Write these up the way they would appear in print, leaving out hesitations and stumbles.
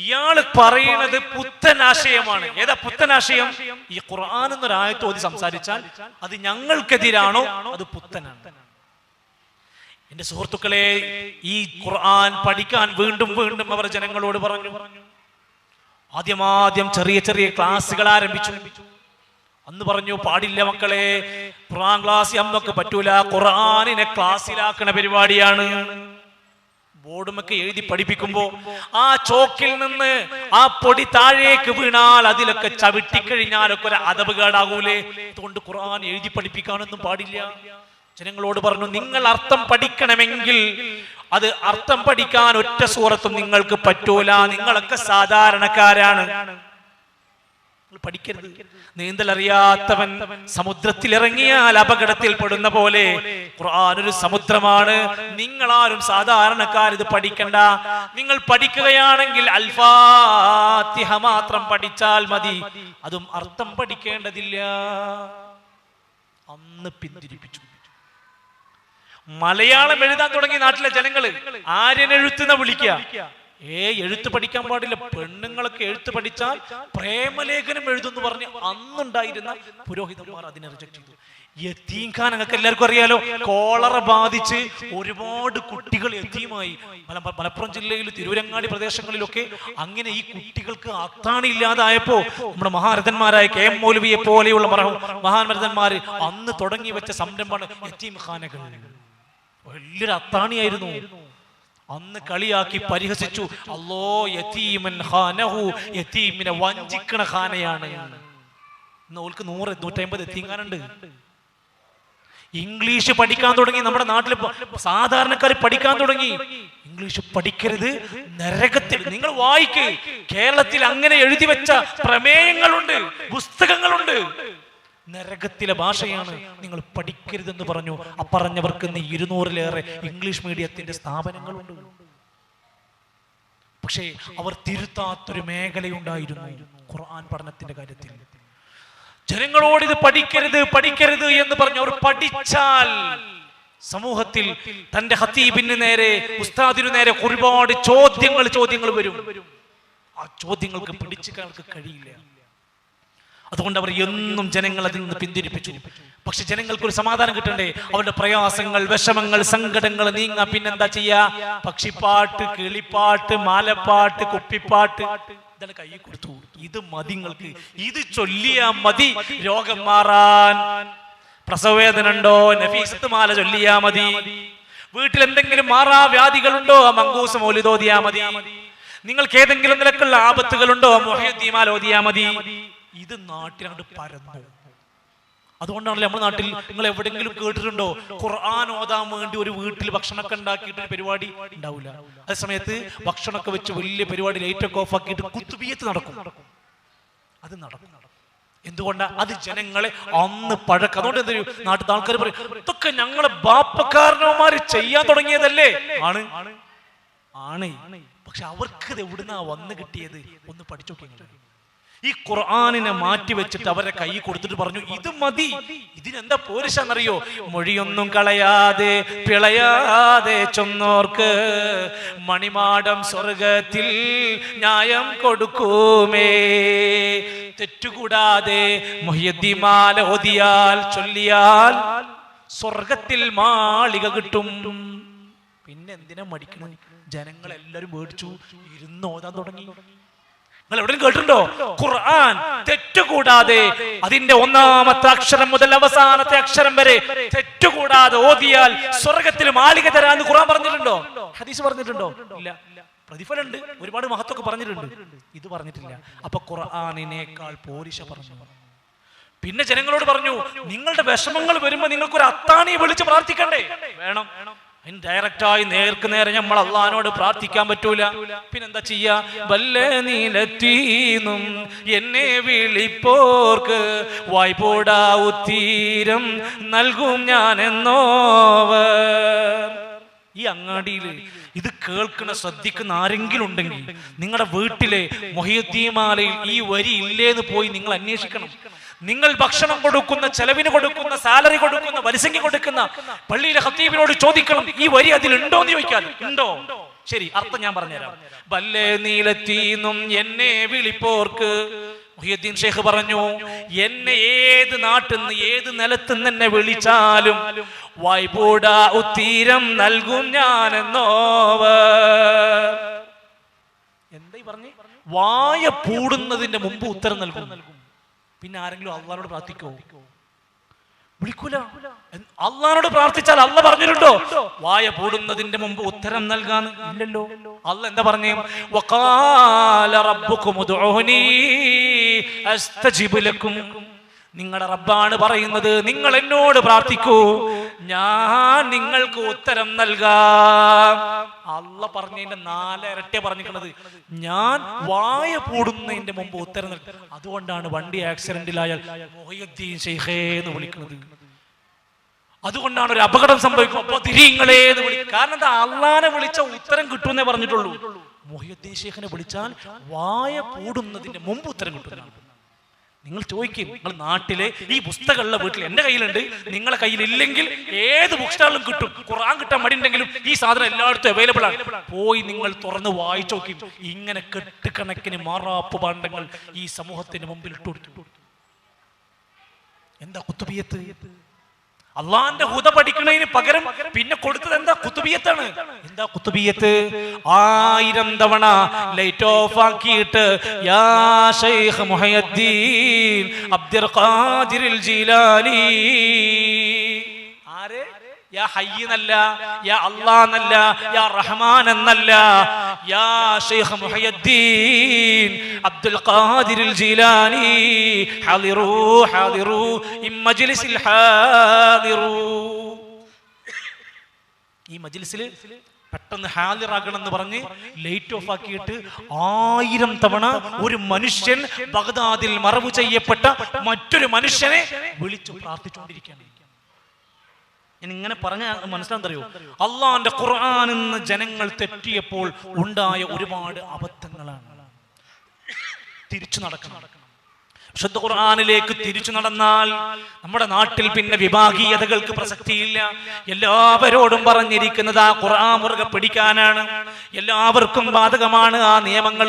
ഇയാള് പറയുന്നത് പുത്തനാശയമാണ്. ഏതാ പുത്തനാശയം? ഈ ഖുർആൻ എന്നൊരായത്ത് ഓതി സംസാരിച്ചാൽ അത് ഞങ്ങൾക്കെതിരാണോ? അത് പുത്തനാണ്. എന്റെ സുഹൃത്തുക്കളെ, ഈ ഖുർആൻ പഠിക്കാൻ വീണ്ടും വീണ്ടും അവർ ജനങ്ങളോട് പറഞ്ഞു. ആദ്യം ചെറിയ ചെറിയ ക്ലാസ്സുകൾ ആരംഭിച്ചു. അന്ന് പറഞ്ഞു, പാടില്ല മക്കളെ, ഖുർആൻ ക്ലാസ് നമുക്ക് പറ്റൂല, ഖുർആനിനെ ക്ലാസ്സിലാക്കണ പരിപാടിയാണ്. ബോർഡുമൊക്കെ എഴുതി പഠിപ്പിക്കുമ്പോ ആ ചോക്കിൽ നിന്ന് ആ പൊടി താഴേക്ക് വീണാൽ അതിലൊക്കെ ചവിട്ടിക്കഴിഞ്ഞാലൊക്കെ ഒരു അദബുകേടാകൂലേ? അതുകൊണ്ട് ഖുർആൻ എഴുതി പഠിപ്പിക്കാനൊന്നും പാടില്ല. ജനങ്ങളോട് പറഞ്ഞു, നിങ്ങൾ അർത്ഥം പഠിക്കണമെങ്കിൽ അത് അർത്ഥം പഠിക്കാൻ ഒറ്റ സൂറത്തും നിങ്ങൾക്ക് പറ്റൂല, നിങ്ങളൊക്കെ സാധാരണക്കാരാണ്, പഠിക്കരുത്. നീന്തൽ അറിയാത്തവൻ സമുദ്രത്തിൽ ഇറങ്ങിയാൽ അപകടത്തിൽ പെടുന്ന പോലെ ഖുർആൻ ഒരു സമുദ്രമാണ്. നിങ്ങളാരും സാധാരണക്കാർ ഇത് പഠിക്കണ്ട. നിങ്ങൾ പഠിക്കുകയാണെങ്കിൽ അൽ ഫാത്തിഹ മാത്രം പഠിച്ചാൽ മതി, അതും അർത്ഥം പഠിക്കേണ്ടതില്ല. അന്ന് പിന്തിരിപ്പിച്ചു. മലയാളം എഴുതാൻ തുടങ്ങിയ നാട്ടിലെ ജനങ്ങള് ആര്യനെഴുത്തുന്ന വിളിക്കുക. എഴുത്ത് പഠിക്കാൻ പാടില്ല, പെണ്ണുങ്ങളൊക്കെ എഴുത്ത് പഠിച്ചാൽ പ്രേമലേഖനം എഴുതുന്നു പറഞ്ഞ് അന്നുണ്ടായിരുന്ന പുരോഹിതന്മാർ അതിനെ റിജക്ട് ചെയ്തു. യതീംഖാൻ നിങ്ങൾക്ക് എല്ലാവർക്കും അറിയാലോ, കോളറ ബാധിച്ച് ഒരുപാട് കുട്ടികൾ യതീമായി. മലപ്പുറം ജില്ലയിൽ തിരൂരങ്ങാടി പ്രദേശങ്ങളിലൊക്കെ അങ്ങനെ ഈ കുട്ടികൾക്ക് അത്താണി ഇല്ലാതായപ്പോ നമ്മുടെ മഹാരഥന്മാരായ കെ എം മൗലവിയെ പോലെയുള്ള മഹാരഥന്മാര് അന്ന് തുടങ്ങി വെച്ച സംരംഭമാണ് യതീംഖാനകൾ. വലിയൊരു അത്താണിയായിരുന്നു. അന്ന് കളിയാക്കി പരിഹസിച്ചു. അല്ലോ യതീമൻ ഖാനഹു, യതീമിനെ വഞ്ചിക്കണ ഖാനയാണ്. ഇന്ന് ഓൾക്ക് 100-150 യതീംഖാനുണ്ട്. ഇംഗ്ലീഷ് പഠിക്കാൻ തുടങ്ങി. നമ്മുടെ നാട്ടിൽ സാധാരണക്കാർ പഠിക്കാൻ തുടങ്ങി. ഇംഗ്ലീഷ് പഠിക്കരുത്, നരകത്തിൽ. നിങ്ങൾ വായിക്ക്, കേരളത്തിൽ അങ്ങനെ എഴുതി വെച്ച പ്രമേയങ്ങളുണ്ട്, പുസ്തകങ്ങളുണ്ട്. നരകത്തിലെ ഭാഷയാണ്, നിങ്ങൾ പഠിക്കരുതെന്ന് പറഞ്ഞു. അപ്പറഞ്ഞവർക്ക് ഇന്ന് 200-ലേറെ ഇംഗ്ലീഷ് മീഡിയത്തിന്റെ സ്ഥാപനങ്ങളുണ്ട്. പക്ഷേ അവർ തിരുത്താത്തൊരു മേഖലയുണ്ടായിരുന്നു ഖുർആൻ പഠനത്തിന്റെ കാര്യത്തിൽ. ജനങ്ങളോട് ഇത് പഠിക്കരുത് എന്ന് പറഞ്ഞു. അവർ പഠിച്ചാൽ സമൂഹത്തിൽ തന്റെ ഖതീബിന് നേരെ, ഉസ്താദിനു നേരെ ഒരുപാട് ചോദ്യങ്ങൾ വരും. ആ ചോദ്യങ്ങൾക്ക് പിടിച്ചെടുക്കാൻ കഴിയില്ല. അതുകൊണ്ട് അവർ എന്നും ജനങ്ങൾ അതിൽ നിന്ന് പിന്തിരിപ്പിച്ചു. പക്ഷെ ജനങ്ങൾക്കൊരു സമാധാനം കിട്ടണ്ടേ? അവരുടെ പ്രയാസങ്ങൾ, വിഷമങ്ങൾ, സങ്കടങ്ങൾ നീങ്ങാ. പിന്നെന്താ ചെയ്യാ? പക്ഷിപ്പാട്ട്, കിളിപ്പാട്ട്, മാലപ്പാട്ട്, കുപ്പിപ്പാട്ട് ഇതാണ് കൈ കൊടുത്തു. ഇത് മതി നിങ്ങൾക്ക്, ഇത് ചൊല്ലിയാ മതി രോഗം മാറാൻ. പ്രസവവേദന ഉണ്ടോ? നഫീസത്ത് മാല ചൊല്ലിയാ മതി. വീട്ടിൽ എന്തെങ്കിലും മാറാ വ്യാധികളുണ്ടോ? മങ്കൂസ് മൗലിദ് ഓതിയാ മതി. നിങ്ങൾക്ക് ഏതെങ്കിലും നിലക്കുള്ള ആപത്തുകളുണ്ടോ? മുഹയ്യദ്ദീൻ മാല ഓതിയാ മതി. ഇത് നാട്ടിനോട് പരന്നു. അതുകൊണ്ടാണല്ലോ നമ്മുടെ നാട്ടിൽ, നിങ്ങൾ എവിടെയെങ്കിലും കേട്ടിട്ടുണ്ടോ ഖുർആൻ ഓതാൻ വേണ്ടി ഒരു വീട്ടിൽ ഭക്ഷണമൊക്കെ ഉണ്ടാക്കിയിട്ട് ഒരു പരിപാടി ഉണ്ടാവില്ല? അതേ സമയത്ത് ഭക്ഷണമൊക്കെ വെച്ച് വലിയ പരിപാടി, ലൈറ്റൊക്കെ ഓഫ് ആക്കിയിട്ട് കുത്തുബിയ്യത്ത് നടക്കും. അത് നടക്കും. എന്തുകൊണ്ടാ? അത് ജനങ്ങളെ അന്ന് പഴക്കം. അതുകൊണ്ട് എന്തൊരു നാട്ടിൽ ആൾക്കാർ പറയും, ഇതൊക്കെ ഞങ്ങളെ ബാപ്പക്കാരനോമാര് ചെയ്യാൻ തുടങ്ങിയതല്ലേ? ആണ്. പക്ഷെ അവർക്ക് ഇത് എവിടുന്നാ വന്ന് കിട്ടിയത്? ഒന്ന് പഠിച്ചു നോക്കി. ഈ ഖുർആനിനെ മാറ്റി വെച്ചിട്ട് അവരെ കൈ കൊടുത്തിട്ട് പറഞ്ഞു, ഇത് മതി. ഇതിനെന്താ പോരിശാന്നറിയോ? മൊഴിയൊന്നും കളയാതെ പിളയാതെ ചൊന്നോർക്ക് മണിമാടം സ്വർഗത്തിൽ ന്യായം കൊടുക്കുമേ. തെറ്റുകൂടാതെ മുഹയ്യദ്ദീൻ മാല ഓതിയാൽ, ചൊല്ലിയാൽ സ്വർഗത്തിൽ മാളിക കിട്ടും. പിന്നെ എന്തിനാ മടിക്കണം? ജനങ്ങളെല്ലാരും മേടിച്ചു, ഇരുന്ന് ഓതാൻ തുടങ്ങി. നിങ്ങൾ എവിടെയും കേട്ടിട്ടുണ്ടോ ഖുർആൻ തെറ്റുകൂടാതെ അതിന്റെ ഒന്നാമത്തെ അക്ഷരം മുതൽ അവസാനത്തെ അക്ഷരം വരെ തെറ്റുകൂടാതെ ഓതിയാൽ സ്വർഗത്തിൽ മാളിക തരാന്ന് ഖുർആൻ പറഞ്ഞിട്ടുണ്ടോ? ഹദീസ് പറഞ്ഞിട്ടുണ്ടോ? ഇല്ല. പ്രതിഫലമുണ്ട്, ഒരുപാട് മഹത്വമൊക്കെ പറഞ്ഞിട്ടുണ്ട്. ഇത് പറഞ്ഞിട്ടില്ല. അപ്പൊ ഖുർആനിനേക്കാൾ പോരിശ പറഞ്ഞു. പിന്നെ ജനങ്ങളോട് പറഞ്ഞു, നിങ്ങളുടെ വിഷമങ്ങൾ വരുമ്പോ നിങ്ങൾക്കൊരു അത്താണിയെ വിളിച്ച് പ്രാർത്ഥിക്കണ്ടേ? വേണം. അതിന് ഡയറക്റ്റായി നേർക്ക് നേരെ നമ്മൾ അള്ളാഹിനോട് പ്രാർത്ഥിക്കാൻ പറ്റൂല. പിന്നെന്താ ചെയ്യാ? വല്ല നീലത്തീന്നും എന്നെ വിളിപ്പോർക്ക് വായ്പോടാ ഉത്തീരം നൽകും ഞാൻ എന്നോവർ. ഈ അങ്ങാടിയില് ഇത് കേൾക്കുന്ന, ശ്രദ്ധിക്കുന്ന ആരെങ്കിലും ഉണ്ടെങ്കിൽ നിങ്ങളുടെ വീട്ടിലെ മുഹയ്യദ്ദീൻ മാലയിൽ ഈ വരി ഇല്ലേന്ന് പോയി നിങ്ങൾ അന്വേഷിക്കണം. നിങ്ങൾ ഭക്ഷണം കൊടുക്കുന്ന, ചെലവിന് കൊടുക്കുന്ന, സാലറി കൊടുക്കുന്ന, വരിസംഖ്യ കൊടുക്കുന്ന പള്ളിയിലെ ഖതീബിനോട് ചോദിക്കണം, ഈ വരി അതിലുണ്ടോ എന്ന് ചോദിക്കാൻ. ഉണ്ടോ? ശരി, അർത്ഥം ഞാൻ പറഞ്ഞുതരാം. വല്ലേ നീലത്തീന്നും എന്നെ വിളിപ്പോർക്ക്, മുഹിയുദ്ദീൻ ഷേഖ് പറഞ്ഞു, എന്നെ ഏത് നാട്ടിൽ നിന്ന് ഏത് നിലത്തുനിന്ന് എന്നെ വിളിച്ചാലും വൈബൂടാ ഉത്തീരം നൽകും ഞാനെന്നോവ. എന്താ പറഞ്ഞു? വായ പൂടുന്നതിന്റെ മുമ്പ് ഉത്തരം നൽകും. പിന്നെ ആരെങ്കിലും അള്ളാഹുവോട് പ്രാർത്ഥിക്കോ? വിളിക്കൂല. അള്ളാഹുവോട് പ്രാർത്ഥിച്ചാൽ അള്ളാഹ് പറഞ്ഞിട്ടുണ്ടോ വായ പൂടുന്നതിന്റെ മുമ്പ് ഉത്തരം നൽകാൻ? ഇല്ലല്ലോ. അള്ളാഹ് എന്താ പറഞ്ഞേ? വഖാല റബ്ബുകും ഉദ്ഉനി അസ്തജിബ് ലക്കും. നിങ്ങളുടെ റബ്ബാണ് പറയുന്നത്, നിങ്ങൾ എന്നോട് പ്രാർത്ഥിക്കൂ, ഞാൻ നിങ്ങൾക്ക് ഉത്തരം നൽകാം. അള്ളാഹ് പറഞ്ഞതിന്റെ 4 ഇരട്ടി പറഞ്ഞിരിക്കുന്നത്, ഞാൻ വായ പൂടുന്നതിന്റെ മുമ്പ് ഉത്തരം നൽകും. അതുകൊണ്ടാണ് വണ്ടി ആക്സിഡന്റിലായാൽ മുഹിയുദ്ദീൻ ഷെയ്ഖേ എന്ന് വിളിക്കുന്നത്. അതുകൊണ്ടാണ് ഒരു അപകടം സംഭവിക്കും തിരിങ്ങളെ എന്ന് വിളിക്കും. കാരണം എന്താ? അള്ളാനെ വിളിച്ച ഉത്തരം കിട്ടുമെന്നേ പറഞ്ഞിട്ടുള്ളൂ. മുഹിയുദ്ദീൻ ഷെയ്ഖിനെ വിളിച്ചാൽ വായ പൂടുന്നതിന്റെ മുമ്പ് ഉത്തരം കിട്ടുന്നതാണ്. നിങ്ങൾ ചോദിക്കും, നിങ്ങൾ നാട്ടിലെ ഈ പുസ്തകമുള്ള വീട്ടിൽ എന്റെ കയ്യിലുണ്ട്, നിങ്ങളെ കയ്യിൽ ഇല്ലെങ്കിൽ ഏത് ബുക്ക് സ്റ്റാളിലും കിട്ടും. ഖുർആൻ കിട്ടാൻ മടിയുണ്ടെങ്കിലും ഈ സാധനം എല്ലായിടത്തും അവൈലബിൾ ആണ്. പോയി നിങ്ങൾ തുറന്ന് വായിച്ചു നോക്കി. ഇങ്ങനെ കെട്ടുകണക്കിന് മാറാപ്പ് പാണ്ഡങ്ങൾ ഈ സമൂഹത്തിന് മുമ്പിൽ ഇട്ടു കൊടുത്തു. എന്താ കുത്തുബിയത്ത്? അള്ളാന്റെ ഹുദ പഠിക്കുന്നതിന് പകരം പിന്നെ കൊടുത്തത് എന്താ? കുത്തുബിയത്താണ്. എന്താ കുത്തുബിയത്ത്? 1000 തവണ ലൈറ്റ് ഓഫ് ആക്കിയിട്ട് യാ ശൈഖ് മുഹയ്യദ്ദീൻ അബ്ദുൽ ഖാദിറിൽ ജീലാനി. ആരെ? യാ ഹയ്യ് എന്നല്ല, യാ അല്ലാഹ് എന്നല്ല, യാ റഹ്മാൻ എന്നല്ല, യാ ശൈഖ് മുഹയ്യദ്ദീൻ അബ്ദുൽ ഖാദിറിൽ ജീലാനി ഹാദിറു ഹാദിറു ഇമ്മജ്ലിസിൽ ഹാദിറു. ഈ മജ്ലിസിൽ പെട്ടെന്ന് ഹാദിറാകണം എന്ന് പറഞ്ഞ് ലൈറ്റ് ഓഫ് ആക്കിയിട്ട് 1000 തവണ ഒരു മനുഷ്യൻ ബഗ്ദാദിൽ മറവ് ചെയ്യപ്പെട്ട മറ്റൊരു മനുഷ്യനെ വിളിച്ചു പ്രാർത്ഥിച്ചുകൊണ്ടിരിക്കുകയാണ്. ഞാൻ ഇങ്ങനെ പറഞ്ഞ മനസ്സിലാന്തറിയോ? അള്ളാന്റെ ഖുർആനിൽ നിന്ന് ജനങ്ങൾ തെറ്റിയപ്പോൾ ഉണ്ടായ ഒരുപാട് അബദ്ധങ്ങളാണ്. തിരിച്ചു നടക്കണം. വിശുദ്ധ ഖുർആനിലേക്ക് തിരിച്ചു നടന്നാൽ നമ്മുടെ നാട്ടിൽ പിന്നെ വിഭാഗീയതകൾക്ക് പ്രസക്തിയില്ല. എല്ലാവരോടും പറഞ്ഞിരിക്കുന്നത് ആ ഖുർആൻ മുറുകെ പിടിക്കാനാണ്. എല്ലാവർക്കും ബാധകമാണ് ആ നിയമങ്ങൾ.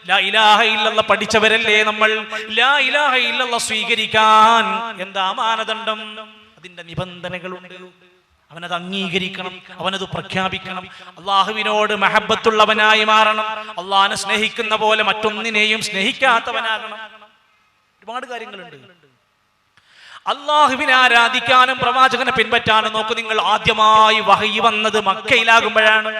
ലാ ഇലാഹ ഇല്ലല്ലാഹ് പഠിച്ചവരല്ലേ നമ്മൾ. ലാ ഇലാഹ ഇല്ലല്ലാഹ് സ്വീകരിക്കാൻ എന്താ മാനദണ്ഡം? അതിന്റെ നിബന്ധനകളുണ്ട്. അവനത് അംഗീകരിക്കണം, അവനത് പ്രഖ്യാപിക്കണം. അള്ളാഹുവിനോട് മഹബത്തുള്ളവനായി മാറണം. അള്ളാഹിനെ സ്നേഹിക്കുന്ന പോലെ മറ്റൊന്നിനെയും സ്നേഹിക്കാത്തവനാകണം. ഒരുപാട് കാര്യങ്ങളുണ്ട്. അള്ളാഹുവിനെ ആരാധിക്കാനും പ്രവാചകനെ പിൻപറ്റാനും നോക്കൂ. നിങ്ങൾ ആദ്യമായി വഹയി വന്നത് മക്കയിലാകുമ്പോഴാണ്.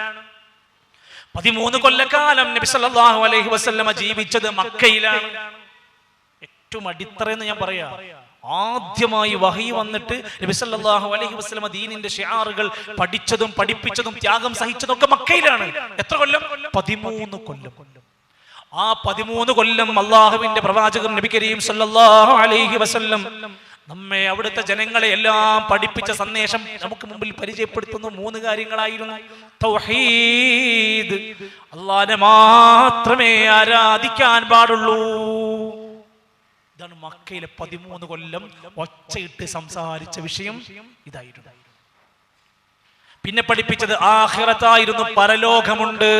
13 കൊല്ലക്കാലം നബി സല്ലല്ലാഹു അലൈഹി വസല്ലമ ജീവിച്ചത് മക്കയിലാണ്. ഏറ്റവും അടിത്തറയെന്ന് ഞാൻ പറയാം. ആദ്യമായി വഹി വന്നിട്ട് നബി സല്ലല്ലാഹു അലൈഹി വസല്ലമ ദീനിന്റെ ഷിആറുകൾ പഠിച്ചതും പഠിപ്പിച്ചതും ത്യാഗം സഹിച്ചതും ഒക്കെ മക്കയിലാണ്. എത്ര കൊല്ലം? 13 കൊല്ലം. ആ 13 കൊല്ലം അള്ളാഹുവിന്റെ പ്രവാചകൻ നബി കരീം സല്ലല്ലാഹു അലൈഹി വസല്ലം നമ്മെ, അവിടുത്തെ ജനങ്ങളെ എല്ലാം പഠിപ്പിച്ച സന്ദേശം നമുക്ക് മുമ്പിൽ പരിചയപ്പെടുത്തുന്ന 3 കാര്യങ്ങളായിരുന്നു. തൗഹീദ്, അള്ളാഹനെ മാത്രമേ ആരാധിക്കാൻ പാടുള്ളൂ. ഇതാണ് മക്കയിലെ 13 കൊല്ലം ഒച്ചയിട്ട് സംസാരിച്ച വിഷയം ഇതായിരുന്നു. പിന്നെ പഠിപ്പിച്ചത് ആഖിറത്തായിരുന്നു. പരലോകമുണ്ട്,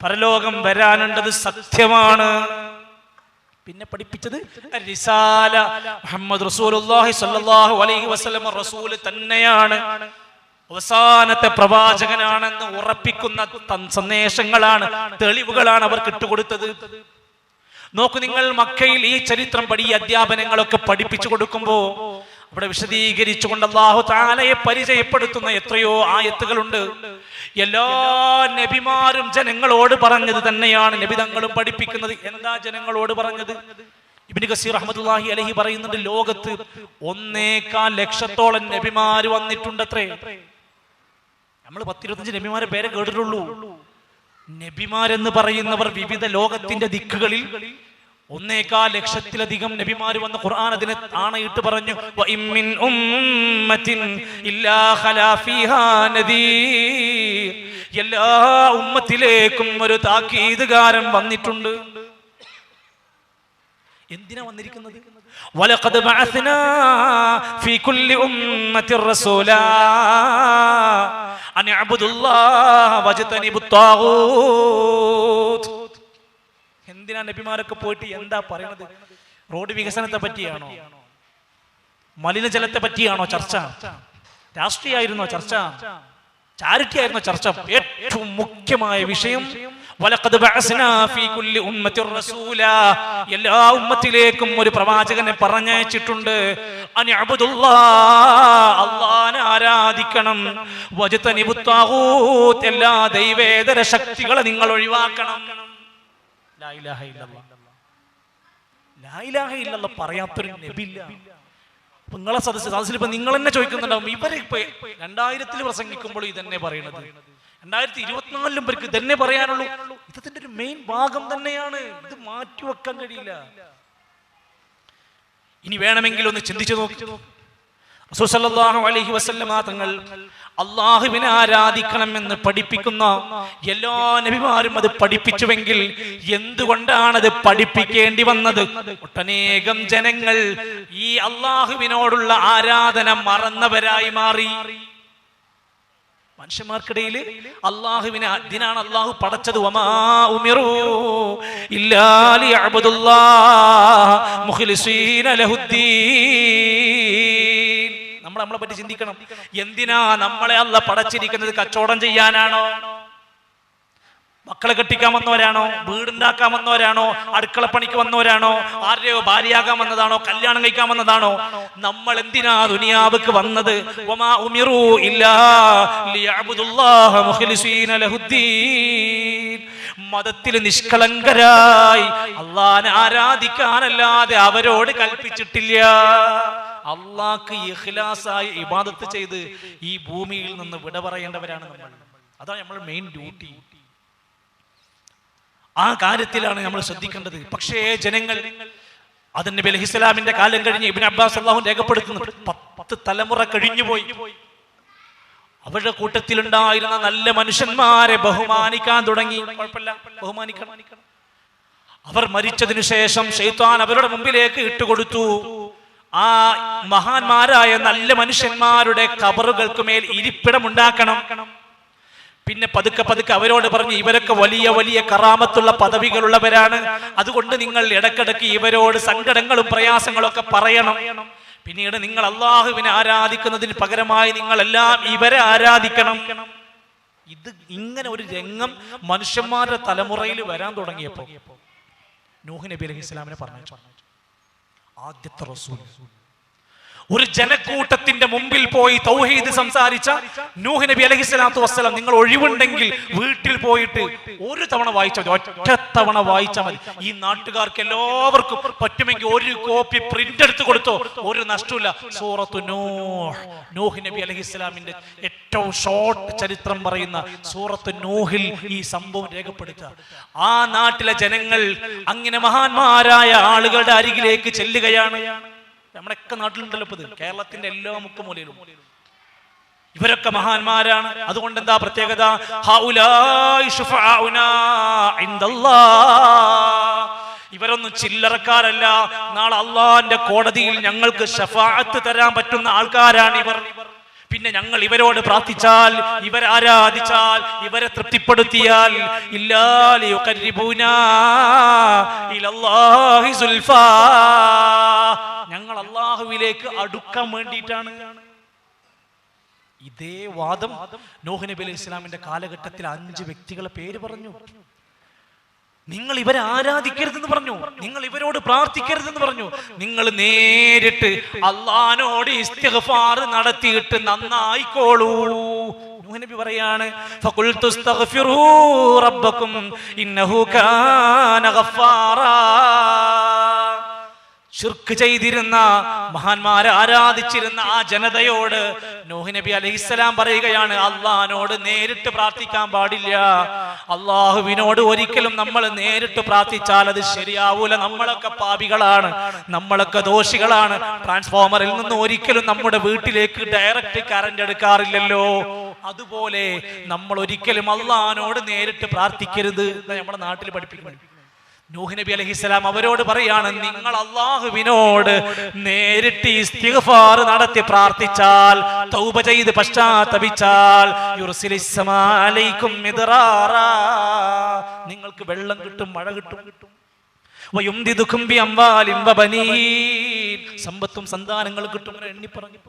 പരലോകം വരാനുണ്ടത് സത്യമാണ്. പിന്നെ പഠിപ്പിച്ചത് റിസാല, മുഹമ്മദ് റസൂലുള്ളാഹി സ്വല്ലല്ലാഹു അലൈഹി വസല്ലം റസൂൽ തന്നെയാണ്, അവസാനത്തെ പ്രവാചകനാണെന്ന് ഉറപ്പിക്കുന്ന സന്ദേശങ്ങളാണ്, തെളിവുകളാണ് അവർ കിട്ടുകൊടുത്തത്. നോക്കൂ നിങ്ങൾ, മക്കയിൽ ഈ ചരിത്രം ഈ അധ്യാപനങ്ങളൊക്കെ പഠിപ്പിച്ചു കൊടുക്കുമ്പോ അവിടെ വിശദീകരിച്ചുകൊണ്ട് അല്ലാഹു തആലയെ പരിചയപ്പെടുത്തുന്ന എത്രയോ ആയത്തുകളുണ്ട്. എല്ലാ നബിമാരും ജനങ്ങളോട് പറഞ്ഞത് തന്നെയാണ് നബി തങ്ങളും പഠിപ്പിക്കുന്നത്. എന്താ ജനങ്ങളോട് പറഞ്ഞത്? ഇബ്നു കസീർ റഹ്മത്തുള്ളാഹി അലൈഹി പറയുന്നുണ്ട്, ലോകത്ത് 1.25 ലക്ഷത്തോളം നബിമാര് വന്നിട്ടുണ്ടത്രേ. നമ്മൾ 10-25 നബിമാരെ പേരെ കേട്ടിട്ടുള്ളൂ. നബിമാരെന്ന് പറയുന്നവർ വിവിധ ലോകത്തിന്റെ ദിക്കുകളിൽ 1.25 ലക്ഷത്തിലധികം നബിമാർ വന്ന് ഖുർആൻ അതിനെ ആണയിട്ട് പറഞ്ഞു. വഇമ്മിൻ ഉമ്മത്തിൻ ഇല്ലാ ഖലാ ഫീഹാ നദീർ. എല്ലാ ഉമ്മത്തിലേക്കും ഒരു താക്കീതുകാരൻ വന്നിട്ടുണ്ട്. എന്തിനാ വന്നിരിക്കുന്നത്? വലഖദ് ബഅസ്നാ ഫീ കുല്ലി ഉമ്മത്തിർ റസൂലാ. അനിഅബ്ദുല്ലാഹ വജ്തനിബുത് ത്വാഗൂത്ത്. എന്തിനാ നബിമാരൊക്കെ പോയിട്ട് എന്താ പറയണത്? റോഡ് വികസനത്തെ പറ്റിയാണോ? മലിനജലത്തെ പറ്റിയാണോ ചർച്ച? രാഷ്ട്രീയമായിരുന്നോ ചർച്ച? ചാരിറ്റി ആയിരുന്നോ ചർച്ച? ഏറ്റവും മുഖ്യമായ വിഷയം വലഖദ് ബഅസ്നാ ഫീ കുല്ലി ഉമ്മത്തിർ റസൂലാ, എല്ലാ ഉമ്മത്തിലേക്കും ഒരു പ്രവാചകനെ പറഞ്ഞയച്ചിട്ടുണ്ട്. അനിഅബ്ദുല്ലാഹ്, അല്ലാഹനെ ആരാധിക്കണം. വജ്തനിബുത് ത്വാഗൂത്ത്, എല്ലാ ദൈവേതര ശക്തികളെ നിങ്ങൾ ഒഴിവാക്കണം. ലാ ഇലാഹ ഇല്ലല്ലാഹ്, ലാ ഇലാഹ ഇല്ലല്ലാഹ് പറയാത്തൊരു നബിയില്ല. നിങ്ങളെ സദസ്സിൽ ഇപ്പൊ നിങ്ങൾ തന്നെ ചോദിക്കുന്നുണ്ടാവും, ഇവരെ ഇപ്പൊ 2000 പ്രസംഗിക്കുമ്പോൾ ഇതന്നെ പറയണത്, 2024 പേർക്ക് ഇതന്നെ പറയാനുള്ളൂ. ഇതിന്റെ ഒരു മെയിൻ ഭാഗം തന്നെയാണ്, ഇത് മാറ്റിവെക്കാൻ കഴിയില്ല. ഇനി വേണമെങ്കിൽ ഒന്ന് ചിന്തിച്ചു നോക്കി. റസൂൽ സല്ലല്ലാഹു അലൈഹി വസല്ലമ തങ്ങൾ അള്ളാഹുവിനെ ആരാധിക്കണമെന്ന് പഠിപ്പിക്കുന്ന എല്ലാ നബിമാരും അത് പഠിപ്പിച്ചുവെങ്കിൽ എന്തുകൊണ്ടാണത് പഠിപ്പിക്കേണ്ടി വന്നത്? ഒട്ടനേകം ജനങ്ങൾ ഈ അള്ളാഹുവിനോടുള്ള ആരാധന മറന്നവരായി മാറി. മനുഷ്യന്മാർക്കിടയിൽ അള്ളാഹുവിനെ ഇതിനാണ് അള്ളാഹു പടച്ചത്. വമാ ഉമിറൂ ഇല്ലാ ലിയഅബ്ദുല്ലാഹ മുഖ്ലിസീന ലഹുദ്ദീൻ. നമ്മളെ പറ്റി ചിന്തിക്കണം. എന്തിനാ നമ്മളെ അല്ലാഹ് പടച്ചിരിക്കുന്നത്? കച്ചവടം ചെയ്യാനാണോ? മക്കളെ കെട്ടിക്കാൻ വന്നവരാണോ? വീടുണ്ടാക്കാൻ വന്നവരാണോ? അടുക്കളപ്പണിക്ക് വന്നവരാണോ? ആരുടെയോ ഭാര്യയാകാൻ വന്നതാണോ? കല്യാണം കഴിക്കാൻ വന്നതാണോ? നമ്മൾ എന്തിനാ ദുനിയാവുക്ക് വന്നത്? വമാ ഉമിറൂ ഇല്ലാ ലിയഅബ്ദുല്ലാഹ മുഖ്ലിസീന ലഹുദ്ദീൻ. മതത്തിൽ നിഷ്കളങ്കരായി അള്ളാഹനെ ആരാധിക്കാനല്ലാതെ അവരോട് കൽപ്പിച്ചിട്ടില്ല. അള്ളാഹ്ക്ക് ഇഖ്ലാസായി ഇബാദത്ത് ചെയ്ത് ഈ ഭൂമിയിൽ നിന്ന് വിട പറയേണ്ടവരാണ് നമ്മൾ. അതാണ് നമ്മുടെ മെയിൻ ഡ്യൂട്ടി. ആ കാര്യത്തിലാണ് നമ്മൾ ശ്രദ്ധിക്കേണ്ടത്. പക്ഷേ ജനങ്ങൾ അത് നബി അലൈഹിസ്സലാമിന്റെ കാലം കഴിഞ്ഞ് ഇബ്നു അബ്ബാസ് അല്ലാഹു രേഖപ്പെടുത്തുന്നു, 10 തലമുറ കഴിഞ്ഞുപോയി. അവരുടെ കൂട്ടത്തിലുണ്ടായിരുന്ന നല്ല മനുഷ്യന്മാരെ ബഹുമാനിക്കാൻ തുടങ്ങി. കുഴപ്പമില്ല, ബഹുമാനിക്കണം. അവർ മരിച്ചതിനു ശേഷം ശൈത്താൻ അവരുടെ മുമ്പിലേക്ക് ഇട്ടുകൊടുത്തു, ആ മഹാന്മാരായ നല്ല മനുഷ്യന്മാരുടെ ഖബറുകൾക്ക് മേൽ ഇരിപ്പിടമുണ്ടാക്കണം. പിന്നെ പതുക്കെ പതുക്കെ അവരോട് പറഞ്ഞു, ഇവരൊക്കെ വലിയ വലിയ കറാമത്തുള്ള പദവികളുള്ളവരാണ്, അതുകൊണ്ട് നിങ്ങൾ ഇടക്കിടക്ക് ഇവരോട് സങ്കടങ്ങളും പ്രയാസങ്ങളും ഒക്കെ പറയണം. പിന്നീട് നിങ്ങൾ അള്ളാഹുവിനെ ആരാധിക്കുന്നതിന് പകരമായി നിങ്ങളെല്ലാം ഇവരെ ആരാധിക്കണം. ഇത് ഇങ്ങനെ ഒരു രംഗം മനുഷ്യന്മാരുടെ തലമുറയിൽ വരാൻ തുടങ്ങിയപ്പോ നൂഹ് നബി അലൈഹിസ്സലാമിനെ പറഞ്ഞു. ആദ്യത്തെ റസൂൽ ഒരു ജനക്കൂട്ടത്തിന്റെ മുമ്പിൽ പോയി തൗഹീദ് സംസാരിച്ച നൂഹ് നബി അലൈഹിസ്സലാത്തു വസ്സലാം, നിങ്ങൾ ഒഴിവുണ്ടെങ്കിൽ വീട്ടിൽ പോയിട്ട് ഒരു തവണ വായിച്ചാൽ മതി, ഒറ്റ തവണ വായിച്ചാൽ മതി. ഈ നാട്ടുകാർക്ക് എല്ലാവർക്കും പറ്റുമെങ്കിൽ ഒരു കോപ്പി പ്രിന്റ് എടുത്ത് കൊടുത്തോ, ഒരു നഷ്ടമില്ല. സൂറത്തു നൂഹ്, നൂഹ് നബി അലൈഹിസ്സലാമിന്റെ ഏറ്റവും ഷോർട്ട് ചരിത്രം പറയുന്ന സൂറത്തു നൂഹിൽ ഈ സംഭവം രേഖപ്പെടുത്തുക. ആ നാട്ടിലെ ജനങ്ങൾ അങ്ങനെ മഹാന്മാരായ ആളുകളുടെ അരികിലേക്ക് ചെല്ലുകയാണ്. നമ്മുടെയൊക്കെ നാട്ടിലുണ്ടല്ലോ ഇപ്പത്, കേരളത്തിന്റെ എല്ലാ മുക്കുമൂലയിലും ഇവരൊക്കെ മഹാന്മാരാണ്. അതുകൊണ്ട് എന്താ പ്രത്യേകത? ഇവരൊന്നും ചില്ലറക്കാരല്ല. നാളെ അള്ളാന്റെ കോടതിയിൽ ഞങ്ങൾക്ക് ശഫാഅത്ത് തരാൻ പറ്റുന്ന ആൾക്കാരാണ് ഇവർ. പിന്നെ ഞങ്ങൾ ഇവരോട് പ്രാർത്ഥിച്ചാൽ, ഇവരെ ആരാധിച്ചാൽ, ഇവരെ തൃപ്തിപ്പെടുത്തിയാൽ ഞങ്ങൾ അള്ളാഹുവിലേക്ക് അടുക്കാൻ വേണ്ടിയിട്ടാണ്. ഇതേ വാദം നൂഹ് നബി അലൈഹി ഇസ്ലാമിന്റെ കാലഘട്ടത്തിൽ 5 വ്യക്തികളെ പേര് പറഞ്ഞു. നിങ്ങൾ ഇവരെ ആരാധിക്കരുതെന്ന് പറഞ്ഞു, നിങ്ങൾ ഇവരോട് പ്രാർത്ഥിക്കരുതെന്ന് പറഞ്ഞു. നിങ്ങൾ നേരിട്ട് അള്ളാഹുവിനോട് ഇസ്തിഗ്ഫാർ നടത്തിയിട്ട് നന്നായിക്കോളൂ. നൂഹ് നബി പറയാണ്, ഫഖുൽതു ഇസ്തഗ്ഫിറൂ റബ്ബക്കും ഇന്നഹു കാന ഗഫാറാ. ശിർക്ക് ചെയ്തിരുന്ന, മഹാന്മാരെ ആരാധിച്ചിരുന്ന ആ ജനതയോട് നൂഹ് നബി അലൈഹിസ്സലാം പറയുകയാണ്, അള്ളാഹിനോട് നേരിട്ട് പ്രാർത്ഥിക്കാൻ പാടില്ല. അള്ളാഹുവിനോട് ഒരിക്കലും നമ്മൾ നേരിട്ട് പ്രാർത്ഥിച്ചാൽ അത് ശരിയാവൂല. നമ്മളൊക്കെ പാപികളാണ്, നമ്മളൊക്കെ ദോഷികളാണ്. ട്രാൻസ്ഫോമറിൽ നിന്ന് ഒരിക്കലും നമ്മുടെ വീട്ടിലേക്ക് ഡയറക്റ്റ് കറന്റ് എടുക്കാറില്ലല്ലോ. അതുപോലെ നമ്മൾ ഒരിക്കലും അള്ളാഹിനോട് നേരിട്ട് പ്രാർത്ഥിക്കരുത്. നമ്മുടെ നാട്ടിൽ പഠിപ്പിക്കുന്നത് നൂഹ് നബി അലൈഹിസ്സലാം അവരോട് പറയാണ്, നിങ്ങൾ അല്ലാഹുവിനോട് നേരിട്ട് ഇസ്തിഗ്ഫാർ നടത്തി പ്രാർത്ഥിച്ചാൽ, തൗബ ചെയ്ത് പശ്ചാത്തപിച്ചാൽ, യുർസിലിസ്സമാ അലൈക്കും മിദ്റാറാ, നിങ്ങൾക്ക് വെള്ളം കിട്ടും, മഴ കിട്ടും. വയുംദിദുകും ബിഅംവാലിൻ വബനീൻ, സമ്പത്തും സന്താനങ്ങളും കിട്ടും. എണ്ണി പറഞ്ഞു.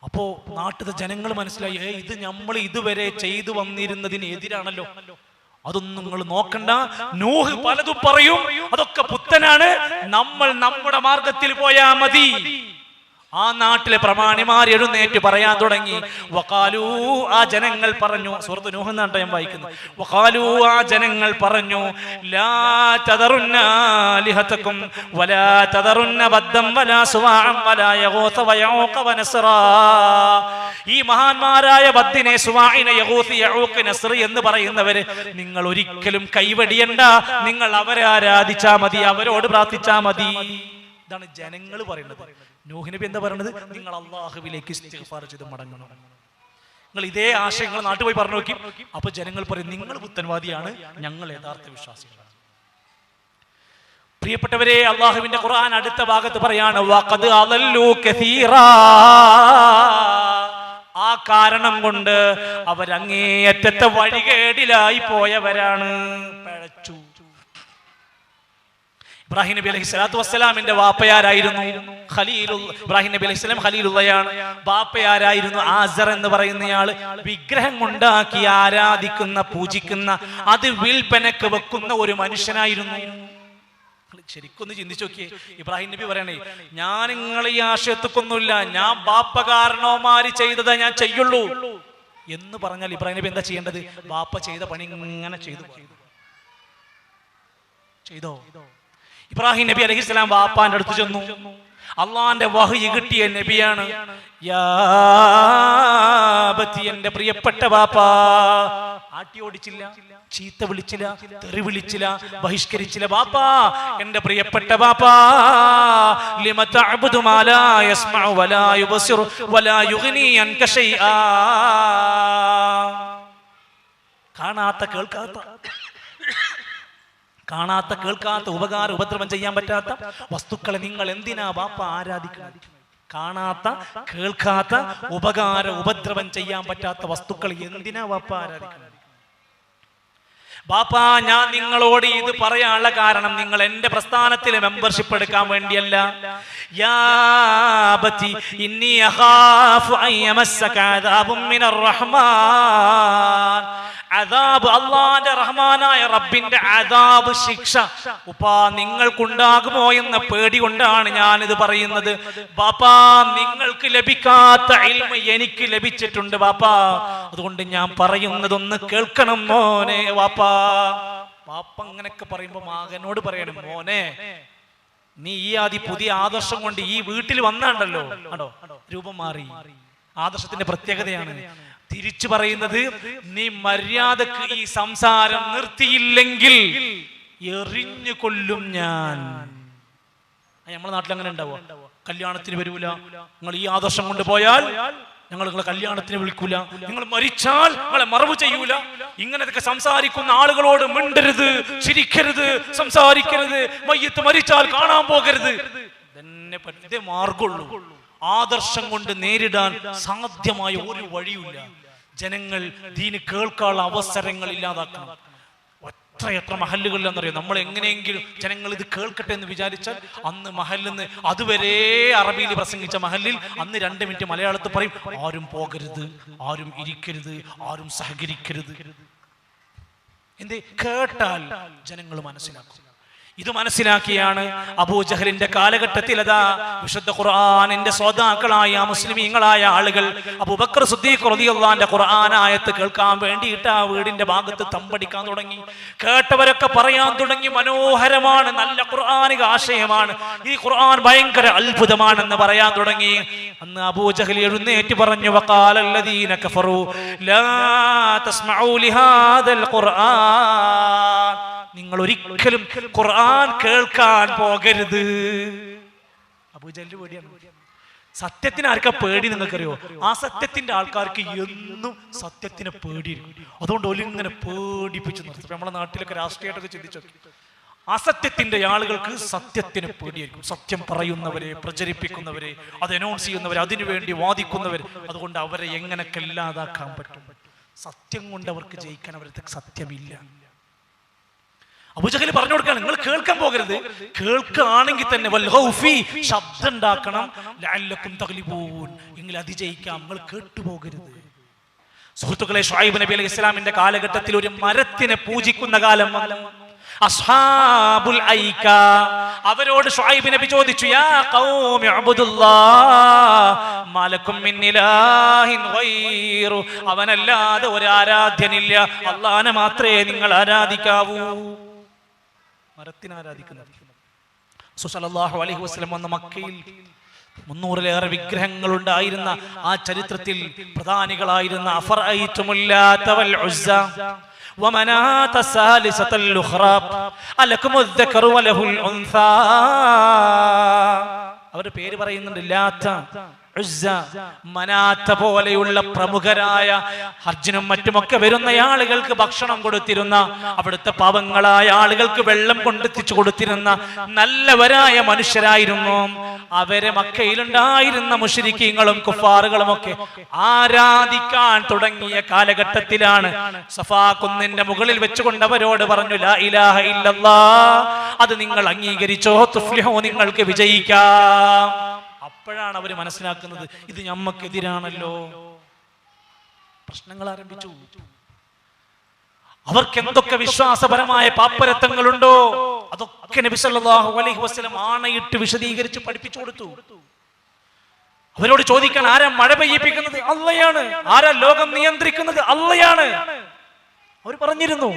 അപ്പോ നാട്ടിലെ ജനങ്ങൾ മനസ്സിലായി, ഇത് നമ്മൾ ഇതുവരെ ചെയ്തു വന്നിരുന്നതിന് എതിരാണല്ലോ. അതൊന്നും നിങ്ങൾ നോക്കണ്ട, നൂഹ് പലതും പറയും, അതൊക്കെ പുത്തനാണ്, നമ്മൾ നമ്മുടെ മാർഗത്തിൽ പോയാ മതി. ആ നാട്ടിലെ പ്രമാണിമാർ എഴുന്നേറ്റ് പറയാൻ തുടങ്ങി. വഖാലൂ, ആ ജനങ്ങൾ പറഞ്ഞു, സൂറത്ത് നൂഹ് എന്നാണ് ഞാൻ വായിക്കുന്നത്. വഖാലൂ, ആ ജനങ്ങൾ പറഞ്ഞു, ലാ തദറുന്ന ലിഹതകും വലാ തദറുന്ന വദ്ദം വലാ സുവാഅൻ വലാ യഗൂസ വയഊഖ വനസ്റാ. ഈ മഹാന്മാരായ വദ്ദിനെ, സുവാഇനെ, യഗൂസ്, യഊഖ്, നസ്ർ എന്ന് പറയുന്നവര് നിങ്ങൾ ഒരിക്കലും കൈവടിയണ്ട, നിങ്ങൾ അവരെ ആരാധിച്ചാ മതി, അവരോട് പ്രാർത്ഥിച്ചാ മതി. ഇതാണ് ജനങ്ങൾ പറയുന്നത്. നൂഹ് നബി എന്താ പറയുന്നത്? നിങ്ങൾ അല്ലാഹുവിലേക്ക് ഇസ്തിഗ്ഫാർ ചെയ്ത് മടങ്ങണം. നിങ്ങൾ ഇതേ ആശയങ്ങൾ നാട്ടിൽ പോയി പറഞ്ഞു നോക്കി. അപ്പൊ ജനങ്ങൾ പറയും, നിങ്ങൾ പുത്തൻവാദിയാണ്, ഞങ്ങൾ യഥാർത്ഥ വിശ്വാസികളാണ്. പ്രിയപ്പെട്ടവരെ, അല്ലാഹുവിന്റെ ഖുർആൻ അടുത്ത ഭാഗത്ത് പറയാണ്, വഖദ് അളല്ലൂ കസീറാ, ആ കാരണം കൊണ്ട് അവരങ്ങേയറ്റത്തെ വഴികേടിലായി പോയവരാണ്, പിഴച്ചു. ഇബ്രാഹിം നബി അലൈഹി സ്വലാത്തു വസ്സലാമിന്റെ വാപ്പയാരായിരുന്നു? ഇബ്രാഹിം നബി അലൈഹി സ്വലാം ഖലീലുള്ളയാണ്. വാപ്പയാരായിരുന്നു? ആസർ എന്ന് പറയുന്നയാള് വിഗ്രഹം ഉണ്ടാക്കി ആരാധിക്കുന്ന, പൂജിക്കുന്ന, അത് വിൽപ്പനക്ക് വെക്കുന്ന ഒരു മനുഷ്യനായിരുന്നു. ശരിക്കൊന്ന് ചിന്തിച്ചു നോക്കിയേ. ഇബ്രാഹിം നബി പറയണേ, ഞാൻ നിങ്ങളെ ഈ ആശയത്തൊക്കൊന്നുമില്ല, ഞാൻ ബാപ്പ കാരണവന്മാര് ചെയ്തതാ ഞാൻ ചെയ്യുള്ളൂ എന്ന് പറഞ്ഞാൽ ഇബ്രാഹിം നബി എന്താ ചെയ്യേണ്ടത്? ബാപ്പ ചെയ്ത പണി ഇങ്ങനെ ചെയ്തോ? ഇബ്രാഹിം നബി അലൈഹിസ്സലാം വാപ്പാന്റെ അടുത്ത് ചെന്നു. അള്ളാന്റെ വഹ്യ് കിട്ടിയ നബിയാണ്. യാ അബതി, എന്റെ പ്രിയപ്പെട്ട വാപ്പാ. ആട്ടി ഓടിച്ചില്ല, ചീത്ത വിളിച്ചില്ല, തെറി വിളിച്ചില്ല, ബഹിഷ്കരിച്ചില്ല. വാപ്പാ, എന്റെ പ്രിയപ്പെട്ട വാപ്പാ, ലിമ തഅബുദു മാ ലാ യസ്മഉ വലാ യുബ്സിറു വലാ യുഗ്നി അൻക ശൈആ. കാണാത്ത കേൾക്കാത്ത ഉപകാരം ഉപദ്രവം ചെയ്യാൻ പറ്റാത്ത വസ്തുക്കളെ നിങ്ങൾ എന്തിനാ ബാപ്പ ആരാധിക്കുന്നത്? കാണാത്ത കേൾക്കാത്ത ഉപകാര ഉപദ്രവം ചെയ്യാൻ പറ്റാത്ത വസ്തുക്കൾ എന്തിനാ ബാപ്പ ആരാധിക്കുന്നത്? ബാപ്പ, ഞാൻ നിങ്ങളോട് ഇത് പറയാനുള്ള കാരണം നിങ്ങൾ എന്റെ പ്രസ്ഥാനത്തിൽ മെമ്പർഷിപ്പ് എടുക്കാൻ വേണ്ടിയല്ല. യാ അബതി ഇന്നി അഖാഫു അൻ യമസ്സക അദാബും മിനർ റഹ്മാൻ. അദാബ്, അല്ലാഹുവിന്റെ റഹ്മാനായ റബ്ബിന്റെ അദാബ്, ശിക്ഷ ഉപ്പാ നിങ്ങൾക്കുണ്ടാകുമോ എന്ന പേടി കൊണ്ടാണ് ഞാനിത് പറയുന്നത്. ബാപ്പാ, നിങ്ങൾക്ക് ലഭിക്കാത്ത ഇൽമ് എനിക്ക് ലഭിച്ചിട്ടുണ്ട് ബാപ്പാ, അതുകൊണ്ട് ഞാൻ പറയുന്നതൊന്ന് കേൾക്കണം മോനെ. വാപ്പാ, വാപ്പ അങ്ങനെയൊക്കെ പറയുമ്പോ മകനോട് പറയണം, മോനെ നീ ഈ പുതിയ ആദർശം കൊണ്ട് ഈ വീട്ടിൽ വന്നാണ്ടല്ലോ, ആണോ രൂപം മാറി. ആദർശത്തിന്റെ പ്രത്യേകതയാണ്. തിരിച്ചു പറയുന്നത്, നീ മര്യാദക്ക് ഈ സംസാരം നിർത്തിയില്ലെങ്കിൽ എറിഞ്ഞു കൊല്ലും ഞാൻ. നമ്മുടെ നാട്ടിൽ അങ്ങനെ ഉണ്ടാവോ? കല്യാണത്തിന് വരൂല, നിങ്ങൾ ഈ ആദർശം കൊണ്ടുപോയാൽ ഞങ്ങൾ നിങ്ങളെ കല്യാണത്തിന് വിളിക്കൂല, നിങ്ങൾ മരിച്ചാൽ നിങ്ങളെ മറവ് ചെയ്യൂല. ഇങ്ങനത്തെ സംസാരിക്കുന്ന ആളുകളോട് മിണ്ടരുത്, ചിരിക്കരുത്, സംസാരിക്കരുത്, മയ്യത്ത് മരിച്ചാൽ കാണാൻ പോകരുത്. ഇതന്നെ പറ്റേ മാർഗമുള്ളൂ. ആദർശം കൊണ്ട് നേരിടാൻ സാധ്യമായ ഒരു വഴിയില്ല. ജനങ്ങൾ ദീന് കേൾക്കാനുള്ള അവസരങ്ങൾ ഇല്ലാതാക്കണം. എത്ര മഹല്ലുകളിലെന്നറിയാം. നമ്മൾ എങ്ങനെയെങ്കിലും ജനങ്ങൾ ഇത് കേൾക്കട്ടെ എന്ന് വിചാരിച്ചാൽ അന്ന് മഹല്ലെന്ന് അതുവരെ അറബിയിൽ പ്രസംഗിച്ച മഹല്ലിൽ അന്ന് 2 മിനിറ്റ് മലയാളത്തിൽ പറയും, ആരും പോകരുത്, ആരും ഇരിക്കരുത്, ആരും സഹകരിക്കരുത്. എന്തേ? കേട്ടാൽ ജനങ്ങൾ മനസ്സിലാക്കും. ഇത് മനസ്സിലാക്കിയാണ് അബൂജഹലിന്റെ കാലഘട്ടത്തിൽ അതാ വിശുദ്ധ ഖുർആനിന്റെ ശ്രോതാക്കളായ മുസ്ലിമീങ്ങളായ ആളുകൾ അബൂബക്കർ സിദ്ദീഖ് റളിയല്ലാഹു അൻഹു ഖുർആനായത്ത് കേൾക്കാൻ വേണ്ടിയിട്ട് ആ വീടിന്റെ ഭാഗത്ത് തമ്പടിക്കാൻ തുടങ്ങി. കേട്ടവരൊക്കെ പറയാൻ തുടങ്ങി, മനോഹരമാണ്, നല്ല ഖുർആനിക ആശയമാണ്, ഈ ഖുർആൻ ഭയങ്കര അത്ഭുതമാണെന്ന് പറയാൻ തുടങ്ങി. അന്ന് അബൂജഹൽ എഴുന്നേറ്റ് പറഞ്ഞു, വഖാലല്ലദീന കഫറു ലാ തസ്മഉ ലിഹാദൽ ഖുർആൻ, നിങ്ങൾ ഒരിക്കലും ഖുർആൻ കേൾക്കാൻ പോകരുത്. അബൂജഹലിന്റെ പേടിയാണ്. സത്യത്തിന് ആർക്കാ പേടി നിങ്ങൾക്കറിയോ? ആ സത്യത്തിന്റെ ആൾക്കാർക്ക് എന്നും സത്യത്തിനെ പേടിയിരിക്കും. അതുകൊണ്ട് ഒലിങ്ങനെ പേടിപ്പിച്ചു നിർത്തും. നമ്മളെ നാട്ടിലൊക്കെ രാഷ്ട്രീയമായിട്ടൊക്കെ ചിന്തിച്ചു, അസത്യത്തിന്റെ ആളുകൾക്ക് സത്യത്തിന് പേടിയായിരിക്കും. സത്യം പറയുന്നവരെ, പ്രചരിപ്പിക്കുന്നവരെ, അത് അനൗൺസ് ചെയ്യുന്നവരെ, അതിനുവേണ്ടി വാദിക്കുന്നവർ, അതുകൊണ്ട് അവരെ എങ്ങനെയൊക്കെ ഇല്ലാതാക്കാൻ പറ്റും. സത്യം കൊണ്ട് അവർക്ക് ജയിക്കാൻ അവരുടെ സത്യമില്ല. അബൂജഹൽ പറഞ്ഞു കൊടുക്കുകയാണ്, നിങ്ങൾ കേൾക്കാൻ പോകരുത്. കേൾക്കുകയാണെങ്കിൽ തന്നെ ശബ്ദം ഉണ്ടാക്കണം, ലഅല്ലക്കും തഗ്ലിബൂൻ, എങ്കിൽ അതിജയിക്കാം. നിങ്ങൾ കേട്ടുപോകരുത്. സുഹൃത്തുക്കളെ, ശുഐബ് നബി അലൈഹി ഇസ്ലാമിന്റെ കാലഘട്ടത്തിൽ ഒരു മരത്തിനെ പൂജിക്കുന്ന കാലം വന്നു. അസ്ഹാബുൽ ഐക, അവരോട് ശുഐബ് നബി ചോദിച്ചു, യാ ഖൗമി അബ്ദുല്ലാഹ് മാലക്കും മിൻ ഇലാഹിൻ ഗൈറു, അവനല്ലാതെ ഒരു ആരാധ്യനില്ല, അല്ലാഹനെ മാത്രമേ നിങ്ങൾ ആരാധിക്കാവൂ. മരത്തിനെ ആരാധിക്കുന്നത്. സല്ലല്ലാഹു അലൈഹി വസല്ലം വന്ന മക്കയിൽ 300-ലേറെ വിഗ്രഹങ്ങൾ ഉണ്ടായിരുന്ന ആ ചരിത്രത്തിൽ പ്രധാനികളായിരുന്ന അഫറഅയ്തുമുൽ ലാത വൽ ഉസ്സ വമനാത സാലിസത്തുൽ ഉഖ്റാ അലകുമുദ് ദക്കറു വലഹുൽ ഉൻസാ, അവരുടെ പേര് പറയുന്നുണ്ട്. ലാത്ത, ഉസ്സ, മനാത്ത പോലെയുള്ള പ്രമുഖരായ ഹജ്ജിനും മറ്റുമൊക്കെ വരുന്ന ആളുകൾക്ക് ഭക്ഷണം കൊടുത്തിരുന്ന, അവിടുത്തെ പാവങ്ങളായ ആളുകൾക്ക് വെള്ളം കൊണ്ടെത്തിച്ചു കൊടുത്തിരുന്ന നല്ലവരായ മനുഷ്യരായിരുന്നു. അവരെ മക്കയിലുണ്ടായിരുന്ന മുശ്രിക്കീങ്ങളും കുഫാറുകളും ഒക്കെ ആരാധിക്കാൻ തുടങ്ങിയ കാലഘട്ടത്തിലാണ് സഫാ കുന്നിന്റെ മുകളിൽ വെച്ചുകൊണ്ട് അവരോട് പറഞ്ഞു, ലാ ഇലാഹ ഇല്ലല്ലാഹ്, അത് നിങ്ങൾ അംഗീകരിച്ചോ, തുഫ്ലിഹു, നിങ്ങൾക്ക് വിജയിക്കാം. അപ്പോഴാണ് അവർ മനസ്സിലാക്കുന്നത് ഇത് ഞമ്മക്കെതിരാണല്ലോ. പ്രശ്നങ്ങൾ ആരംഭിച്ചു. അവർക്ക് എന്തൊക്കെ വിശ്വാസപരമായ പാപ്പരത്വങ്ങളുണ്ടോ അതൊക്കെ നബി സല്ലല്ലാഹു അലൈഹി വസല്ലം ആണയിട്ട് വിശദീകരിച്ച് പഠിപ്പിച്ചു കൊടുത്തു. അവരോട് ചോദിക്കാൻ, ആരാ മഴ പെയ്യിപ്പിക്കുന്നത്? അള്ളയാണ്. ആരാ ലോകം നിയന്ത്രിക്കുന്നത്? അള്ളയാണ്. അവർ പറഞ്ഞിരുന്നു.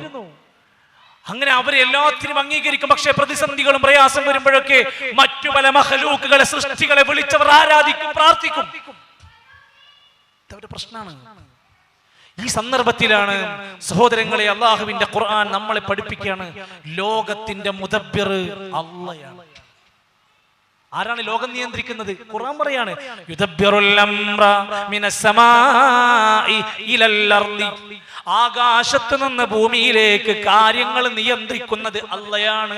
അങ്ങനെ അവരെ എല്ലാത്തിനും അംഗീകരിക്കും. പക്ഷേ പ്രതിസന്ധികളും പ്രയാസം വരുമ്പോഴൊക്കെ മറ്റു പല മഖ്ലൂക്കുകളെ, സൃഷ്ടികളെ വിളിച്ചവർ ആരാധിക്കും, പ്രാർത്ഥിക്കും. ഇതവരുടെ പ്രശ്നമാണ്. ഈ സന്ദർഭത്തിലാണ് സഹോദരങ്ങളെ, അള്ളാഹുവിന്റെ ഖുർആൻ നമ്മളെ പഠിപ്പിക്കുകയാണ്, ലോകത്തിന്റെ മുദബ്ബിർ അള്ളയാണ്. ആരാണ് ലോകം നിയന്ത്രിക്കുന്നത്? ഖുർആൻ പറയാണ്, യുദബ്ബിറുൽ അംറ മിനസ് സമാഇ ഇലൽ അർളി, ആകാശത്ത് നിന്ന് ഭൂമിയിലേക്ക് കാര്യങ്ങൾ നിയന്ത്രിക്കുന്നത് അള്ളയാണ്.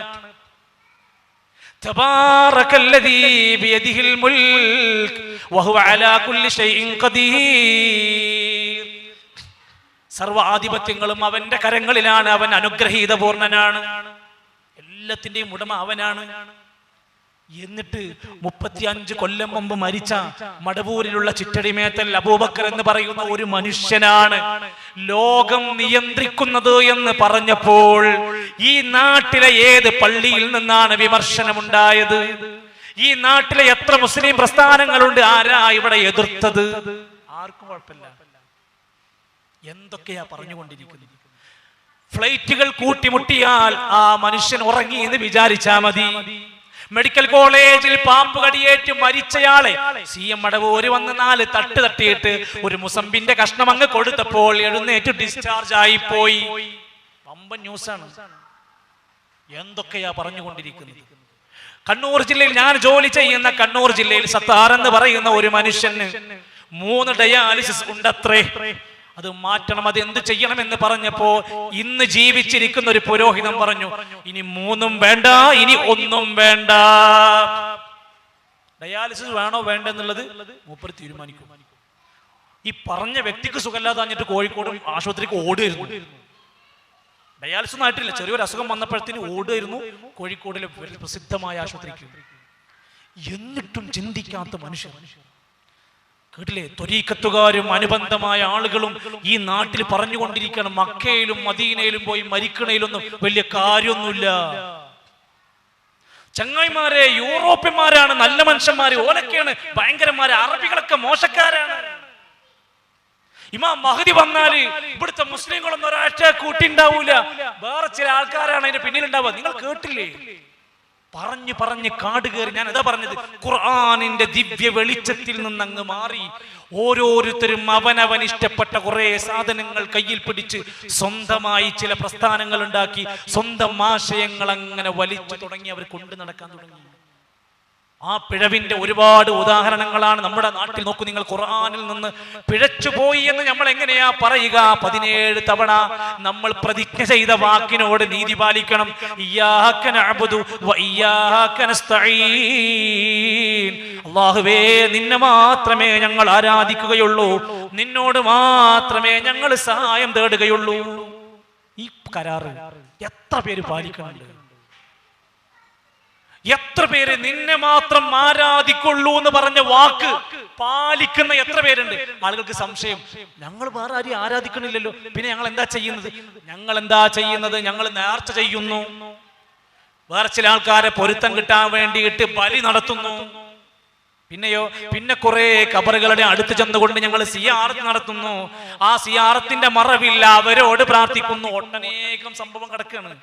തബാറകല്ലദീ ബിയദിഹിൽ മുൽക് വഹുവ അലാ കുല്ലി ഷൈഇൻ ഖദീർ, സർവ ആധിപത്യങ്ങളും അവന്റെ കരങ്ങളിലാണ്. അവൻ അനുഗ്രഹീതപൂർണനാണ്. എല്ലാത്തിന്റെയും ഉടമ അവനാണ്. എന്നിട്ട് 35 കൊല്ലം മുമ്പ് മരിച്ച മടവൂരിലുള്ള ചിറ്റടിമേത്തൽ അബൂബക്കർ എന്ന് പറയുന്ന ഒരു മനുഷ്യനാണ് ലോകം നിയന്ത്രിക്കുന്നത് എന്ന് പറഞ്ഞപ്പോൾ ഈ നാട്ടിലെ ഏത് പള്ളിയിൽ നിന്നാണ് വിമർശനമുണ്ടായത്? ഈ നാട്ടിലെ എത്ര മുസ്ലിം പ്രസ്ഥാനങ്ങളുണ്ട്? ആരാ ഇവിടെ എതിർത്തത്? ആർക്കും കുഴപ്പമില്ല. എന്തൊക്കെയാ പറഞ്ഞുകൊണ്ടിരിക്കുന്നത്? ഫ്ലൈറ്റുകൾ കൂട്ടിമുട്ടിയാൽ ആ മനുഷ്യൻ ഉറങ്ങി എന്ന് വിചാരിച്ചാ മതി. മെഡിക്കൽ കോളേജിൽ പാമ്പ് കടിയേറ്റ് മരിച്ചയാളെ CM മടവൂര് വന്ന് 4 തട്ട് തട്ടിയിട്ട് ഒരു മുസമ്പിന്റെ കഷ്ണം അങ്ങ് കൊടുത്തപ്പോൾ എഴുന്നേറ്റ് ഡിസ്ചാർജ് ആയി പോയി. പമ്പൻ ന്യൂസാണ്. എന്തൊക്കെയാ പറഞ്ഞുകൊണ്ടിരിക്കുന്നത്? കണ്ണൂർ ജില്ലയിൽ, ഞാൻ ജോലി ചെയ്യുന്ന കണ്ണൂർ ജില്ലയിൽ സത്താർ എന്ന് പറയുന്ന ഒരു മനുഷ്യന് 3 ഡയാലിസിസ് ഉണ്ടത്രേ. അത് മാറ്റണം, അത് എന്ത് ചെയ്യണമെന്ന് പറഞ്ഞപ്പോ ഇന്ന് ജീവിച്ചിരിക്കുന്ന ഒരു പുരോഹിതൻ പറഞ്ഞു, ഇനി 3ഉം വേണ്ട, ഇനി 1ഉം വേണ്ട. ഡയാലിസിസ് വേണോ വേണ്ടെന്നുള്ളത് മൂപ്പര് തീരുമാനിക്കും. ഈ പറഞ്ഞ വ്യക്തിക്ക് സുഖമില്ലാതാഞ്ഞിട്ട് കോഴിക്കോട് ആശുപത്രിക്ക് ഓടുകയായിരുന്നു. ഡയാലിസിസ് ഒന്നും ആയിട്ടില്ല, ചെറിയൊരു അസുഖം വന്നപ്പോഴത്തേന് ഓടുകയായിരുന്നു കോഴിക്കോടിലെ പ്രസിദ്ധമായ ആശുപത്രിക്ക്. എന്നിട്ടും ചിന്തിക്കാത്ത മനുഷ്യർ കേട്ടില്ലേ? ത്വരീഖത്തുകാരും അനുബന്ധമായ ആളുകളും ഈ നാട്ടിൽ പറഞ്ഞുകൊണ്ടിരിക്കണം, മക്കയിലും മദീനയിലും പോയി മരിക്കണയിലൊന്നും വലിയ കാര്യമൊന്നുമില്ല. ചങ്ങായിമാരെ, യൂറോപ്യന്മാരാണ് നല്ല മനുഷ്യന്മാര്, ഓലൊക്കെയാണ് ഭയങ്കരന്മാര്, അറബികളൊക്കെ മോശക്കാരാണ്. ഇമാം മഹദി വന്നാല് ഇവിടുത്തെ മുസ്ലിങ്ങളൊന്നും ഒരാഴ്ച കൂട്ടിണ്ടാവൂല, വേറെ ചില ആൾക്കാരാണ് അതിന്റെ പിന്നിലുണ്ടാവുക. നിങ്ങൾ കേട്ടില്ലേ? പറഞ്ഞു പറഞ്ഞ് കാട് കയറി. ഞാൻ അതാ പറഞ്ഞത്, ഖുർആനിന്റെ ദിവ്യ വെളിച്ചത്തിൽ നിന്നങ്ങ് മാറി ഓരോരുത്തരും അവനവൻ ഇഷ്ടപ്പെട്ട കുറെ സാധനങ്ങൾ കയ്യിൽ പിടിച്ച് സ്വന്തമായി ചില പ്രസ്ഥാനങ്ങൾ ഉണ്ടാക്കി സ്വന്തം ആശയങ്ങൾ അങ്ങനെ വലിച്ചു തുടങ്ങി അവർ കൊണ്ടു നടക്കാൻ തുടങ്ങി. ആ പിഴവിന്റെ ഒരുപാട് ഉദാഹരണങ്ങളാണ് നമ്മുടെ നാട്ടിൽ. നോക്കൂ നിങ്ങൾ, ഖുർആനിൽ നിന്ന് പിഴച്ചുപോയി എന്ന് നമ്മൾ എങ്ങനെയാ പറയുക? 17 തവണ നമ്മൾ പ്രതിജ്ഞ ചെയ്ത വാക്കിനോട് നീതി പാലിക്കണം. ഇയ്യാക നഅ്ബുദു വ ഇയ്യാക നസ്തഈൻ. അല്ലാഹുവേ, നിന്നെ മാത്രമേ ഞങ്ങൾ ആരാധിക്കുകയുള്ളൂ, നിന്നോട് മാത്രമേ ഞങ്ങൾ സഹായം തേടുകയുള്ളൂ. ഈ കരാറ് എത്ര പേര് പാലിക്കുന്നുണ്ട്? എത്ര പേര് നിന്നെ മാത്രം ആരാധിക്കുള്ളൂ എന്ന് പറഞ്ഞ വാക്ക് പാലിക്കുന്ന എത്ര പേരുണ്ട്? ആളുകൾക്ക് സംശയം, ഞങ്ങൾ വേറെ ആരെയും ആരാധിക്കണില്ലല്ലോ, പിന്നെ ഞങ്ങൾ എന്താ ചെയ്യുന്നത്? ഞങ്ങൾ നേർച്ച ചെയ്യുന്നു, വേറെ ചില ആൾക്കാരെ പൊരുത്തം കിട്ടാൻ വേണ്ടിയിട്ട് ബലി നടത്തുന്നു, പിന്നെ കുറെ കബറുകളുടെ അടുത്ത് ചെന്നുകൊണ്ട് ഞങ്ങൾ സിയാറത്ത് നടത്തുന്നു, ആ സിയാറത്തിന്റെ മറവില്ല അവരോട് പ്രാർത്ഥിക്കുന്നു. ഒട്ടനേകം സംഭവം കിടക്കുകയാണ്.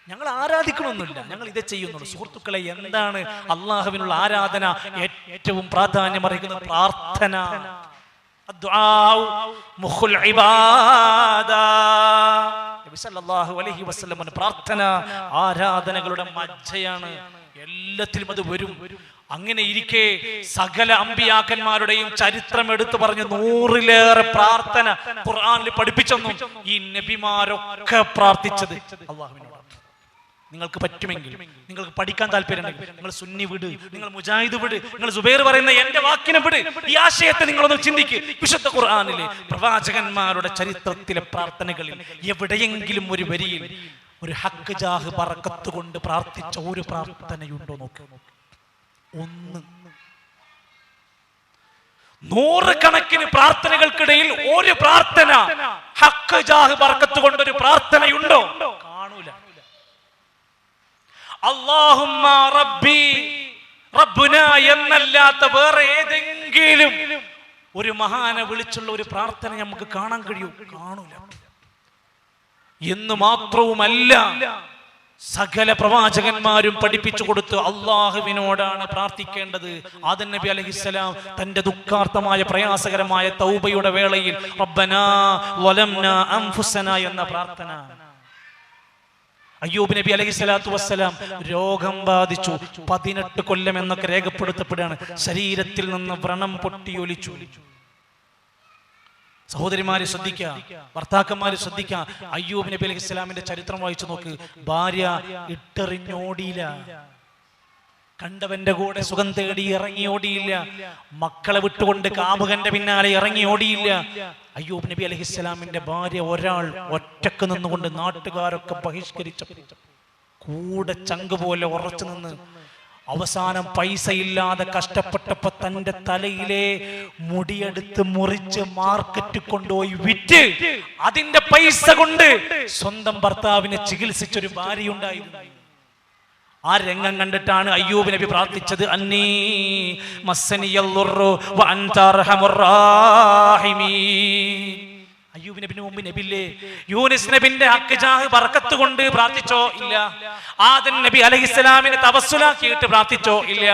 ഞങ്ങൾ ആരാധിക്കണമെന്നില്ല, ഞങ്ങൾ ഇതേ ചെയ്യുന്നുള്ളൂ. സുഹൃത്തുക്കളെ, എന്താണ് അള്ളാഹുവിനുള്ള ആരാധന? ഏറ്റവും പ്രാധാന്യം അറിയിക്കുന്ന പ്രാർത്ഥന. പ്രാർത്ഥന ആരാധനകളുടെ മജ്ജയാണ്. എല്ലാത്തിലും അത് വരും. അങ്ങനെ ഇരിക്കെ സകല അമ്പിയാക്കന്മാരുടെയും ചരിത്രം എടുത്തു പറഞ്ഞ് 100-ലേറെ പ്രാർത്ഥന ഖുർആനിൽ പഠിപ്പിച്ചെന്നും ഈ നബിമാരൊക്കെ പ്രാർത്ഥിച്ചത് അള്ളാഹുവിനോട്. നിങ്ങൾക്ക് പറ്റുമെങ്കിൽ, നിങ്ങൾക്ക് പഠിക്കാൻ താല്പര്യമുണ്ടെങ്കിൽ നിങ്ങൾ സുന്നി വിട്, നിങ്ങൾ മുജാഹിദ് വിട്, നിങ്ങൾ സുബൈർ പറയുന്ന എന്റെ വാക്കിനെ വിട്. ഈ ആശയത്തെ നിങ്ങളൊന്ന് ചിന്തിക്ക്. വിശുദ്ധ ഖുർആനിലെ പ്രവാചകന്മാരുടെ ചരിത്രത്തിലെ പ്രാർത്ഥനകളിൽ എവിടെയെങ്കിലും ഒരു വരിയിൽ ഒരു ഹക്ക് ജാഹ് ബറക്കത്ത് കൊണ്ട് പ്രാർത്ഥിച്ച ഒരു പ്രാർത്ഥനയുണ്ടോ? നോക്ക്. ഒന്ന്. 100 കണക്കിന് പ്രാർത്ഥനകൾക്കിടയിൽ ഒരു പ്രാർത്ഥന ഹക്ക് ജാഹ് ബറക്കത്ത് കൊണ്ടൊരു പ്രാർത്ഥനയുണ്ടോ? കാണൂല. അല്ലാഹുമ്മ റബ്ബി റബ്ബുന എന്നല്ലാത്ത വേറെ ഏതെങ്കിലും ഒരു മഹാനെ വിളിച്ചുള്ള ഒരു പ്രാർത്ഥന നമുക്ക് കാണാൻ കഴിയൂ? കാണൂല. എന്ന് മാത്രവുമല്ല, സകല പ്രവാചകന്മാരും പഠിപ്പിച്ചു കൊടുത്ത് അള്ളാഹുവിനോടാണ് പ്രാർത്ഥിക്കേണ്ടത്. ആദം നബി അലൈഹിസ്സലാം തന്റെ ദുഃഖാർത്ഥമായ പ്രയാസകരമായ തൗബയുടെ വേളയിൽ റബ്ബനാ വലംനാ അൻഫുസനാ എന്ന പ്രാർത്ഥന. അയ്യൂബ് നബി അലൈഹിസ്സലാത്തു വസ്സലാം രോഗം ബാധിച്ചു, 18 കൊല്ലം എന്നൊക്കെ രേഖപ്പെടുത്തപ്പെടുകയാണ്. ശരീരത്തിൽ നിന്ന് വ്രണം പൊട്ടിയൊലിച്ചു. സഹോദരിമാര് ശ്രദ്ധിക്കുക, ഭർത്താക്കന്മാര് ശ്രദ്ധിക്കുക. അയ്യൂബ് നബി അലൈഹിസ്സലാമിന്റെ ചരിത്രം വായിച്ചു നോക്ക്. ഭാര്യ ഇട്ടെറിഞ്ഞോടിയില്ല, കണ്ടവന്റെ കൂടെ സുഖം തേടി ഇറങ്ങി ഓടിയില്ല, മക്കളെ വിട്ടുകൊണ്ട് കാമുകന്റെ പിന്നാലെ ഇറങ്ങി ഓടിയില്ല. അയ്യൂബ് നബി അലൈഹിസ്സലാമിന്റെ ഭാര്യ ഒരാൾ ഒറ്റക്ക് നിന്നുകൊണ്ട് നാട്ടുകാരൊക്കെ ബഹിഷ്കരിച്ചു കൂടെ ചങ്ക് പോലെ ഉറച്ചു നിന്ന് അവസാനം പൈസ ഇല്ലാതെ കഷ്ടപ്പെട്ടപ്പോ തന്റെ തലയിലെ മുടിയെടുത്ത് മുറിച്ച് മാർക്കറ്റ് കൊണ്ടുപോയി വിറ്റ് അതിന്റെ പൈസ കൊണ്ട് സ്വന്തം ഭർത്താവിനെ ചികിത്സിച്ചൊരു ഭാര്യയുണ്ടായിരുന്നു. ആ രംഗം കണ്ടിട്ടാണ് അയ്യൂബ് നബി പ്രാർത്ഥിച്ചത്, അന്നീ മസ്സനിയല്ലുറു വ അൻത അർഹമുർ റഹീമീൻ. അയ്യൂബ് നബിന് മുമ്പ് നബില്ലേ യൂനുസ് നബിന്റെ ഹക്ക് ജാഹ് ബർക്കത്ത് കൊണ്ട് പ്രാർത്ഥിച്ചോ? ഇല്ല. ആദം നബി അലൈഹിസ്സലാമിനെ തവസ്സുലാക്കിയിട്ട് പ്രാർത്ഥിച്ചോ? ഇല്ല.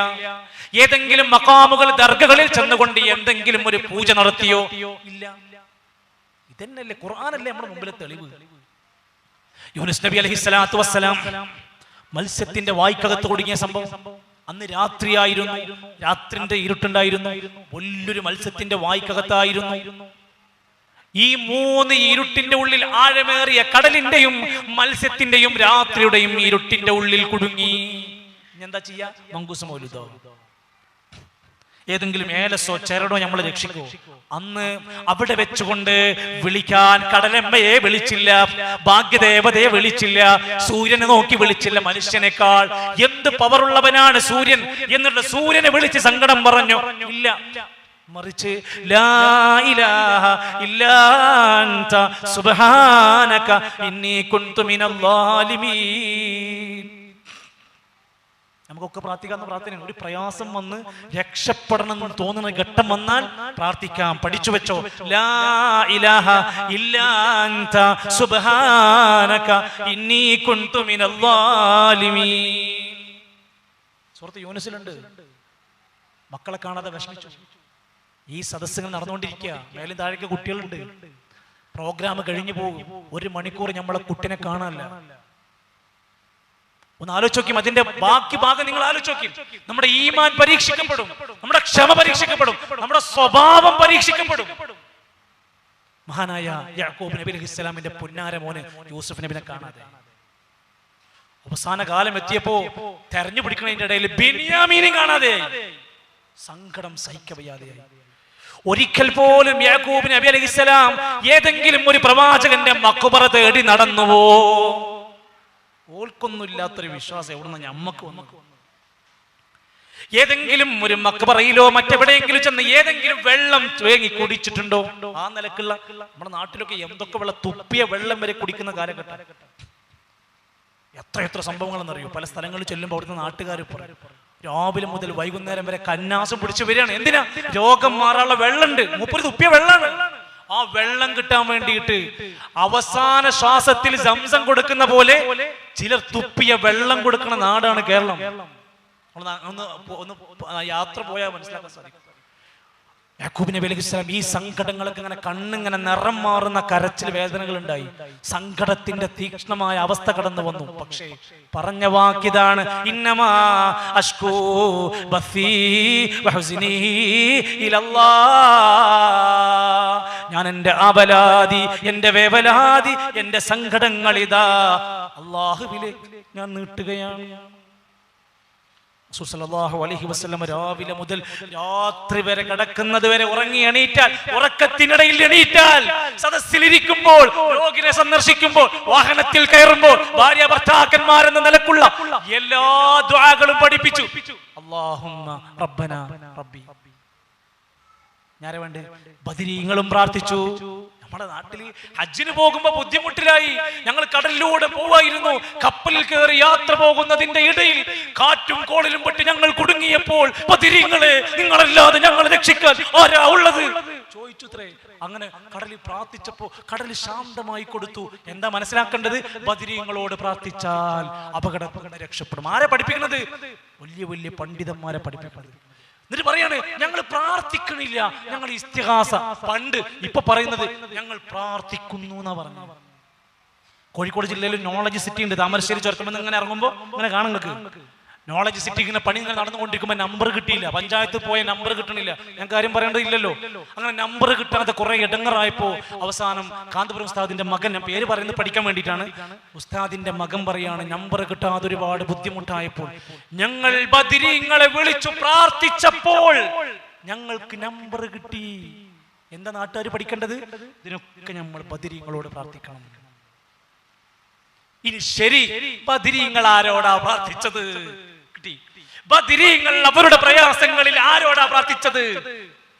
ഏതെങ്കിലും മഖാമുകൾ ദർഗകളിൽ ചെന്നുകൊണ്ട് എന്തെങ്കിലും ഒരു പൂജ നടത്തിയോ? ഇല്ല. ഇതന്നല്ലേ ഖുർആനല്ലേ നമ്മുടെ മുമ്പിലെ തെളിവ്. യൂനുസ് നബി അലൈഹിസ്സലാത്തു വസ്സലാം മത്സ്യത്തിന്റെ വായ്ക്കകത്ത് കുടുങ്ങിയ സംഭവം. അന്ന് രാത്രിയായിരുന്നു, രാത്രിന്റെ ഇരുട്ടുണ്ടായിരുന്നു, വലിയൊരു മത്സ്യത്തിന്റെ വായ്ക്കകത്തായിരുന്നു. ഈ 3 ഇരുട്ടിന്റെ ഉള്ളിൽ ആഴമേറിയ കടലിന്റെയും മത്സ്യത്തിന്റെയും രാത്രിയുടെയും ഇരുട്ടിന്റെ ഉള്ളിൽ കുടുങ്ങി. എന്താ ചെയ്യാ? മങ്കൂസ് മൗലൂദോ ഏതെങ്കിലും ഏലസോ ചരടോ നമ്മൾ രക്ഷിക്കോ? അന്ന് അവിടെ വെച്ചുകൊണ്ട് വിളിക്കാൻ കടലമ്മയെ വിളിച്ചില്ല, ഭാഗ്യദേവതയെ വിളിച്ചില്ല, സൂര്യനെ നോക്കി വിളിച്ചില്ല. മനുഷ്യനേക്കാൾ എന്ത് പവറുള്ളവനാണ് സൂര്യൻ എന്നുള്ള സൂര്യനെ വിളിച്ച് സങ്കടം പറഞ്ഞു? ഇല്ല. മറിച്ച് ലാ ഇലാഹ ഇല്ലാ അൻത സുബ്ഹാനക ഇന്നി കുൻതു മിനൽ ളാലിമീൻ. നമുക്കൊക്കെ പ്രാർത്ഥിക്കാവുന്ന പ്രാർത്ഥനയാണ്. ഒരു പ്രയാസം വന്ന് രക്ഷപ്പെടണം എന്ന് തോന്നുന്ന ഘട്ടം വന്നാൽ പ്രാർത്ഥിക്കാം. പഠിച്ചു വെച്ചോ, ലാ ഇലാഹ ഇല്ലാ അൻത സുബ്ഹാനക ഇന്നി കുൻതു മിനൽ ളാലിമീൻ. സൂറത്ത് യൂനുസിലുണ്ട്. മക്കളെ കാണാതെ വിഷമിച്ചു. ഈ സദസ്സുകൾ നടന്നുകൊണ്ടിരിക്കുക, മേലും താഴേക്ക് കുട്ടികളുണ്ട്. പ്രോഗ്രാം കഴിഞ്ഞു പോകും, 1 മണിക്കൂർ നമ്മളെ കുട്ടിനെ കാണാനല്ല. ഒന്ന് ആലോചിക്കും, അതിന്റെ ബാക്കി ഭാഗം നിങ്ങൾ ആലോചിക്കും. നമ്മുടെ ഈമാൻ പരീക്ഷിക്കപ്പെടും, നമ്മുടെ ക്ഷമ പരീക്ഷിക്കപ്പെടും, നമ്മുടെ സ്വഭാവം പരീക്ഷിക്കപ്പെടും. മഹാനായ യാക്കൂബ് നബി അലൈഹിസ്സലാമിന്റെ പുന്നാര മോന് യൂസുഫ് നബിനെ കാണാതെ അവസാന കാലം എത്തിയപ്പോ തെരഞ്ഞു പിടിക്കുന്നതിന്റെ ഇടയിൽ ബെന്യാമീനെ കാണാതെ സങ്കടം സഹിക്കവയ്യാതെയായി. ഒരിക്കൽ പോലും യാക്കൂബ് നബി അലൈഹിസ്സലാം ഏതെങ്കിലും ഒരു പ്രവാചകന്റെ മഖ്ബറ തേടി നടന്നുവോ? ഓൾക്കൊന്നുമില്ലാത്തൊരു വിശ്വാസം എവിടുന്ന ഞമ്മക്ക് വന്നു? ഏതെങ്കിലും ഒരു മഖ്ബറയിലോ മറ്റെവിടെയെങ്കിലും ചെന്ന് ഏതെങ്കിലും വെള്ളം തേങ്ങി കുടിച്ചിട്ടുണ്ടോ? ആ നിലക്കുള്ള നമ്മുടെ നാട്ടിലൊക്കെ എന്തൊക്കെ വെള്ളം, തുപ്പിയ വെള്ളം വരെ കുടിക്കുന്ന കാലഘട്ടം. എത്ര സംഭവങ്ങളെന്നറിയോ? പല സ്ഥലങ്ങളിൽ ചെല്ലുമ്പോൾ അവിടുത്തെ നാട്ടുകാർ രാവിലെ മുതൽ വൈകുന്നേരം വരെ കന്നാസം പിടിച്ചു വരികയാണ്. എന്തിനാ? രോഗം മാറാനുള്ള വെള്ളമുണ്ട്, മൂപ്പര് തുപ്പിയ വെള്ളമാണ്. ആ വെള്ളം കിട്ടാൻ വേണ്ടിയിട്ട് അവസാന ശ്വാസത്തിൽ സംസം കൊടുക്കുന്ന പോലെ ചിലർ തുപ്പിയ വെള്ളം കൊടുക്കുന്ന നാടാണ് കേരളം. ഒന്ന് യാത്ര പോയാൽ മനസ്സിലാക്കാൻ സാധിക്കും. യാക്കൂബ് നബി അലൈഹിസ്സലാം ഈ സങ്കടങ്ങളൊക്കെ ഇങ്ങനെ കണ്ണിങ്ങനെ നിറം മാറുന്ന കരച്ചിൽ വേദനകൾ ഉണ്ടായി. സങ്കടത്തിന്റെ തീക്ഷ്ണമായ അവസ്ഥ കടന്നു വന്നു. പക്ഷേ പറഞ്ഞ വാക്കിതാണ്, ഇന്നമാ അഷ്കൂ ബസീ വഹുസ്നി ഇലല്ലാഹ്. ഞാൻ എൻ്റെ അപലാതി, എൻ്റെ വേവലാതി, എൻ്റെ സങ്കടങ്ങൾ ഇതാ അല്ലാഹുവിലേക്ക് ഞാൻ നീട്ടുകയാണ്. സല്ലല്ലാഹു അലൈഹി വസല്ലം രാവിലെ മുതൽ രാത്രി വരെ കിടക്കുന്നത് വരെ ഉറങ്ങി എണീറ്റാൽ, ഉറക്കത്തിനിടയിൽ എണീറ്റാൽ, സദസ്സിലിരിക്കുമ്പോൾ, രോഗിനെ സന്ദർശിക്കുമ്പോൾ, വാഹനത്തിൽ കയറുമ്പോൾ, ഭാര്യ ഭർത്താക്കന്മാരെന്ന നിലക്കുള്ള എല്ലാ ദുആകളും പഠിപ്പിച്ചു. അല്ലാഹുമ്മ റബ്ബന റബ്ബി. ഞാരെ വേണ്ടേ? ബദരീങ്ങളും പ്രാർത്ഥിച്ചു. നമ്മുടെ നാട്ടിൽ ഹജ്ജിന് പോകുമ്പോ ബുദ്ധിമുട്ടിലായി. ഞങ്ങൾ കടലിലൂടെ പോവായിരുന്നു. കപ്പലിൽ കയറി യാത്ര പോകുന്നതിന്റെ ഇടയിൽ കാറ്റും കോളിലും പെട്ട് ഞങ്ങൾ കുടുങ്ങിയപ്പോൾ ബദരീങ്ങളെ, നിങ്ങളല്ലാതെ ഞങ്ങളെ രക്ഷിക്കാൻ ആരാ ഉള്ളത് ചോദിച്ചുത്രേ. അങ്ങനെ കടലിൽ പ്രാർത്ഥിച്ചപ്പോ കടൽ ശാന്തമായി കൊടുത്തു. എന്താ മനസ്സിലാക്കേണ്ടത്? ബദരീങ്ങളോട് പ്രാർത്ഥിച്ചാൽ അപകടം രക്ഷപ്പെടും. ആരെ പഠിപ്പിക്കുന്നത്? വലിയ വലിയ പണ്ഡിതന്മാരെ പഠിപ്പിക്കുന്നത്. എന്നിട്ട് പറയാണ്, ഞങ്ങൾ പ്രാർത്ഥിക്കണില്ല, ഞങ്ങൾ ഇസ്തിഗാസ. പണ്ട് ഇപ്പൊ പറയുന്നത് ഞങ്ങൾ പ്രാർത്ഥിക്കുന്നു എന്നാ പറഞ്ഞു. കോഴിക്കോട് ജില്ലയിൽ നോളജ് സിറ്റി ഉണ്ട്. താമരശ്ശേരി ചുരത്തുമ്പോൾ ഇങ്ങനെ ഇറങ്ങുമ്പോൾ ഇങ്ങനെ കാണും നിങ്ങൾക്ക് നോളജ് സിറ്റി ഇങ്ങനെ പണി ഇങ്ങനെ നടന്നുകൊണ്ടിരിക്കുമ്പോൾ നമ്പർ കിട്ടിയില്ല. പഞ്ചായത്ത് പോയ നമ്പർ കിട്ടണില്ല. ഞാൻ കാര്യം പറയേണ്ടതില്ലല്ലോ. അങ്ങനെ നമ്പർ കിട്ടാതെ കുറെ ഇടങ്ങറായപ്പോ അവസാനം കാന്തപുരം ഉസ്താദിന്റെ മകൻ, ഞാൻ പേര് പറയുന്നത് പഠിക്കാൻ വേണ്ടിയിട്ടാണ്, ഉസ്താദിന്റെ മകൻ പറയാണ്, നമ്പർ കിട്ടാതെ ഒരുപാട് ബുദ്ധിമുട്ടായപ്പോൾ ഞങ്ങൾ ബദരീങ്ങളെ വിളിച്ചു പ്രാർത്ഥിച്ചപ്പോൾ ഞങ്ങൾക്ക് നമ്പർ കിട്ടി. എന്താ നാട്ടുകാർ പഠിക്കേണ്ടത്? ഇതിനൊക്കെ നമ്മൾ ബദരീങ്ങളോട് പ്രാർത്ഥിക്കണം. ഇനി ശരി, ബദരീങ്ങൾ ആരോടാ പ്രാർത്ഥിച്ചത്? ബദരീങ്ങൾ അവരുടെ പ്രയാസങ്ങളിൽ ആരോടാ പ്രാർത്ഥിച്ചത്?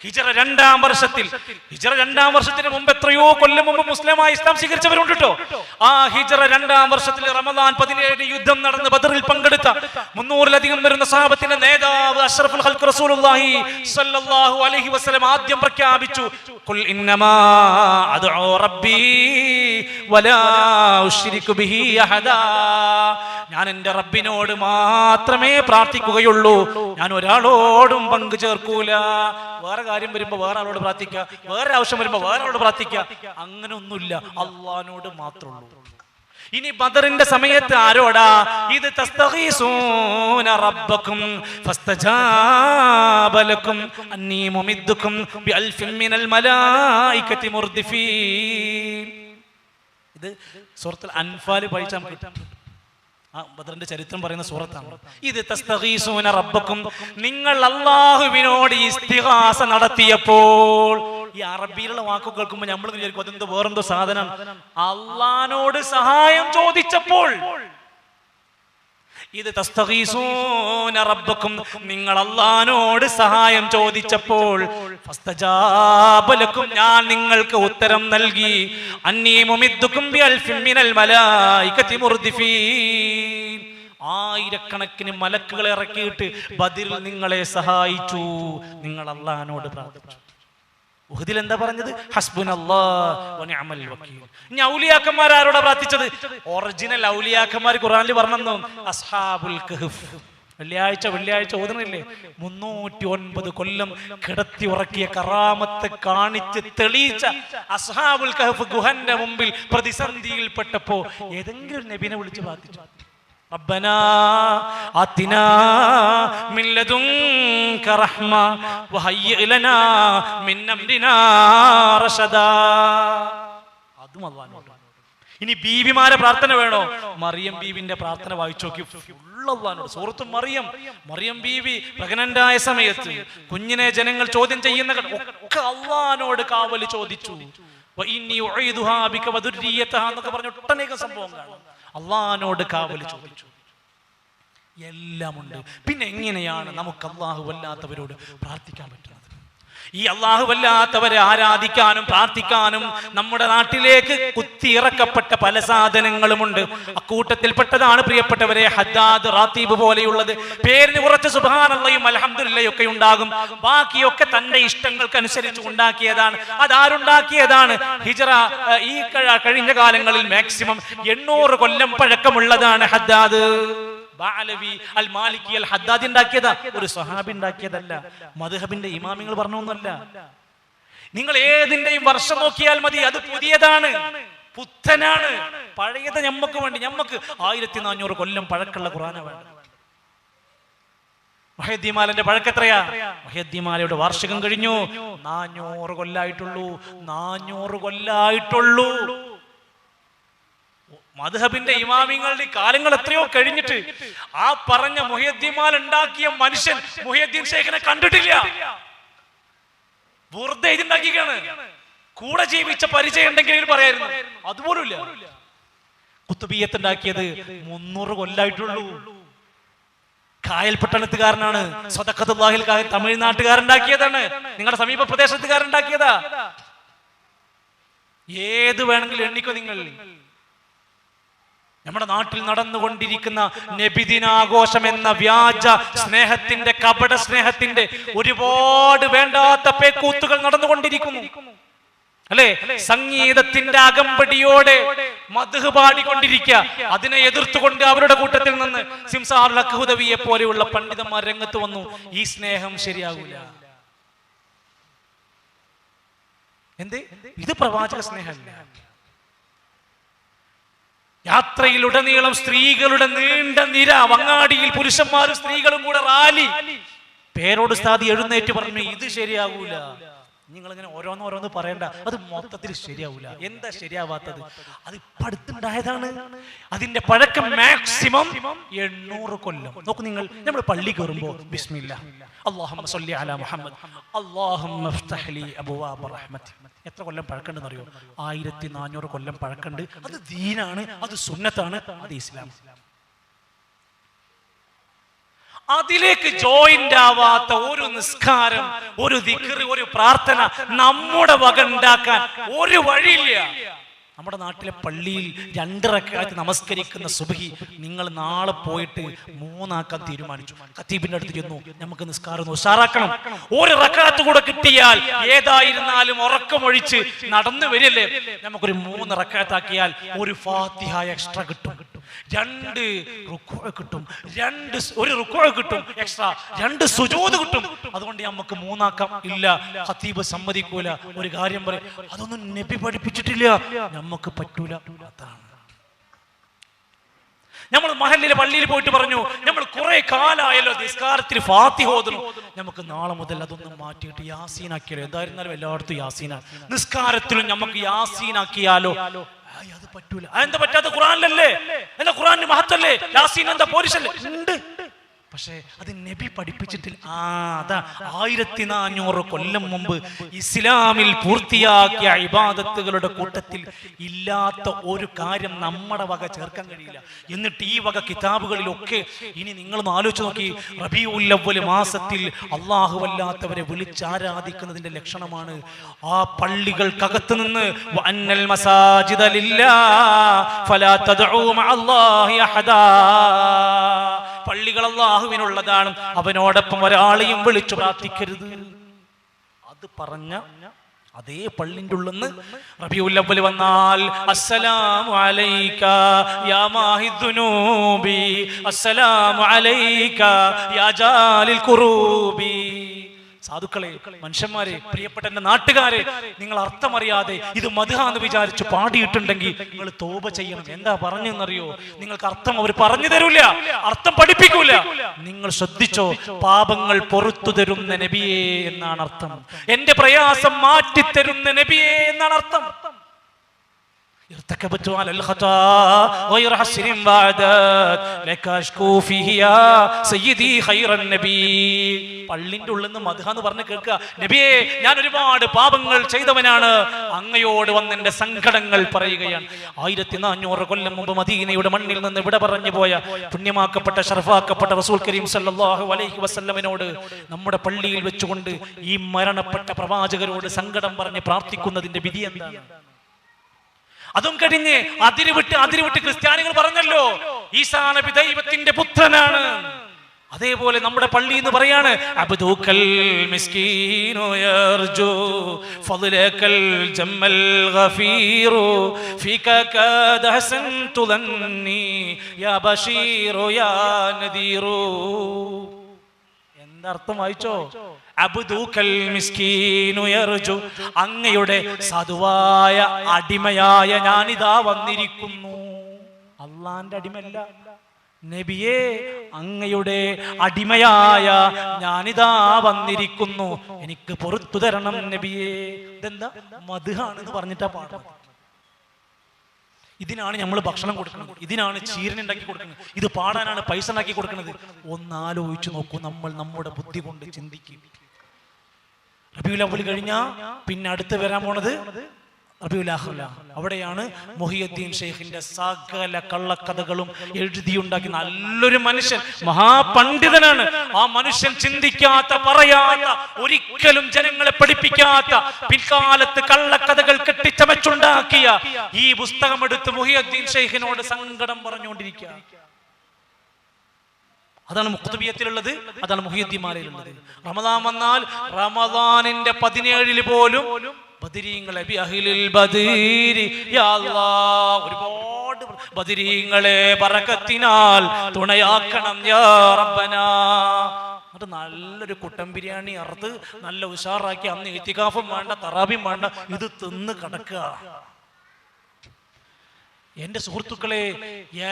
ഹിജറ 2-ാം വർഷത്തിൽ, ഹിജറ 2-ാം വർഷത്തിന് മുമ്പ് എത്രയോ കൊല്ലം മുമ്പ് മുസ്ലിമായി ഇസ്ലാം സ്വീകരിച്ചവരുണ്ട് കേട്ടോ. ആ ഹിജറ 2-ാം വർഷത്തിൽ റമദാൻ 17 യുദ്ധം നടന്ന് ബദറിൽ പങ്കെടുത്ത 300-ലധികം വരുന്ന സഹാബത്തിന്റെ നേതാവ് അഷ്റഫുൽ ഖൽഖ് റസൂലുള്ളാഹി സ്വല്ലല്ലാഹു അലൈഹി വസല്ലം ആദ്യം പ്രഖ്യാപിച്ചു, ഖുൽ ഇന്നമാ അദ്ഉ റബ്ബി വലാ ഉശ്രികു ബിഹി അഹദാ. ഞാൻ എൻ്റെ റബ്ബിനോട് മാത്രമേ പ്രാർത്ഥിക്കുകയുള്ളൂ, ഞാൻ ഒരാളോടും പങ്കു ചേർക്കൂല. വേറെ കാര്യം വരുമ്പോ വേറെ ആളോട് പ്രാർത്ഥിക്കുക, വേറെ ആവശ്യം വരുമ്പോ വേറെ ആളോട് പ്രാർത്ഥിക്കുക, അങ്ങനെ ഒന്നുമില്ല. അള്ളാഹിനോട് മാത്രമുള്ളൂ. ഇനി ബദറിന്റെ സമയത്ത് ആരോടാ? ഇത് തസ്തഗീസൂന റബ്ബക്കും ഫസ്തജാബ ലക്കും അന്നീ മുമിദ്ദുക്കും ബിഅൽഫിൻ മിനൽ മലായികതി മുർദിഫീൻ. ഇത് സൂറത്തുൽ അൻഫാൽ പഠിച്ചാൽ കിട്ടും. ആ ബദറിന്റെ ചരിത്രം പറയുന്ന സൂറത്താണ്. ഇത് തസ്തഗീസൂന റബ്ബക്കും, നിങ്ങൾ അല്ലാഹുവിനോട് ഇസ്തിഗാസ നടത്തിയപ്പോൾ. ഈ അറബിയിലുള്ള വാക്ക് കേൾക്കുമ്പോൾ നമ്മൾ വിചാരിക്കും അതെന്തോ വേറെന്തോ സാധനം. അല്ലാഹുവിനോട് സഹായം ചോദിച്ചപ്പോൾ. ഇത് തസ്തഗീസൂന റബ്ബക്കും, നിങ്ങൾ അല്ലാഹുവിനോട് സഹായം ചോദിച്ചപ്പോൾ, ഫസ്തജാബ ലക്കും, ഞാൻ നിങ്ങൾക്ക് ഉത്തരം നൽകി. അന്നീ മുമിദ്ദുക്കും ബിഅൽഫിൻ മിനൽ മലായികതി മുർദിഫീൻ. ആയിരക്കണക്കിന് മലക്കുകളെ ഇറക്കിയിട്ട് ബദറിൽ നിങ്ങളെ സഹായിച്ചു. നിങ്ങൾ അല്ലാഹുവിനോട് പ്രാർത്ഥിച്ചു. ഉഹദിൽ എന്താ പറഞ്ഞത്? ഹസ്ബുനല്ലാഹ് വനിഅമൽ വകീൽ. ഇനി ഔലിയാക്കന്മാർ ആരോടാ പ്രാർത്ഥിച്ചത്? ഒറിജിനൽ ഔലിയാക്കന്മാർ ഖുർആനിൽ പറഞ്ഞു, അസ്ഹാബുൽ കഹ്ഫ്. വെള്ളിയാഴ്ച ഓതുന്നില്ലേ? 309 കൊല്ലം കിടത്തി ഉറക്കിയ കറാമത്ത് കാണിച്ച് തെളിയിച്ച അസ്ഹാബുൽ കഹ്ഫ് ഗുഹന്റെ മുമ്പിൽ പ്രതിസന്ധിയിൽപ്പെട്ടപ്പോ ഏതെങ്കിലും നബിനെ വിളിച്ച് പ്രാർത്ഥിച്ചു? റബ്ബനാ ആതിനാ മിൻ ലദുൻക റഹ്മ വഹയ്യിഅ് ലനാ മിൻ അംരിനാ റശദാ. അതും അല്ലാഹുവോട്. ഇനി ബീവിമാരെ പ്രാർത്ഥന വേണോ? മറിയം ബീവിന്റെ പ്രാർത്ഥന വായിച്ചു നോക്കി. അല്ലാഹുവോട് സൂറത്തു മറിയം. മറിയം ബീവി പ്രഗ്നന്റ് ആയ സമയത്ത് കുഞ്ഞിനെ ജനങ്ങൾ ചോദ്യം ചെയ്യുന്ന ഒക്കെ അല്ലാഹുവോട് കാവൽ ചോദിച്ചു. വഇന്നി ഉഈദുഹാ ബിക വദുർരിയതഹാ എന്നൊക്കെ പറഞ്ഞ ഒട്ടനേകം സംഭവം കാണാം. അല്ലാഹുവോട് കാവൽ ചോദിച്ചു. എല്ലാം ഉണ്ട്. പിന്നെ എങ്ങനെയാണ് നമുക്ക് അല്ലാഹുവല്ലാത്തവരോട് പ്രാർത്ഥിക്കാൻ പറ്റുന്നത്? ഈ അല്ലാഹുവല്ലാത്തവരെ ആരാധിക്കാനും പ്രാർത്ഥിക്കാനും നമ്മുടെ നാട്ടിലേക്ക് കുത്തിയിറക്കപ്പെട്ട പല സാധനങ്ങളുമുണ്ട്. അക്കൂട്ടത്തിൽപ്പെട്ടതാണ് പ്രിയപ്പെട്ടവരെ ഹദ്ദാദ്, റാത്തീബ് പോലെയുള്ളത്. പേരിന് കുറച്ച് സുബ്ഹാനല്ലാഹും അൽഹംദുലില്ലാഹും ഒക്കെ ഉണ്ടാകും. ബാക്കിയൊക്കെ തന്റെ ഇഷ്ടങ്ങൾക്കനുസരിച്ച് ഉണ്ടാക്കിയതാണ്. അതാരുണ്ടാക്കിയതാണ്? ഹിജ്റ ഈ കഴിഞ്ഞ കാലങ്ങളിൽ മാക്സിമം 800 കൊല്ലം പഴക്കമുള്ളതാണ് ഹദ്ദാദ്. ബാലവി അൽ മാലിക്കി അൽ ഹദ്ദാദി ഉണ്ടാക്കിയതാ, ഒരു സ്വഹാബി ഉണ്ടാക്കിയതല്ല. മദ്ഹബിന്റെ ഇമാമിങ്ങൾ പറഞ്ഞൊന്നുമല്ല. നിങ്ങൾ ഏതിന്റെയും വർഷം നോക്കിയാൽ മതി, അത് പുതിയതാണ്, പുത്തനാണ്. പഴയത് ഞമ്മക്ക് വേണ്ടി, ഞമ്മക്ക് 1400 കൊല്ലം പഴക്കമുള്ള ഖുർആനാ വേണ്ട. മുഹയ്യിദ്ദീമാലന്റെ പഴക്കെത്രയാ? മുഹയ്യിദ്ദീമാലയുടെ വാർഷികം കഴിഞ്ഞു, 400 കൊല്ലായിട്ടുള്ളൂ. 400 കൊല്ലായിട്ടുള്ളൂ. മദ്ഹബിന്റെ ഇമാമിങ്ങളുടെ കാലങ്ങൾ എത്രയോ കഴിഞ്ഞിട്ട് ആ പറഞ്ഞ മുഹയ്യിദ്ദീമാല ഉണ്ടാക്കിയ മനുഷ്യൻ മുഹയ്യിദ്ദീൻ ശൈഖിനെ കണ്ടിട്ടില്ല. വെറുതെ ഇതുണ്ടാക്കിയാണ്. കൂടെ ജീവിച്ച പരിചയം ഉണ്ടെങ്കിൽ പറയായിരുന്നു, അതുപോലുമില്ല. കുത്തുബിയ്യത്ത് ഉണ്ടാക്കിയത് 300 കൊല്ലായിട്ടുള്ളൂ. കായൽ പട്ടണത്തുകാരനാണ്. സദഖത്തുല്ലാഹിൽ തമിഴ്നാട്ടുകാരുണ്ടാക്കിയതാണ്. നിങ്ങളുടെ സമീപ പ്രദേശത്തുകാരുണ്ടാക്കിയതാ. ഏത് വേണമെങ്കിലും എണ്ണിക്കോ നിങ്ങൾ. നമ്മുടെ നാട്ടിൽ നടന്നുകൊണ്ടിരിക്കുന്ന നബിദിനാഘോഷം എന്ന വ്യാജ സ്നേഹത്തിന്റെ, കപട സ്നേഹത്തിന്റെ ഒരുപാട് വേണ്ടാത്ത പേക്കൂത്തുകൾ നടന്നുകൊണ്ടിരിക്കുന്നു, അല്ലെ? സംഗീതത്തിന്റെ അകമ്പടിയോടെ മദ്ഹ് പാടിക്കൊണ്ടിരിക്കുക. അതിനെ എതിർത്തുകൊണ്ട് അവരുടെ കൂട്ടത്തിൽ നിന്ന് സിംസാർ ലഖ്ഹുദവിയെ പോലെയുള്ള പണ്ഡിതന്മാർ രംഗത്ത് വന്നു. ഈ സ്നേഹം ശരിയാകൂല. എന്തേ? ഇത് പ്രവാചക സ്നേഹമല്ല. യാത്രയിലുടനീളം സ്ത്രീകളുടെ നീണ്ട നിര, അങ്ങാടിയിൽ പുരുഷന്മാരും സ്ത്രീകളും കൂടെ റാലി. പേരോട് സ്ഥാതി എഴുന്നേറ്റ് പറഞ്ഞു, ഇത് ശരിയാകൂല. നിങ്ങളിങ്ങനെ ഓരോന്നോരോന്ന് പറയണ്ട, അത് മൊത്തത്തിൽ ശരിയാവൂല. എന്താ ശരിയാവാത്തത്? അത് ഇപ്പൊ അടുത്തുണ്ടായതാണ്. അതിന്റെ പഴക്കം മാക്സിമം 800 കൊല്ലം. നോക്കൂ നിങ്ങൾ, നമ്മൾ പള്ളി കയറുമ്പോ ബിസ്മില്ലാ അല്ലാഹുമ്മ സ്വല്ലി അലാ മുഹമ്മദ് അല്ലാഹുമ്മ ഇഫ്തഹ് ലി അബ്വാബ റഹ്മതി. എത്ര കൊല്ലം പഴക്കണ്ടെന്ന് അറിയോ? 1400 കൊല്ലം പഴക്കണ്ട്. അത് ദീനാണ്, അത് സുന്നത്താണ്, അത് ഇസ്ലാം. അതിലേക്ക് ജോയിന്റ് ആവാത്ത ഒരു നിസ്കാരം, ഒരു ദിക്ർ, ഒരു പ്രാർത്ഥന നമ്മുടെ വക ഉണ്ടാക്കാൻ ഒരു വഴിയില്ല. നമ്മുടെ നാട്ടിലെ പള്ളിയിൽ 2 റക്അത്ത് നമസ്കരിക്കുന്ന സുബ്ഹി നിങ്ങൾ നാളെ പോയിട്ട് 3 ആക്കാൻ തീരുമാനിച്ചു. ഖതീബിന്റെ അടുത്ത് ചെന്നു, നമുക്ക് നിസ്കാരം ഉഷാറാക്കണം, 1 റക്അത്ത് കൂടെ കിട്ടിയാൽ ഏതായിരുന്നാലും ഉറക്കമൊഴിച്ച് നടന്നു വരില്ലേ, നമുക്കൊരു 3 റക്അത്ത് ആക്കിയാൽ ഒരു ഫാത്തിഹ എക്സ്ട്രാ കിട്ടും, 2 റുക്അ കിട്ടും, 1 റുക്അ കിട്ടും എക്സ്ട്രാ, 2 സുജൂദ് കിട്ടും. അതുകൊണ്ട് നമുക്ക് 3 ആക്കാം. ഇല്ല, ഖതീബ് സമ്മതിക്കൂല. ഒരു കാര്യം പറയും, അതൊന്നും നബി പഠിപ്പിച്ചിട്ടില്ല, നമുക്ക് പറ്റൂല. അതാണ് നമ്മൾ മഹല്ലിലെ പള്ളിയിൽ പോയിട്ട് പറഞ്ഞു, നമ്മൾ കുറെ കാലായല്ലോ നിസ്കാരത്തിൽ ഫാത്തിഹ ഓതുന്നു, നമുക്ക് നാളെ മുതൽ അതൊന്നും മാറ്റിയിട്ട് യാസീനാക്കിയാലോ. എന്തായിരുന്നാലും എല്ലായിടത്തും യാസീനാണ്. നിസ്കാരത്തിലും നമുക്ക് യാസീനാക്കിയാലോ. അത് പറ്റൂല. അതെന്താ പറ്റാത്ത? ഖുർആനിലല്ലേ? എന്താ ഖുർആനിന് മഹത്തല്ലേ? യാസീൻ എന്താ പോരിശല്ലേ? ഉണ്ട്. പക്ഷേ അത് നബി പഠിപ്പിച്ചിട്ടില്ല. അതാ 1400 കൊല്ലം മുമ്പ് ഇസ്ലാമിൽ പൂർത്തിയാക്കിയ ഇബാദത്തുകളുടെ കൂട്ടത്തിൽ ഇല്ലാത്ത ഒരു കാര്യം നമ്മുടെ വക ചേർക്കാൻ കഴിയില്ല. എന്നിട്ട് ഈ വക കിതാബുകളിലൊക്കെ ഇനി നിങ്ങളൊന്ന് ആലോചിച്ച് നോക്കി, റബീഉൽ അവ്വൽ മാസത്തിൽ അല്ലാഹുവല്ലാത്തവരെ വിളിച്ചാരാധിക്കുന്നതിന്റെ ലക്ഷണമാണ് ആ പള്ളികൾക്കകത്ത് നിന്ന് വഅന്നൽ മസാജിദ ലില്ലാഹ് ഫലാ തദ്ഉ മഅല്ലാഹി അഹദാ. പള്ളികൾ അല്ലാഹുവിനുള്ളതാണ്, അവനോടൊപ്പം ഒരാളെയും വിളിച്ചു പ്രാർത്ഥിക്കരുത്. അത് പറഞ്ഞ അതേ പള്ളിന്റെ ഉള്ളിന്ന് റബീഉൽ അവ്വൽ വന്നാൽ അസ്സലാമു അലൈക യാ മാഹിദ്ദുനൂബി അസ്സലാമു അലൈക യാ ജാലിൽ ഖുറൂബി. സാധുക്കളെ, മനുഷ്യന്മാരെ, പ്രിയപ്പെട്ട എന്റെ നാട്ടുകാരെ, നിങ്ങൾ അർത്ഥമറിയാതെ ഇത് മദ്ഹാന്ന് വിചാരിച്ച് പാടിയിട്ടുണ്ടെങ്കിൽ നിങ്ങൾ തൗബ ചെയ്യണം. എന്താ പറഞ്ഞെന്നറിയോ? നിങ്ങൾക്ക് അർത്ഥം അവർ പറഞ്ഞു തരൂല, അർത്ഥം പഠിപ്പിക്കൂല. നിങ്ങൾ ശ്രദ്ധിച്ചോ, പാപങ്ങൾ പൊറുത്തു തരുന്ന നബിയേ എന്നാണ് അർത്ഥം. എന്റെ പ്രയാസം മാറ്റിത്തരുന്ന നബിയേ എന്നാണ് അർത്ഥം. ارتكبت على الخطا غير حسن بعدت لك اشكو فيه يا سيدي خير النبي. പള്ളിന്റെ ഉള്ളിൽ നിന്ന് മദ്ഹ എന്ന് പറഞ്ഞ് കേൾക്കുക, നബിയേ ഞാൻ ഒരുപാട് പാപങ്ങൾ ചെയ്തവനാണ്, അങ്ങയോട് വന്ന് എന്റെ സങ്കടങ്ങൾ പറയുകയാണ്. 1400 കൊല്ലം മുമ്പ് മദീനയുടെ മണ്ണിൽ നിന്ന് വിട പറഞ്ഞു പോയ പുണ്യമാക്കപ്പെട്ട ഷറഫാക്കപ്പെട്ട റസൂൽ കരീം സല്ലല്ലാഹു അലൈഹി വസല്ലമയോട് നമ്മുടെ പള്ളിയിൽ വെച്ചുകൊണ്ട് ഈ മരണപ്പെട്ട പ്രവാചകരോട് സങ്കടം പറഞ്ഞ് പ്രാർത്ഥിക്കുന്നതിന്റെ വിധി എന്താണ്? അതും കഴിഞ്ഞ് അതിരുവിട്ട് ക്രിസ്ത്യാനികൾ പറഞ്ഞല്ലോ ഈസാ നബി ദൈവത്തിന്റെ പുത്രനാണ്. അതേപോലെ നമ്മുടെ പള്ളി എന്ന് പറയാണ് അബ്ദുക്കൽ മിസ്കീനു യർജു ഫളലകൽ ജമ്മൽ ഗഫീറു ഫീക കദ ഹസൻതു ദന്നി യാ ബശീറു യാ നദീറു. എന്താർത്ഥം വായിച്ചോ? അബ്ദുക്കൽ മിസ്കീനു യർജു, അങ്ങയുടെ സാധുവായ അടിമയായ ഞാനിതാ വന്നിരിക്കുന്നു. അള്ളാന്റെ അടിമയല്ല നബിയേ, അങ്ങയുടെ അടിമയായ ഞാനിതാ വന്നിരിക്കുന്നു, എനിക്ക് പുറത്തു തരണം നബിയേ. ഇതെന്താ മദ്ഹാണെന്ന് പറഞ്ഞിട്ടാ പാടുന്നത്. ഇതിനാണ് നമ്മൾ ഭക്ഷണം കൊടുക്കുന്നത്, ഇതിനാണ് ചീരനുണ്ടാക്കി കൊടുക്കുന്നത്, ഇത് പാടാനാണ് പൈസ ഉണ്ടാക്കി കൊടുക്കുന്നത്. ഒന്നാലോചിച്ചു നോക്കൂ, നമ്മൾ നമ്മുടെ ബുദ്ധി കൊണ്ട് ചിന്തിക്കും. റബീഉൽ അവ്വൽ കഴിഞ്ഞാ പിന്നെ അടുത്ത് വരാൻ പോണത് റബീഉൽ ആഖിർ. അവിടെയാണ് മുഹിയുദ്ദീൻ ഷെയ്ഖിന്റെ സകല കള്ളക്കഥകളും എഴുതിയുണ്ടാക്കി. നല്ലൊരു മനുഷ്യൻ, മഹാപണ്ഡിതനാണ്. ആ മനുഷ്യൻ ചിന്തിക്കാത്ത, പറയാത്ത, ഒരിക്കലും ജനങ്ങളെ പഠിപ്പിക്കാത്ത, പിൽക്കാലത്ത് കള്ളക്കഥകൾ കെട്ടിച്ചമച്ചുണ്ടാക്കിയ ഈ പുസ്തകം എടുത്ത് മുഹിയുദ്ദീൻ ഷെയ്ഖിനോട് സങ്കടം പറഞ്ഞുകൊണ്ടിരിക്കുക. അതാണ് മുഖ്തബിയത്തിലുള്ളത്, അതാണ് മുഹിയുദ്ദീൻമാരിലുള്ളത്. റമദാൻ വന്നാൽ റമദാനിന്റെ 17 പോലും ബദരീങ്ങളെ ഒരുപാട് ബദരീങ്ങളെ ബറകത്തിനാൽ തുണയാക്കണം യാ റബ്ബനാ. എന്നിട്ട് നല്ലൊരു കുട്ടൻ ബിരിയാണി അറുത്ത് നല്ല ഉഷാറാക്കി, അന്ന് ഇത്തികാഫും വേണ്ട, തറാബിയും വേണ്ട, ഇത് തിന്ന് കിടക്കുക. എന്റെ സുഹൃത്തുക്കളെ,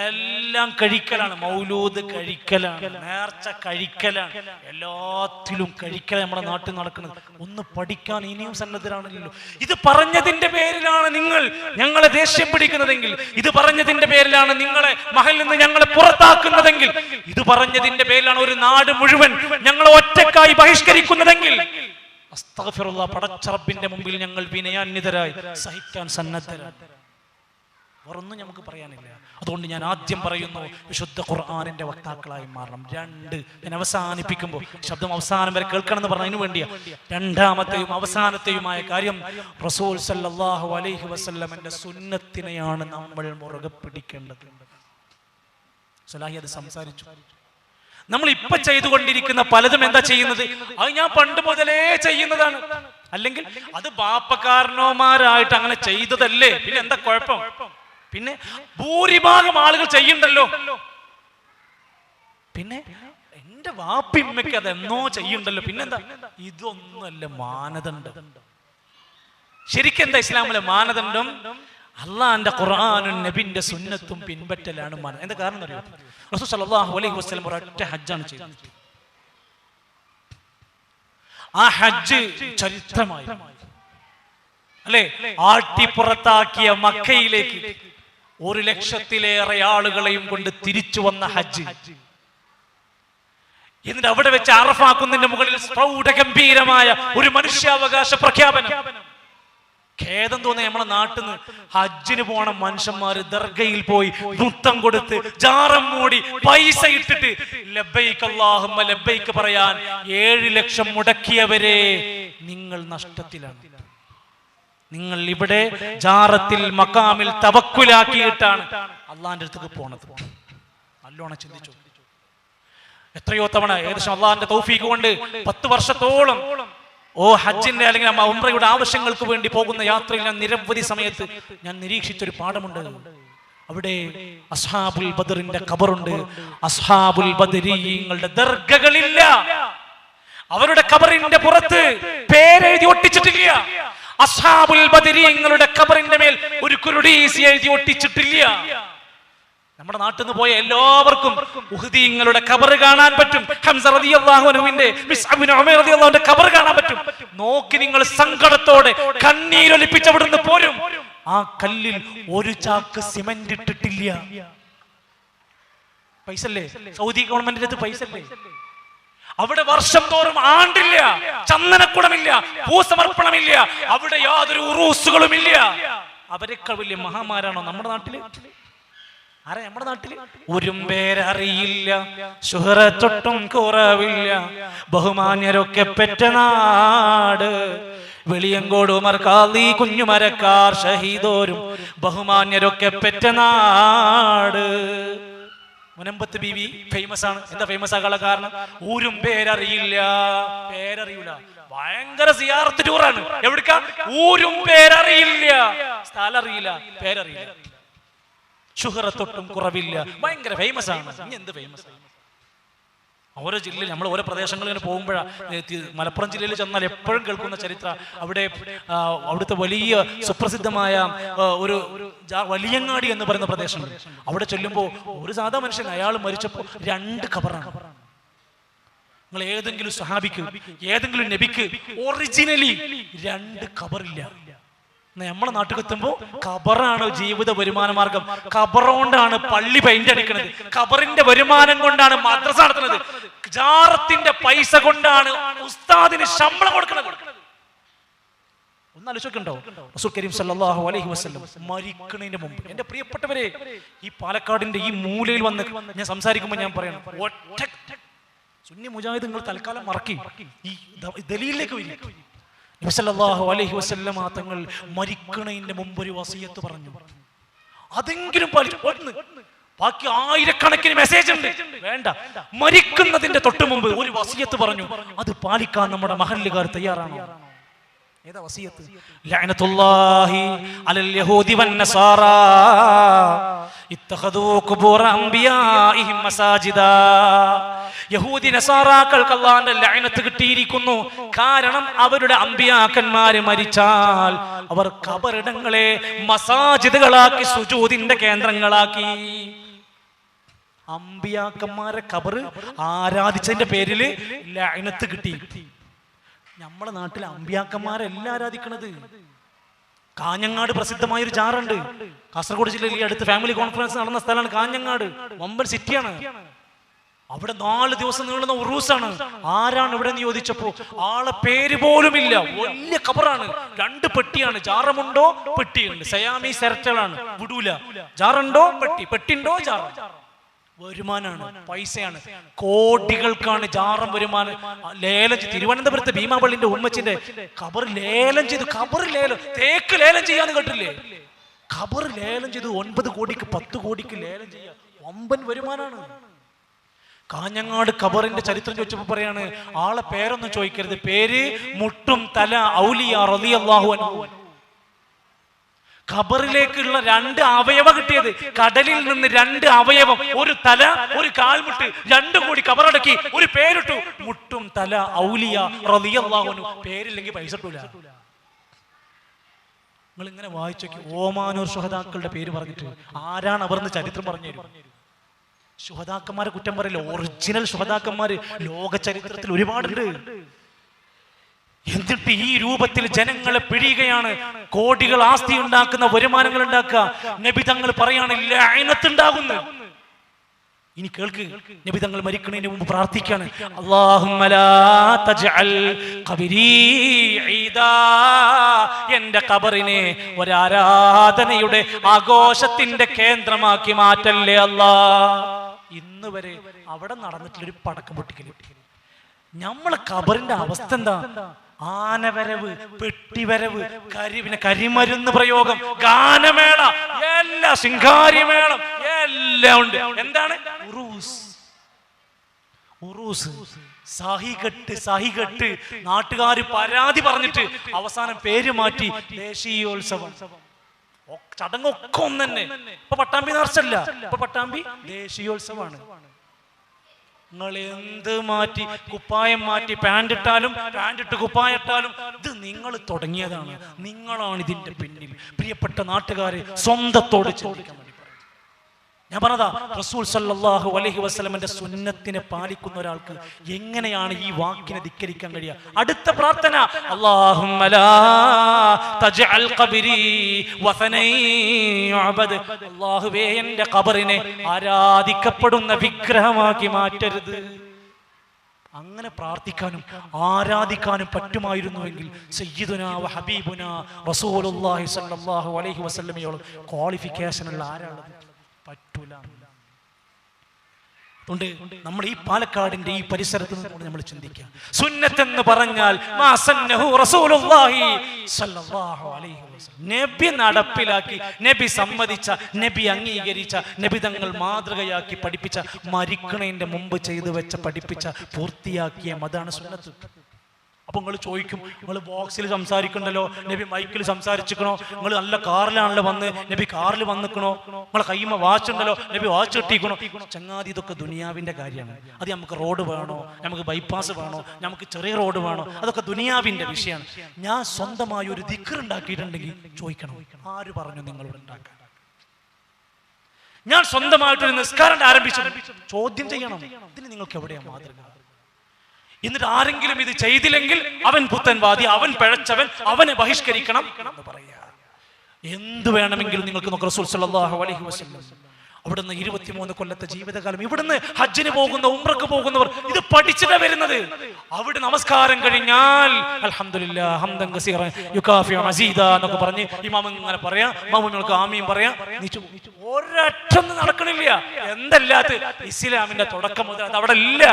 എല്ലാം കഴിക്കലാണ്. മൗലൂദ് കഴിക്കലാണ്, നേർച്ച കഴിക്കലാണ്, എല്ലാത്തിലും കഴിക്കലാണ് നമ്മുടെ നാട്ടിൽ നടക്കുന്നത്. ഒന്ന് പഠിക്കാൻ ഇനിയും സന്നദ്ധരാണല്ലോ. ഇത് പറഞ്ഞതിന്റെ പേരിലാണ് നിങ്ങൾ ഞങ്ങളെ ദേഷ്യം പിടിക്കുന്നതെങ്കിൽ, ഇത് പറഞ്ഞതിന്റെ പേരിലാണ് നിങ്ങളെ മഹലിൽ നിന്ന് ഞങ്ങളെ പുറത്താക്കുന്നതെങ്കിൽ, ഇത് പറഞ്ഞതിന്റെ പേരിലാണ് ഒരു നാട് മുഴുവൻ ഞങ്ങളെ ഒറ്റക്കായി ബഹിഷ്കരിക്കുന്നതെങ്കിൽ, അസ്തഗ്ഫിറുല്ലാഹ്, പടച്ച റബ്ബിന്റെ മുമ്പിൽ ഞങ്ങൾ വിനയാന്വിതരായി സഹിക്കാൻ സന്നദ്ധരാണ്. വേറൊന്നും നമുക്ക് പറയാനില്ല. അതുകൊണ്ട് ഞാൻ ആദ്യം പറയുന്നു, വിശുദ്ധ ഖുർആനിന്റെ വക്താക്കളായി മാറണം. 2, ഞാൻ അവസാനിപ്പിക്കുമ്പോൾ ശബ്ദം അവസാനം വരെ കേൾക്കണം എന്ന് പറഞ്ഞതിനു വേണ്ടിയാ. രണ്ടാമത്തെയും അവസാനത്തെയുമായ കാര്യം, റസൂൽ സല്ലല്ലാഹു അലൈഹി വസല്ലമയുടെ സുന്നത്തിനെയാണ് നമ്മൾ മുറുകെ പിടിക്കേണ്ടത്. സലാഹി അത് സംസാരിച്ചു. നമ്മൾ ഇപ്പൊ ചെയ്തുകൊണ്ടിരിക്കുന്ന പലതും എന്താ ചെയ്യുന്നത്? അത് ഞാൻ പണ്ട് മുതലേ ചെയ്യുന്നതാണ്, അല്ലെങ്കിൽ അത് ബാപ്പക്കാരനോമാരായിട്ട് അങ്ങനെ ചെയ്തതല്ലേ, പിന്നെ എന്താ കുഴപ്പം? പിന്നെ ഭൂരിഭാഗം ആളുകൾ ചെയ്യണ്ടല്ലോ, പിന്നെ എന്റെ വാപ്പിമ്മയ്ക്ക് അതെന്നോ ചെയ്യണ്ടല്ലോ, പിന്നെന്താ? ഇതൊന്നുമല്ല മാനദണ്ഡം. ശരിക്കും എന്താ ഇസ്ലാമിലെ മാനദണ്ഡം? അള്ളാന്റെ ഖുർആനും നബിന്റെ സുന്നത്തും പിൻപറ്റലാണ് മാനദണ്ഡം. എന്താ കാരണം അറിയോ? റസൂൽ സല്ലല്ലാഹു അലൈഹി വസല്ലം ഒരൊറ്റ ഹജ്ജാണ് ചെയ്തത്. ആ ഹജ്ജ് ചരിത്രമായി അല്ലെ, ആട്ടിപ്പുറത്താക്കിയ മക്കയിലേക്ക് 1 ലക്ഷത്തിലേറെ ആളുകളെയും കൊണ്ട് തിരിച്ചു വന്ന ഹജ്ജ്. എന്നിട്ട് അവിടെ വെച്ച് അറഫാക്കുന്നതിന്റെ മുകളിൽ പ്രൗഢഗംഭീരമായ ഒരു മനുഷ്യാവകാശ പ്രഖ്യാപനം. ഖേദം തോന്നി നമ്മളെ നാട്ടിൽ നിന്ന് ഹജ്ജിന് പോണ മനുഷ്യന്മാര് ദർഗയിൽ പോയി മുത്തം കൊടുത്ത് ജാറം മൂടി പൈസ ഇട്ടിട്ട് ലബ്ബൈക അല്ലാഹുമ്മ ലബ്ബൈക പറയാൻ 7 ലക്ഷം മുടക്കിയവരെ നിങ്ങൾ നഷ്ടത്തിലാണ്. നിങ്ങൾ ഇവിടെ ജാറത്തിൽ മക്കാമിൽ തവക്കുലാക്കിയിട്ടാണ് അള്ളാന്റെ അടുത്തേക്ക് പോണത്. നല്ലോണം ചിന്തിച്ചു. എത്രയോ തവണ, ഏകദേശം അള്ളാന്റെ തൗഫീഖ് കൊണ്ട് 10 വർഷത്തോളം ഹജ്ജിന്റെ അല്ലെങ്കിൽ ഉംറയുടെ ആവശ്യങ്ങൾക്ക് വേണ്ടി പോകുന്ന യാത്രയിൽ ഞാൻ നിരവധി സമയത്ത് ഞാൻ നിരീക്ഷിച്ചൊരു പാഠമുണ്ട്. അവിടെ അസ്ഹാബുൽ ബദറിന്റെ ഖബറുണ്ട്. അസ്ഹാബുൽ ബദരീങ്ങളുടെ ദർഗകളില്ല. അവരുടെ ഖബറിന്റെ പുറത്ത് പേരെഴുതി ഒട്ടിച്ചിട്ടില്ല. അസ്ഹാബുൽ ബദരീങ്ങളുടെ ഖബറിന്റെ മേൽ ഒരു കുരുടീസ് എഴുതി ഒട്ടിച്ചിട്ടില്ല. നമ്മുടെ നാട്ടിൽ നിന്ന് പോയ എല്ലാവർക്കും ഉഹ്ദീങ്ങളുടെ ഖബർ കാണാൻ പറ്റും. ഹംസ റളിയല്ലാഹു അൻഹുവിന്റെ, മുസ്അബ് ഇബ്നു ഉമൈർ റളിയല്ലാഹു അൻഹുവിന്റെ ഖബർ കാണാൻ പറ്റും. നോക്കി നിങ്ങൾ സങ്കടത്തോടെ കണ്ണീരൊലിപ്പിച്ച് അവിടുന്ന് പോരും. ആ കല്ലിൽ ഒരു ചാക്ക് സിമന്റ് ഇട്ടിട്ടില്ല. പൈസല്ലേ? സൗദി ഗവൺമെന്റിന്റെ അടുത്ത് പൈസല്ലേ? അവിടെ വർഷം തോറും ആണ്ടില്ല, ചന്ദനക്കുടമില്ല, ഭൂസമർപ്പണമില്ല, അവിടെ യാതൊരു ഉറൂസുകളുമില്ല. അവരെക്കാൾ വലിയ മഹാമാരാണോ നമ്മുടെ നാട്ടില്? ആരാ നമ്മുടെ നാട്ടില്? ഒരു പേരറിയില്ല, ശുഹറത്തൊട്ടും കുറവില്ല, ബഹുമാന്യരൊക്കെ പെറ്റ നാട്. വെളിയങ്കോട് ഉമർ ഖാദി, കുഞ്ഞുമരക്കാർ ഷഹീദോരും ബഹുമാന്യരൊക്കെ പെറ്റ നാട്. മുനമ്പത്ത് ബീവി ഫേമസ് ആണ്. എന്താ ഫേമസ് ആകാനുള്ള കാരണം? ഊരും പേരറിയില്ല, പേരറിയൂല. ഭയങ്കര സിയാറത്ത് ടൂറാണ്. എവിടേക്കാ? ഊരും പേരറിയില്ല, സ്ഥലം അറിയില്ല, പേരറിയില്ല, ശുഹറത്തൊട്ടും കുറവില്ല. ഭയങ്കര ഫേമസ് ആണ്. ഇനി എന്ത് ഫേമസ്? ഓരോ ജില്ലയിൽ നമ്മൾ ഓരോ പ്രദേശങ്ങളിൽ ഇങ്ങനെ പോകുമ്പോഴാണ്. മലപ്പുറം ജില്ലയിൽ ചെന്നാൽ എപ്പോഴും കേൾക്കുന്ന ചരിത്രം, അവിടുത്തെ വലിയ സുപ്രസിദ്ധമായ ഒരു വലിയങ്ങാടി എന്ന് പറയുന്ന പ്രദേശമുണ്ട്. അവിടെ ചെല്ലുമ്പോൾ ഒരു സാധാ മനുഷ്യൻ, അയാൾ മരിച്ചപ്പോൾ 2 ഖബറാണ്. നിങ്ങൾ ഏതെങ്കിലും സഹാബിക്ക്, ഏതെങ്കിലും നബിക്ക് ഒറിജിനലി 2 ഖബറില്ല. നമ്മുടെ നാട്ടിൽ എത്തുമ്പോൾ ഖബറാണ് ജീവിത വരുമാന മാർഗം. ഖബറുകൊണ്ടാണ് പള്ളി പെയിന്റ് അടിക്കുന്നത്, ഖബറിന്റെ വരുമാനം കൊണ്ടാണ് മദ്രസ നടത്തുന്നത്, ജാറത്തിന്റെ പൈസ കൊണ്ടാണ് ഉസ്താദിന് ശമ്പളം കൊടുക്കുന്നത്. ഒന്നാലോചിക്കണ്ടോ? റസൂൽ കരീം സല്ലല്ലാഹു അലൈഹി വസല്ലം മരിക്കുന്നതിന് മുമ്പ്, എന്റെ പ്രിയപ്പെട്ടവരെ, ഈ പാലക്കാടിന്റെ ഈ മൂലയിൽ വന്ന് ഞാൻ സംസാരിക്കുമ്പോൾ ഞാൻ പറയണം, ഒറ്റ സുന്നി മുജാഹിദ് നിങ്ങൾ തൽക്കാലം മറക്കി ഈ ദലീലിലേക്ക് വരും. നബി സല്ലല്ലാഹു അലൈഹി വസല്ലം തങ്ങൾ മരിക്കുന്നതിന് മുമ്പ് ഒരു വസിയത്ത് പറഞ്ഞു. അതെങ്കിലും പാലിച്ചു. ബാക്കി ആയിരക്കണക്കിന് മെസ്സേജ് ഉണ്ട്, വേണ്ട. മരിക്കുന്നതിന്റെ തൊട്ട് മുമ്പ് ഒരു വസിയത്ത് പറഞ്ഞു. അത് പാലിക്കാൻ നമ്മുടെ മഹല്ലുകാർ തയ്യാറാണോ? ഏതാ വസിയത്ത്? ലഅനത്തുല്ലാഹി അലൽ യഹൂദി വന്നസാറാ ഇത്തഖദൂ ഖുബൂറ അംബിയാഇഹിം മസാജിദാ. യഹൂദി നസാറാക്കൾക്ക് അല്ലാഹുവിന്റെ ലഅനത്ത് കിട്ടിയിരിക്കുന്നു. കാരണം അവരുടെ അമ്പിയാക്കന്മാര് മരിച്ചാൽ അവർ ഖബറിടങ്ങളെ മസാജിദുകളാക്കി, സുജൂദിന്റെ കേന്ദ്രങ്ങളാക്കി. അമ്പിയാക്കന്മാരെ ഖബർ ആരാധിച്ചതിന്റെ പേരില് ലഅനത്ത് കിട്ടി. നമ്മുടെ നാട്ടിൽ അമ്പിയാക്കന്മാരെല്ലാം ആരാധിക്കണത്. കാഞ്ഞങ്ങാട് പ്രസിദ്ധമായ ഒരു ജാറുണ്ട്. കാസർഗോഡ് ജില്ലയിൽ ഈ അടുത്ത് ഫാമിലി കോൺഫറൻസ് നടന്ന സ്ഥലമാണ് കാഞ്ഞങ്ങാട്. വമ്പൻ സിറ്റിയാണ്. അവിടെ 4 ദിവസം നീളുന്ന ഉറൂസാണ്. ആരാണ് ഇവിടെ എന്ന് ചോദിച്ചപ്പോ ആളെ പേര് പോലും ഇല്ല. വലിയ ഖബറാണ്, 2 പെട്ടിയാണ്. ജാറമുണ്ടോ പെട്ടിയുണ്ട്. സയാമി സെരറ്റകളാണ്, വിടൂല. ജാറുണ്ടോ പെട്ടി, പെട്ടിണ്ടോ ജാറ. വരുമാനാണ്, പൈസയാണ്, കോടികൾക്കാണ് ജാറം വരുമാനം. ലേലം ചെയ്ത് തിരുവനന്തപുരത്ത് ഭീമാപള്ളിന്റെ ഉമ്മച്ചിന്റെ ഖബർ ലേലം ചെയ്തു. ഖബർ ലേലം, തേക്ക് ലേലം ചെയ്യാന്ന് കേട്ടില്ലേ? ഖബർ ലേലം ചെയ്തു 9 കോടിക്ക് 10 കോടിക്ക് ലേലം ചെയ്യാം. വമ്പൻ വരുമാനാണ്. കാഞ്ഞങ്ങാട് ഖബറിന്റെ ചരിത്രം ചോദിച്ചപ്പോ പറയാണ്, ആളെ പേരൊന്നും ചോദിക്കരുത്, പേര് മുട്ടും തല ഔലിയ റളിയല്ലാഹു അൻഹു. ഖബറിലേക്കുള്ള 2 അവയവം കിട്ടിയത്. കടലിൽ നിന്ന് 2 അവയവം, ഒരു തല, ഒരു കാൽമുട്ട്, 2 കൂടി ഖബറടക്കി ഒരു പേരിട്ടു, മുട്ടും തല ഔലിയ റളിയല്ലാഹു അൻഹു. പേരില്ലെങ്കിൽ പൈസ കിട്ടൂല. നിങ്ങൾ ഇങ്ങനെ വായിച്ചു നോക്കി, ഓമാനൂർ ശുഹദാക്കളുടെ പേര് പറഞ്ഞിട്ട് ആരാണ് അവർന്ന് ചരിത്രം പറഞ്ഞു തരും. ശുഹദാക്കന്മാരെ കുറ്റം പറയില്ല, ഒറിജിനൽ ശുഹദാക്കന്മാര് ലോക ചരിത്രത്തിൽ ഒരുപാടുണ്ട്. എന്നിട്ട് ഈ രൂപത്തിൽ ജനങ്ങളെ പിഴിയുകയാണ്, കോടികൾ ആസ്തി ഉണ്ടാക്കുന്ന, വരുമാനങ്ങൾ ഉണ്ടാക്കുക. നബി തങ്ങൾ പറയാണ് ലഅനത്തുണ്ടാകുന്നു. ഇനി കേൾക്ക്, നബി തങ്ങൾ മരിക്കുന്നതിന് മുമ്പ് പ്രാർത്ഥിക്കാണ്, അല്ലാഹുമ്മ ലാ തജ്അൽ ഖബരീ ഈദാ. എന്റെ ഖബറിനെ ഒരു ആരാധനയുടെ, ആഘോഷത്തിന്റെ കേന്ദ്രമാക്കി മാറ്റല്ലേ അല്ലാ. ഇന്ന് വരെ അവിടെ നടന്നിട്ടുള്ളൊരു പടക്കം പൊട്ടിക്കല്. നമ്മളെ ഖബറിന്റെ അവസ്ഥ എന്താ? ആനവരവ്, പെട്ടിവരവ്, പിന്നെ കരിമരുന്ന് പ്രയോഗം, ഗാനമേള, എല്ലാ ശിങ്കാരിമേളം എല്ലാം ഉണ്ട്. എന്താണ്? ഉറൂസ്. സഹികെട്ട് നാട്ടുകാർ പരാതി പറഞ്ഞിട്ട് അവസാനം പേര് മാറ്റി ദേശീയോത്സവം. ചടങ്ങൊക്കെ ഒന്ന് തന്നെ. ഇപ്പൊ പട്ടാമ്പി നേർച്ചല്ല, ഇപ്പൊ പട്ടാമ്പി ദേശീയോത്സവമാണ്. നിങ്ങൾ എന്ത് മാറ്റി കുപ്പായം മാറ്റി പാൻറ് ഇട്ടാലും പാൻറ് ഇട്ട് കുപ്പായം ഇട്ടാലും ഇത് നിങ്ങൾ തുടങ്ങിയതാണ്, നിങ്ങളാണ് ഇതിന്റെ പിന്നിൽ. പ്രിയപ്പെട്ട നാട്ടുകാരെ, സ്വന്തത്തോട് ചോദിക്കാൻ വേണ്ടി ഞാൻ പറഞ്ഞതാ, റസൂൽ സല്ലല്ലാഹു അലൈഹി വസല്ലമയുടെ സുന്നത്തിനെ പാലിക്കുന്ന ഒരാൾക്ക് എങ്ങനെയാണ് ഈ വാക്കിനെ ധിക്കരിക്കാൻ കഴിയുക? അടുത്ത പ്രാർത്ഥന, അല്ലാഹുമ്മ ലാ തജ്അൽ ഖബരി വസനൈ യുഅബദ്. അല്ലാഹുവേ, എൻ്റെ ഖബറിനെ ആരാധിക്കപ്പെടുന്ന വിഗ്രഹമാക്കി മാറ്റരുത്. അങ്ങനെ പ്രാർത്ഥിക്കാനും ആരാധിക്കാനും പറ്റുമായിരുന്നുവെങ്കിൽ സയ്യിദുനാ വ ഹബീബുനാ റസൂലുള്ളാഹി സ്വല്ലല്ലാഹു അലൈഹി വസല്ലമയോളം ക്വാളിഫിക്കേഷൻ ഉള്ള ആരാണത്? പറ്റൂല. അതുകൊണ്ട് നമ്മൾ ഈ പാലക്കാടിന്റെ ഈ പരിസരത്ത് നിന്ന് നമ്മൾ ചിന്തിക്കാം, സുന്നത്ത് എന്ന് പറഞ്ഞാൽ നബി നടപ്പിലാക്കി, നബി സമ്മതിച്ച, നബി അംഗീകരിച്ച, നബി തങ്ങൾ മാതൃകയാക്കി പഠിപ്പിച്ച, മരിക്കണേന്റെ മുമ്പ് ചെയ്തു വെച്ച, പഠിപ്പിച്ച, പൂർത്തിയാക്കിയ മതാണ് സുന്നത്ത്. അപ്പൊ നിങ്ങൾ ചോദിക്കും, നിങ്ങൾ ബോക്സിൽ സംസാരിക്കണ്ടല്ലോ, നബി മൈക്കിൽ സംസാരിച്ചിക്കണോ? നിങ്ങൾ നല്ല കാറിലാണല്ലോ വന്ന്, നബി കാറിൽ വന്നിക്കണോ? നിങ്ങളെ കൈമ വാച്ച് ഉണ്ടല്ലോ, നബി വാച്ച് കിട്ടിക്കണോ? ചങ്ങാതി, ഇതൊക്കെ ദുനിയാവിന്റെ കാര്യമാണ്. അത് നമുക്ക് റോഡ് വേണോ, നമുക്ക് ബൈപ്പാസ് വേണോ, നമുക്ക് ചെറിയ റോഡ് വേണോ? അതൊക്കെ ദുനിയാവിന്റെ വിഷയമാണ്. ഞാൻ സ്വന്തമായി ഒരു ദിക്ർ ഉണ്ടാക്കിയിട്ടുണ്ടെങ്കിൽ ചോദിക്കണം, ആര് പറഞ്ഞു നിങ്ങളോട് ഉണ്ടാക്കാൻ? ഞാൻ സ്വന്തമായിട്ടൊരു നിസ്കാരം ആരംഭിച്ചു, ചോദ്യം ചെയ്യണം. ഇതിന് നിങ്ങൾക്ക് എവിടെയാണ് മാതൃക? എന്നിട്ട് ആരെങ്കിലും ഇത് ചെയ്തില്ലെങ്കിൽ അവൻ പുത്തൻവാദി, അവൻ പിഴച്ചവൻ, അവനെ ബഹിഷ്കരിക്കണം എന്ന് പറയാ. എന്ത് വേണമെങ്കിലും നിങ്ങൾക്ക് നോക്കാം. റസൂൽ സല്ലല്ലാഹു അലൈഹി വസല്ലം അവിടുന്ന് 23 കൊല്ലത്തെ ജീവിതകാലം, ഇവിടുന്ന് ഹജ്ജിന് പോകുന്ന, ഉംറക്ക് പോകുന്നവർ ഇത് പഠിച്ചിട്ടാണ് വരുന്നത്. അവിടെ നമസ്കാരം കഴിഞ്ഞാൽ അൽഹംദുലില്ലാഹ് ഹംദൻ കസീറൻ യുകാഫിഉ മസീദ എന്നൊക്കെ പറഞ്ഞ് ഇമാം ഇങ്ങനെ പറയാ, മാമുമികൾക്ക് ആമീൻ പറയാ. ഒരൊറ്റൊന്നും നടക്കണില്ല. എന്തല്ലാത്ത ഇസ്ലാമിന്റെ തുടക്കം മുതൽ അത് അവിടെ ഇല്ല.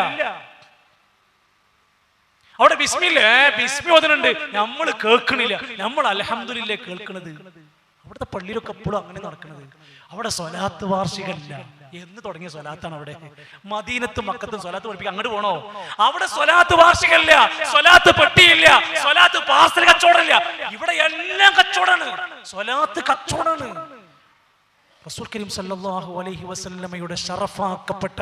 അവിടെ ബിസ്മില്ലേ, ബിസ്മി ഓതുന്നുണ്ട്, നമ്മൾ കേൾക്കണില്ല. നമ്മൾ അൽഹംദുലില്ലാഹ് കേൾക്കണത്. അവിടുത്തെ പള്ളിയിലൊക്കെ എപ്പോഴും അങ്ങനെ നടക്കുന്നത്. അവിടെ സ്വലാത്ത് വാർഷികല്ല. എന്ന് തുടങ്ങിയ സ്വലാത്താണ് അവിടെ. മദീനത്തും മക്കത്തും സ്വലാത്ത് പഠിപ്പിക്കാൻ അങ്ങോട്ട് പോണോ? അവിടെ സ്വലാത്ത് വാർഷികല്ല, സ്വലാത്ത് പെട്ടിയില്ല, സ്വലാത്ത് പാർസൽ കച്ചവടമില്ല. ഇവിടെ എല്ലാം കച്ചവടാണ്, സ്വലാത്ത് കച്ചവടാണ്. റസൂൽ കരീം സല്ലല്ലാഹു അലൈഹി വസല്ലമയുടെ ശറഫാക്കപ്പെട്ട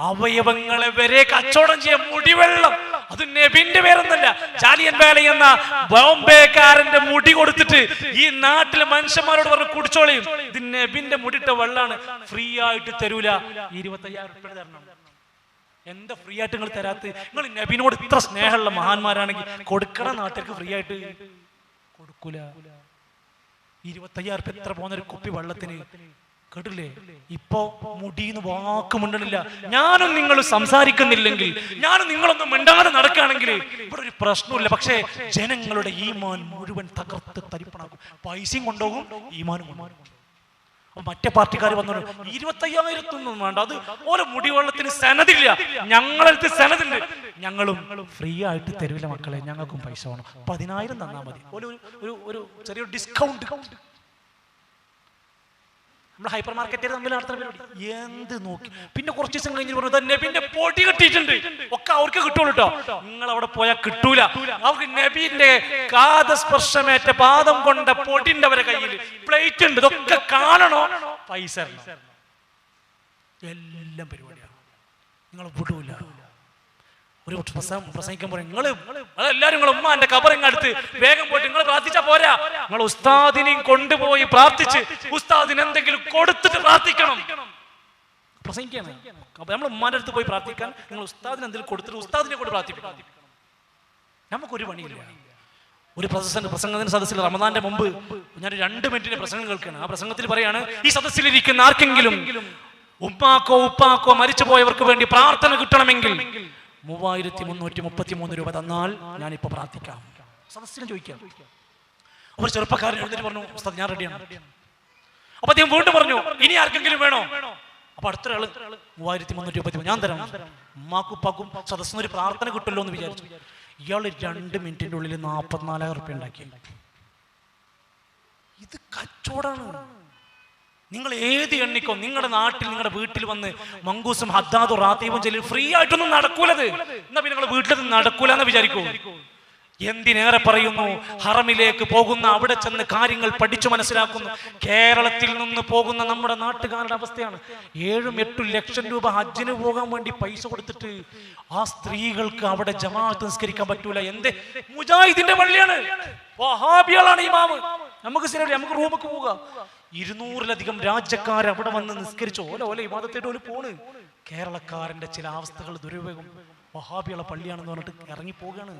അവയവങ്ങളെ വരെ കച്ചവടം ചെയ്യാൻ മുടിവെള്ളം. അത് നബിന്റെ പേരൊന്നല്ല. ജാലിയൻ വാല എന്ന ബോംബെക്കാരന്റെ മുടി കൊടുത്തിട്ട് ഈ നാട്ടിലെ മനുഷ്യന്മാരോട് പറഞ്ഞു കുടിച്ചോളിയും, ഇത് നബിന്റെ മുടിട്ട വെള്ളാണ്, ഫ്രീ ആയിട്ട് തരൂല, 25,000 രൂപ തരണം. എന്താ ഫ്രീ ആയിട്ട് നിങ്ങൾ തരാത്ത? നിങ്ങൾ നബിനോട് ഇത്ര സ്നേഹമുള്ള മഹാന്മാരാണെങ്കിൽ കൊടുക്കണ നാട്ടിലേക്ക് ഫ്രീ ആയിട്ട് കൊടുക്കൂല. 25,000 രൂപ എത്ര പോകുന്ന ഒരു കുപ്പി വെള്ളത്തിന്? കേട്ടില്ലേ? ഇപ്പോ മുടിന്ന് വാക്കുമുണ്ടണില്ല. ഞാനും നിങ്ങൾ സംസാരിക്കുന്നില്ലെങ്കിൽ, ഞാനും നിങ്ങളൊന്നും മിണ്ടാതെ നടക്കുകയാണെങ്കിൽ ഇവിടെ ഒരു പ്രശ്നമില്ല. പക്ഷേ ജനങ്ങളുടെ ഈമാൻ മുഴുവൻ തകർത്ത് തരിപ്പണാക്കും. പൈസയും കൊണ്ടുപോകും, ഈമാനും കൊണ്ടുപോകും. മറ്റേ പാർട്ടിക്കാർ വന്നു 25,000 വേണ്ട, അത് ഓരോ മുടിവെള്ളത്തിന് സനദില്ല. ഞങ്ങളടുത്ത് സനതുണ്ട്, ഞങ്ങളും ഫ്രീ ആയിട്ട് തരൂല മക്കളെ, ഞങ്ങൾക്കും പൈസ വേണം, 10,000 തന്നാ മതി. ഒരു ചെറിയൊരു ഡിസ്കൗണ്ട്. നമ്മൾ ഹൈപ്പർ മാർക്കറ്റ് തമ്മിൽ നടത്തുന്ന പരിപാടി എന്ത് നോക്കി. പിന്നെ കുറച്ച് ദിവസം കഴിഞ്ഞ് പറഞ്ഞു നബിന്റെ പൊടി കിട്ടിയിട്ടുണ്ട്, ഒക്കെ അവർക്ക് കിട്ടുള്ളൂ കേട്ടോ. നിങ്ങൾ അവിടെ പോയാൽ കിട്ടൂല. അവർക്ക് നബിന്റെ കാതസ്പർശമേറ്റ പാദം കൊണ്ട പൊടിന്റെ അവരെ കയ്യിൽ പ്ലേറ്റ് ഉണ്ട്, ഇതൊക്കെ കാണണോ? പൈസ എല്ലാം പരിപാടിയാണ്. നിങ്ങൾ വിടൂല. ഒരു പ്രസംഗിക്കാൻ പോലെ എല്ലാരും നിങ്ങൾ ഉമ്മാന്റെ കബറിങ് അടുത്ത് വേഗം പോയിട്ട് നിങ്ങൾ പ്രാർത്ഥിച്ചാ പോരാ. നിങ്ങൾ ഉസ്താദിനെയും കൊണ്ടുപോയി പ്രാർത്ഥിച്ച് ഉസ്താദിന് എന്തെങ്കിലും കൊടുത്തിട്ട് പ്രാർത്ഥിക്കണം. പ്രസംഗിക്കാണ് നമ്മൾ ഉമ്മാന്റെ അടുത്ത് പോയി പ്രാർത്ഥിക്കാൻ, നിങ്ങൾ ഉസ്താദിന് എന്തെങ്കിലും കൊടുത്തിട്ട് ഉസ്താദിനെ കൊണ്ട് പ്രാർത്ഥിക്കണം. നമുക്കൊരു പണിയില്ല. ഒരു പ്രസംഗത്തിന് സദസ്സിൽ റമദാന്റെ മുമ്പ് ഞാൻ 2 മിനിറ്റിന്റെ പ്രസംഗം കേൾക്കുകയാണ്. ആ പ്രസംഗത്തിൽ പറയാണ്, ഈ സദസ്സിലിരിക്കുന്ന ആർക്കെങ്കിലും ഉപ്പാക്കോ മരിച്ചു പോയവർക്ക് വേണ്ടി പ്രാർത്ഥന കിട്ടണമെങ്കിൽ 3,333 രൂപ തന്നാൽ ഞാനിപ്പോ പ്രാർത്ഥിക്കാം. സദസ്സിനെ ചോദിക്കാം. ഒരു ചെറുപ്പക്കാരൻ എഴുന്നേറ്റ് പറഞ്ഞു, ഉസ്താദ് ഞാൻ റെഡിയാണ്. അപ്പൊ അദ്ദേഹം വീണ്ടും പറഞ്ഞു, ഇനി ആർക്കെങ്കിലും വേണോ? അപ്പൊ അടുത്ത ആള് 3,333 ഞാൻ തരാം. ഉമ്മാക്കും ഉപ്പാക്കും സദസ്സിന് ഒരു പ്രാർത്ഥന കിട്ടുമല്ലോ എന്ന് വിചാരിച്ചു. ഇയാള് 2 മിനിറ്റിന്റെ ഉള്ളിൽ 44,000 രൂപ ഉണ്ടാക്കി. ഇത് കച്ചവടാണ്. നിങ്ങൾ ഏത് എണ്ണിക്കോ, നിങ്ങളുടെ നാട്ടിൽ നിങ്ങളുടെ വീട്ടിൽ വന്ന് മങ്കൂസും ഹദ്ദാദും റാത്തീബും ചെല്ലി ഫ്രീ ആയിട്ടൊന്നും നടക്കൂലത്. എന്നാ പിന്നെ നിങ്ങളുടെ വീട്ടിൽ നടക്കൂല എന്ന് വിചാരിക്കൂ. എന്തിനേറെ പറയുന്നു, ഹറമിലേക്ക് പോകുന്ന, അവിടെ ചെന്ന് കാര്യങ്ങൾ പഠിച്ചു മനസ്സിലാക്കുന്നു. കേരളത്തിൽ നിന്ന് പോകുന്ന നമ്മുടെ നാട്ടുകാരുടെ അവസ്ഥയാണ്. 7-8 ലക്ഷം രൂപ ഹജ്ജിന് പോകാൻ വേണ്ടി പൈസ കൊടുത്തിട്ട് ആ സ്ത്രീകൾക്ക് അവിടെ ജമാഅത്ത് നിസ്കരിക്കാൻ പറ്റൂല. എന്ത്? മുജാഹിദിന്റെ പള്ളിയാണ്, വഹാബികളാണ് ഇമാമ്. നമുക്ക് ശരിയല്ല, നമുക്ക് റൂമൊക്കെ പോകാം. 200-ലധികം രാജ്യക്കാർ അവിടെ വന്ന് നിസ്കരിച്ചു. ഓല ഇബാദത്തേട്ട് ഓല് പോണ്. കേരളക്കാരന്റെ ചില അവസ്ഥകൾ ദുരുപയോഗം, വഹാബികളെ പള്ളിയാണെന്ന് പറഞ്ഞിട്ട് ഇറങ്ങി പോവുകയാണ്.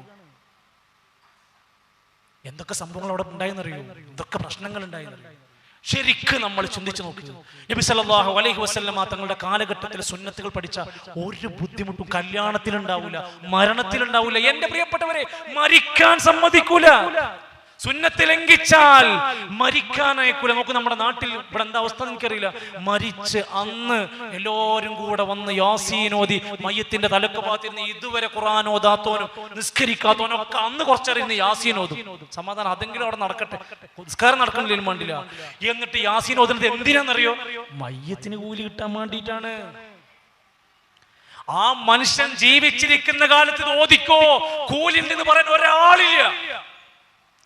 എന്തൊക്കെ സംഭവങ്ങൾ അവിടെ ഉണ്ടായെന്നറിയോ, എന്തൊക്കെ പ്രശ്നങ്ങൾ ഉണ്ടായെന്നറിയോ. ശരിക്കും നമ്മൾ ചിന്തിച്ചു നോക്കുക. നബി സല്ലല്ലാഹു അലൈഹി വസല്ലമ തങ്ങളുടെ കാലഘട്ടത്തിൽ സുന്നത്തുകൾ പഠിച്ച ഒരു ബുദ്ധിമുട്ടും കല്യാണത്തിലുണ്ടാവില്ല, മരണത്തിലുണ്ടാവില്ല. എന്റെ പ്രിയപ്പെട്ടവരെ, മരിക്കാൻ സമ്മതിക്കൂല. സുന്നത്ത് ലംഘിച്ചാൽ മരിക്കാനായിക്കൂല. നമുക്ക് നമ്മുടെ നാട്ടിൽ ഇവിടെ എന്താ അവസ്ഥ എനിക്കറിയില്ല. മരിച്ച് അന്ന് എല്ലാവരും കൂടെ വന്ന് യാസീനോദി മയ്യത്തിന്റെ തലക്ക് പാത്തിരുന്ന് ഇതുവരെ ഖുർആൻ ഓതാത്തോനും നിസ്കരിക്കാത്തോനും ഒക്കെ അന്ന് കുറച്ചറിയുന്ന യാസീനോദും. സമാധാനം, അതെങ്കിലും അവിടെ നടക്കട്ടെ, നിസ്കാരം നടക്കണില്ലേലും വേണ്ടില്ല. എന്നിട്ട് യാസീനോദിനത് എന്തിനാണെന്നറിയോ? മയ്യത്തിന് കൂലി കിട്ടാൻ വേണ്ടിയിട്ടാണ്. ആ മനുഷ്യൻ ജീവിച്ചിരിക്കുന്ന കാലത്ത് ഓദിക്കോ, കൂലി ഉണ്ടെന്ന് പറയാൻ ഒരാളില്ല.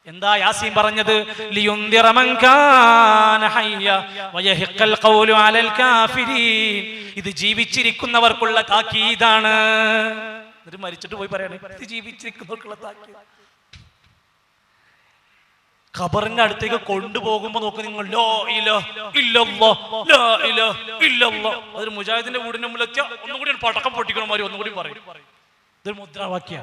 എന്താ യാസീൻ പറഞ്ഞത്? ലിയുൻദിറ മൻ കാന ഹയ്യ വയഹിഖൽ ഖൗലു അലൽ കാഫിരീൻ. ഇത് ജീവിച്ചിരിക്കുന്നവർക്കുള്ള താക്കീതാണ്. എന്നിട്ട് മരിച്ചിട്ട് പോയി പറയാണ് ഇത് ജീവിച്ചിരിക്കുന്നവർക്കുള്ള താക്കീത്. ഖബറിന്റെ അടുത്തേക്ക് കൊണ്ടുപോകുമ്പോ നോക്ക് നിങ്ങൾ, ലാ ഇലാഹ ഇല്ലല്ലാഹ്, ലാ ഇലാഹ ഇല്ലല്ലാഹ്. അതൊരു മുജാഹിദിന്റെ വീടിന്റെ മുമ്പിലെത്തിയ ഒന്നുകൂടി പടക്കം പൊട്ടിക്കണമാരി ഒന്നുകൂടി പറയും. ഇതൊരു മുദ്രാവാക്യ.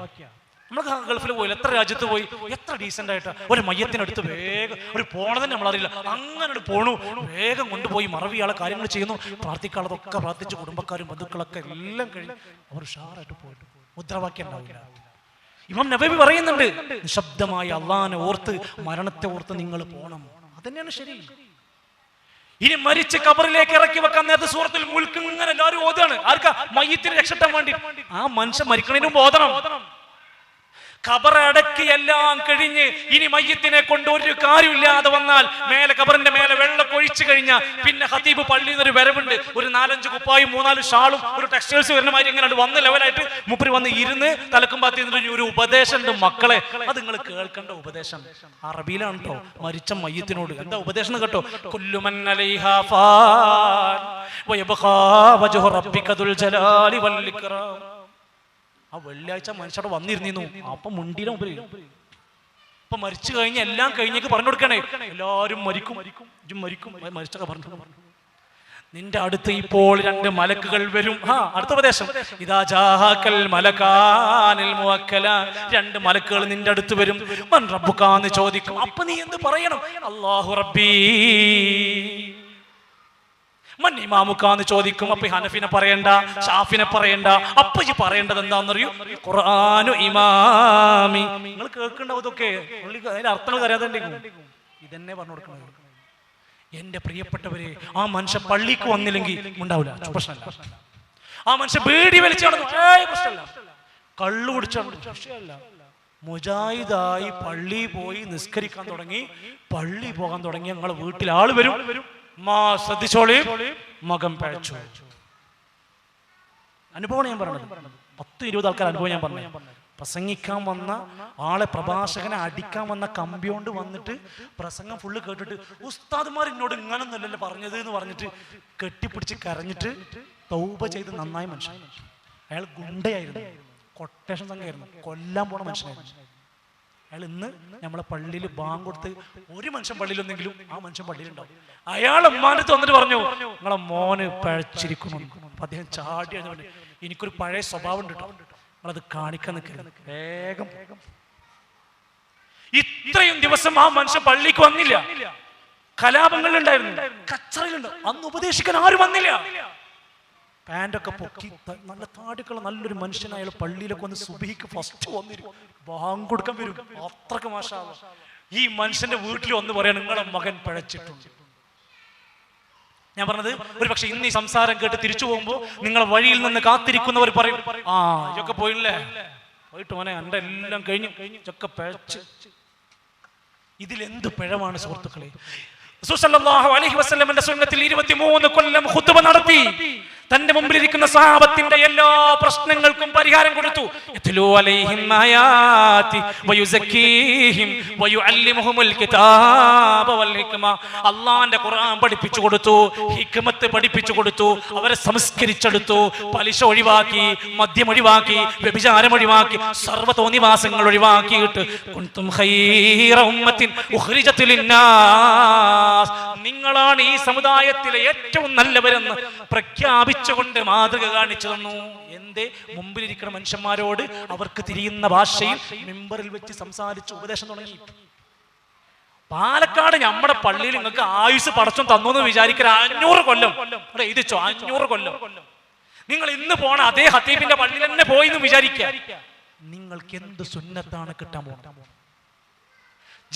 നമ്മൾ ഗൾഫിൽ പോയി, എത്ര രാജ്യത്ത് പോയി, എത്ര ഡീസന്റ് ആയിട്ട് ഒരു മയ്യത്തിനടുത്ത് വേഗം ഒരു പോണതന്നെ നമ്മളറിയില്ല, അങ്ങനെ പോണു, വേഗം കൊണ്ടുപോയി മറവിയാളെ കാര്യങ്ങൾ ചെയ്യുന്നു. പ്രാർത്ഥിക്കാനുള്ളതൊക്കെ പ്രാർത്ഥിച്ച് കുടുംബക്കാരും ബന്ധുക്കളൊക്കെ എല്ലാം കഴിഞ്ഞ് അവർ ഉഷാറായിട്ട് പോയിട്ട് മുദ്രാവാക്യം ഉണ്ടാവില്ല. ഇമാം നബവി പറയുന്നുണ്ട്, നിശബ്ദമായി അള്ളാനെ ഓർത്ത് മരണത്തെ ഓർത്ത് നിങ്ങൾ പോണം. അതന്നെയാണ് ശരി. ഇനി മരിച്ച് കബറിലേക്ക് ഇറക്കി വെക്കാൻ നേരത്തെ സൂറത്തുൽ മുൽക്ക് ഇങ്ങനെ എല്ലാവരും ഓതാണ്. ആർക്കാ? മയ്യത്തിന് രക്ഷപ്പെടാൻ വേണ്ടി. ആ മനുഷ്യൻ മരിക്കണതിന് മുമ്പ് ഓതണം. ഖബറടക്കി എല്ലാം കഴിഞ്ഞ് ഇനി മയ്യത്തിനെ കൊണ്ട് ഒരു കാര്യമില്ലാതെ വന്നാൽ മേലെ കബറിന്റെ മേലെ വെള്ളം ഒഴിച്ചു കഴിഞ്ഞാൽ പിന്നെ ഖതീബ് പള്ളിയിൽ നിന്നൊരു വരവുണ്ട്. ഒരു 4-5 കുപ്പായും 3-4 ഷാളും ഒരു ടെക്സ്റ്റൈൽസ് വരുന്ന മാതിരി ഇങ്ങനെ വന്ന് ലെവലായിട്ട് മുപ്പര് വന്ന് ഇരുന്ന് തലക്കും പാത്തി ഒരു ഉപദേശം ഉണ്ട്. മക്കളെ, അത് നിങ്ങൾ കേൾക്കേണ്ട ഉപദേശം അറബിയിലാണ് കേട്ടോ. മരിച്ച മയ്യത്തിനോട് എന്താ ഉപദേശം കേട്ടോ? കുല്ലു മൻ അലൈഹാ ഫാൻ വയബ്ഖാ വജ്ഹു റബ്ബിക ദുൽ ജലാലി വൽ ഇക്റാം. ആ വെള്ളിയാഴ്ച മനുഷ്യടെ വന്നിരുന്നു, അപ്പൊ മുണ്ടിയിലെ മുമ്പിൽ ഇപ്പൊ മരിച്ചു കഴിഞ്ഞ് എല്ലാം കഴിഞ്ഞേക്ക് പറഞ്ഞു കൊടുക്കണേ, എല്ലാവരും മരിക്കും മരിക്കും മരിച്ചൊക്കെ പറഞ്ഞു. നിന്റെ അടുത്ത് ഇപ്പോൾ 2 മലക്കുകൾ വരും. അടുത്ത ഉപദേശം, ഇദാ ജാഅകൽ മലകാനിൽ മുവക്കലാൻ. 2 മലക്കുകൾ നിന്റെ അടുത്ത് വരും. മൻ റബ്ബുക എന്ന് ചോദിക്കും. അപ്പൊ നീ എന്ത് പറയണം? അല്ലാഹു റബ്ബീ. മൻ ഇമാമുക്കാന്ന് ചോദിക്കും. അപ്പൊ ഹനഫിനെ പറയണ്ട, ഷാഫിനെ പറയണ്ട. അപ്പൊ ഈ പറയേണ്ടത് എന്താണെന്നറിയോ? ഖുർആനു ഇമാമി. നിങ്ങൾ കേൾക്കണ്ടാവും ഇതൊക്കെ, അതിന്റെ അർത്ഥങ്ങൾ അറിയാതെ ഇതന്നെ പറഞ്ഞു കൊടുക്കണം. എന്റെ പ്രിയപ്പെട്ടവരെ, ആ മനുഷ്യൻ പള്ളിക്ക് വന്നില്ലെങ്കിൽ ഉണ്ടാവില്ല, പ്രശ്നമല്ല. ആ മനുഷ്യൻ ബീഡി വലിച്ചാണ്, പ്രശ്നമല്ല. കള്ളു കുടിച്ചാണ്, പ്രശ്നമല്ല. മുജാഹിദായി പള്ളി പോയി നിസ്കരിക്കാൻ തുടങ്ങി, പള്ളി പോകാൻ തുടങ്ങി, ഞങ്ങളെ വീട്ടിൽ ആള് വരും. ശ്രദ്ധിച്ചോളി, മകം പഴച്ചു. അനുഭവമാണ് ഞാൻ പറഞ്ഞത്. 10-20 ആൾക്കാർ അനുഭവം ഞാൻ പറഞ്ഞു. പ്രസംഗിക്കാൻ വന്ന ആളെ, പ്രഭാഷകനെ അടിക്കാൻ വന്ന കമ്പിയോണ്ട് വന്നിട്ട് പ്രസംഗം ഫുള്ള് കേട്ടിട്ട്, ഉസ്താദ്മാർ എന്നോട് ഇങ്ങനൊന്നുമല്ലല്ലോ പറഞ്ഞത് എന്ന് പറഞ്ഞിട്ട് കെട്ടിപ്പിടിച്ച് കരഞ്ഞിട്ട് തൗബ ചെയ്ത് നന്നായി മനുഷ്യൻ. അയാൾ ഗുണ്ടയായിരുന്നു, കൊട്ടേഷൻ സംഘമായിരുന്നു, കൊല്ലാൻ പോണ മനുഷ്യനായിരുന്നു. അയാൾ ഇന്ന് നമ്മളെ പള്ളിയിൽ ബാങ്ക് കൊടുത്ത് ഒരു മനുഷ്യൻ പള്ളിയിലൊന്നെങ്കിലും ആ മനുഷ്യൻ പള്ളിയിലുണ്ടാവും. അയാൾ ഉമ്മാനത്ത് വന്നിട്ട് പറഞ്ഞു, നിങ്ങളെ മോന് പഴച്ചിരിക്കുന്നു. അപ്പൊ അദ്ദേഹം ചാടി എഴുതുന്നുണ്ട്, എനിക്കൊരു പഴയ സ്വഭാവം ഉണ്ട് കേട്ടോ, നിങ്ങളത് കാണിക്കാൻ നിൽക്കരുത്, വേഗം. ഇത്രയും ദിവസം ആ മനുഷ്യൻ പള്ളിക്ക് വന്നില്ല. കലാപങ്ങളുണ്ടായിരുന്നു, കച്ചറകളുണ്ട്. അന്ന് ഉപദേശിക്കാൻ ആരും വന്നില്ല. പാൻറ്റൊക്കെ പൊക്കി നല്ല താടിക്കുള്ള നല്ലൊരു മനുഷ്യനായ പള്ളിയിലൊക്കെ വന്ന് സുബഹിക്ക് ഫസ്റ്റ് വന്നിരും, ബാങ്ക് കൊടുക്കാൻ വരും. അത്രക്ക് മാഷാ അല്ലാഹ്. ഈ മനുഷ്യന്റെ വീട്ടിൽ വന്ന് പറയാൻ, നിങ്ങളെ മകൻ പഴച്ചിട്ടുണ്ട്. ഞാൻ പറഞ്ഞത്, ഒരു പക്ഷെ ഇന്ന് ഈ സംസാരം കേട്ട് തിരിച്ചു പോകുമ്പോൾ നിങ്ങളെ വഴിയിൽ നിന്ന് കാത്തിരിക്കുന്നവർ പറയും, ആ ഇതൊക്കെ പോയില്ലേ, പോയിട്ട് മോനെ എന്റെ എല്ലാം കഴിഞ്ഞു, ഇതൊക്കെ പഴച്ച്. ഇതിലെന്ത് പിഴവാണ് സുഹൃത്തുക്കളെ? റസൂൽ സല്ലല്ലാഹു അലൈഹി വസല്ലമയുടെ സുന്നത്തിൽ 23 കൊല്ലം ഖുതുബ നടത്തി. തന്റെ മുമ്പിലിരിക്കുന്ന സഹാബത്തിന്റെ എല്ലാ പ്രശ്നങ്ങൾക്കും പരിഹാരം കൊടുത്തു. യത്ലൂ അലൈഹിം ആയാതി വയുസക്കീഹിം വയുഅല്ലിമുഹുൽ കിതാബ വൽ ഹിക്മ. അല്ലാഹുവിന്റെ ഖുർആൻ പഠിപ്പിച്ചു കൊടുത്തു, ഹിക്മത്ത് പഠിപ്പിച്ചു കൊടുത്തു, അവരെ സംസ്കരിച്ചെടുത്തു. പലിശ ഒഴിവാക്കി, മദ്യം ഒഴിവാക്കി, വ്യഭിചാരം ഒഴിവാക്കി, സർവ്വ തോന്നിവാസങ്ങൾ ഒഴിവാക്കിയിട്ട് കുൻതും ഖൈറ ഉമ്മത്തിൻ ഉഖ്രിജത് ലിന്നാസ്, നിങ്ങളാണ് ഈ സമുദായത്തിലെ ഏറ്റവും നല്ലവരെന്ന് പ്രഖ്യാപിച്ചുകൊണ്ട് മാതൃക കാണിച്ചു തന്നു. എന്തേ? മുമ്പിലിരിക്കുന്ന മനുഷ്യന്മാരോട് അവർക്ക് തിരിയുന്ന ഭാഷയിൽ മിമ്പറിൽ വെച്ച് സംസാരിച്ച് ഉപദേശം തുടങ്ങി. പാലക്കാട് നമ്മുടെ പള്ളിയിൽ നിങ്ങൾക്ക് ആയുസ് പടച്ചോൻ തന്നു എന്ന് വിചാരിക്കുക 500 കൊല്ലം എഴുതിച്ചോ, 500 കൊല്ലം. നിങ്ങൾ ഇന്ന് പോണ അതേ ഹത്തീബിന്റെ പള്ളിയിൽ തന്നെ പോയി എന്ന് വിചാരിക്കുക. നിങ്ങൾക്ക് എന്ത് സുന്നത്താണ് കിട്ടാൻ പോകുന്നത്?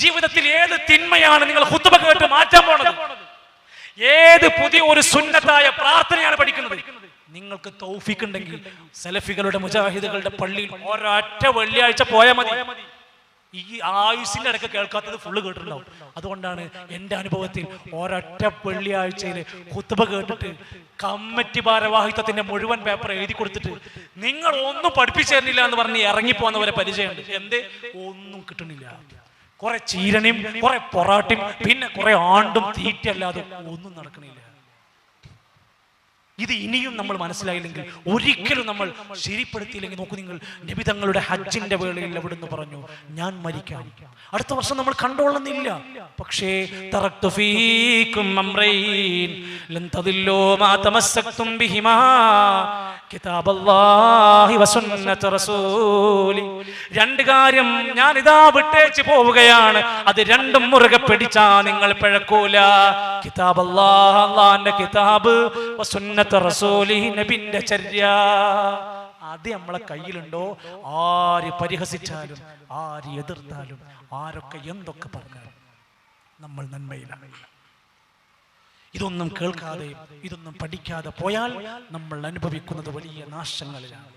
ജീവിതത്തിൽ ഏത് തിന്മയാണ് നിങ്ങൾ ഖുത്ബ കേട്ട് മാറ്റാൻ പോണത്? ഏത് പുതിയ ഒരു സുന്നത്തായ പ്രാർത്ഥനയാണ് പഠിക്കുന്നത്? നിങ്ങൾക്ക് തൗഫീഖ് ഉണ്ടെങ്കിൽ സലഫികളുടെ മുജാഹിദുകളുടെ പള്ളിയിൽ ഒരൊറ്റ വെള്ളിയാഴ്ച പോയാൽ മതി. ഈ ആയുസിന്റെ ഇടയ്ക്ക് കേൾക്കാത്തത് ഫുള്ള് കേട്ടിട്ടുണ്ടാവും. അതുകൊണ്ടാണ് എൻ്റെ അനുഭവത്തിൽ ഒരൊറ്റ വെള്ളിയാഴ്ചയിൽ ഖുത്ബ കേട്ടിട്ട് കമ്മിറ്റി ഭാരവാഹിത്വത്തിന്റെ മുഴുവൻ പേപ്പർ എഴുതി കൊടുത്തിട്ട് നിങ്ങൾ ഒന്നും പഠിപ്പിച്ചു തരുന്നില്ല എന്ന് പറഞ്ഞ് ഇറങ്ങിപ്പോന്നവരെ പരിചയമുണ്ട്. എന്തേ? ഒന്നും കിട്ടണില്ല. കുറെ ചീരണിയും കുറെ പൊറാട്ടയും പിന്നെ കുറെ ആണ്ടും തീറ്റല്ലാതെ ഒന്നും നടക്കണില്ല. ഇത് ഇനിയും നമ്മൾ മനസ്സിലായില്ലെങ്കിൽ, ഒരിക്കലും നമ്മൾ ശരിപ്പെടുത്തിയില്ലെങ്കിൽ, നോക്കൂ നിങ്ങൾ, നബി തങ്ങളുടെ ഹജ്ജിന്റെ വേളയിൽ എവിടുന്ന് പറഞ്ഞു, ഞാൻ മരിക്കാം, അടുത്ത വർഷം നമ്മൾ കണ്ടോളുന്നില്ല. പക്ഷേ തറക്തു ഫീകും അംറൈൻ ലൻ തദില്ലൂ മാ തമസ്സക്തും ബിഹിമാ കിതാബല്ലാഹി വസുന്നത റസൂലി. രണ്ട് കാര്യം ഞാൻ ഇതാ വിട്ടേച്ച് പോവുകയാണ്, അത് രണ്ടും മുറുകെ പിടിച്ചാ നിങ്ങൾ പിഴക്കൂല. കിതാബല്ലാഹ്, അല്ലാഹുവിന്റെ കിതാബ്, വസുന്നത റസൂലി, നബിന്റെ ചര്യ. അത് നമ്മളെ കയ്യിലുണ്ടോ? ആര് പരിഹസിച്ചാലും, ആര് എതിർത്താലും, ആരൊക്കെ എന്തൊക്കെ പറഞ്ഞാലും നമ്മൾ നന്മയിലാണ്. ഇതൊന്നും കേൾക്കാതെ, ഇതൊന്നും പഠിക്കാതെ പോയാൽ നമ്മൾ അനുഭവിക്കുന്നത് വലിയ നാശങ്ങളിലാണ്.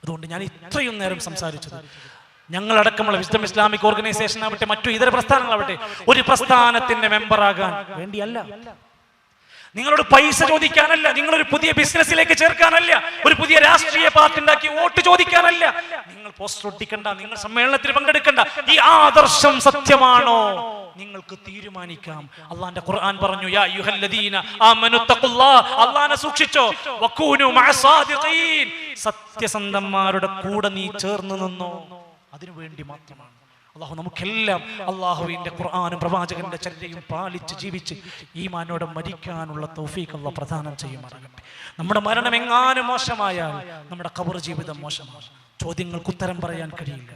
അതുകൊണ്ട് ഞാൻ ഇത്രയും നേരം സംസാരിച്ചത്, ഞങ്ങളടക്കമുള്ള വിസ്ഡം ഇസ്ലാമിക് ഓർഗനൈസേഷൻ ആവട്ടെ, മറ്റു ഇതര പ്രസ്ഥാനങ്ങളാവട്ടെ, ഒരു പ്രസ്ഥാനത്തിന്റെ മെമ്പറാകാൻ വേണ്ടിയല്ല, നിങ്ങളോട് പൈസ ചോദിക്കാനല്ല, നിങ്ങളൊരു പുതിയ ബിസിനസ്സിലേക്ക് ചേർക്കാനല്ല, ഒരു പുതിയ രാഷ്ട്രീയ പാർട്ടി ഉണ്ടാക്കി വോട്ട് ചോദിക്കാനല്ല, നിങ്ങൾ പോസ്റ്റർ ഒട്ടിക്കണ്ട, നിങ്ങൾ സമ്മേളനത്തിൽ പങ്കെടുക്കണ്ട. ഈ ആദർശം സത്യമാണോ നിങ്ങൾക്ക് തീരുമാനിക്കാം. അള്ളാന്റെ ഖുർആൻ പറഞ്ഞു, യാ അയ്യുഹല്ലദീന ആമനു തഖുല്ലാഹ്, അല്ലാഹനെ സൂക്ഷിച്ചോ, വകൂനു മഅസ്സാദിഖീൻ, സത്യസന്ധന്മാരുടെ കൂടെ നീ ചേർന്ന് നിന്നോ. അതിനു വേണ്ടി മാത്രമാണ്. അള്ളാഹു നമുക്കെല്ലാം അള്ളാഹുവിന്റെ ഖുർആനും പ്രവാചകന്റെ ചര്യയും പാലിച്ച് ജീവിച്ച് ഈമാനോടെ മരിക്കാനുള്ള തൗഫീഖ് അല്ലാഹു പ്രദാനം ചെയ്യുമാറാകട്ടെ. നമ്മുടെ മരണം എങ്ങാനും മോശമായാൽ നമ്മുടെ ഖബർ ജീവിതം മോശമാണ്. ചോദ്യങ്ങൾക്ക് ഉത്തരം പറയാൻ കഴിയില്ല,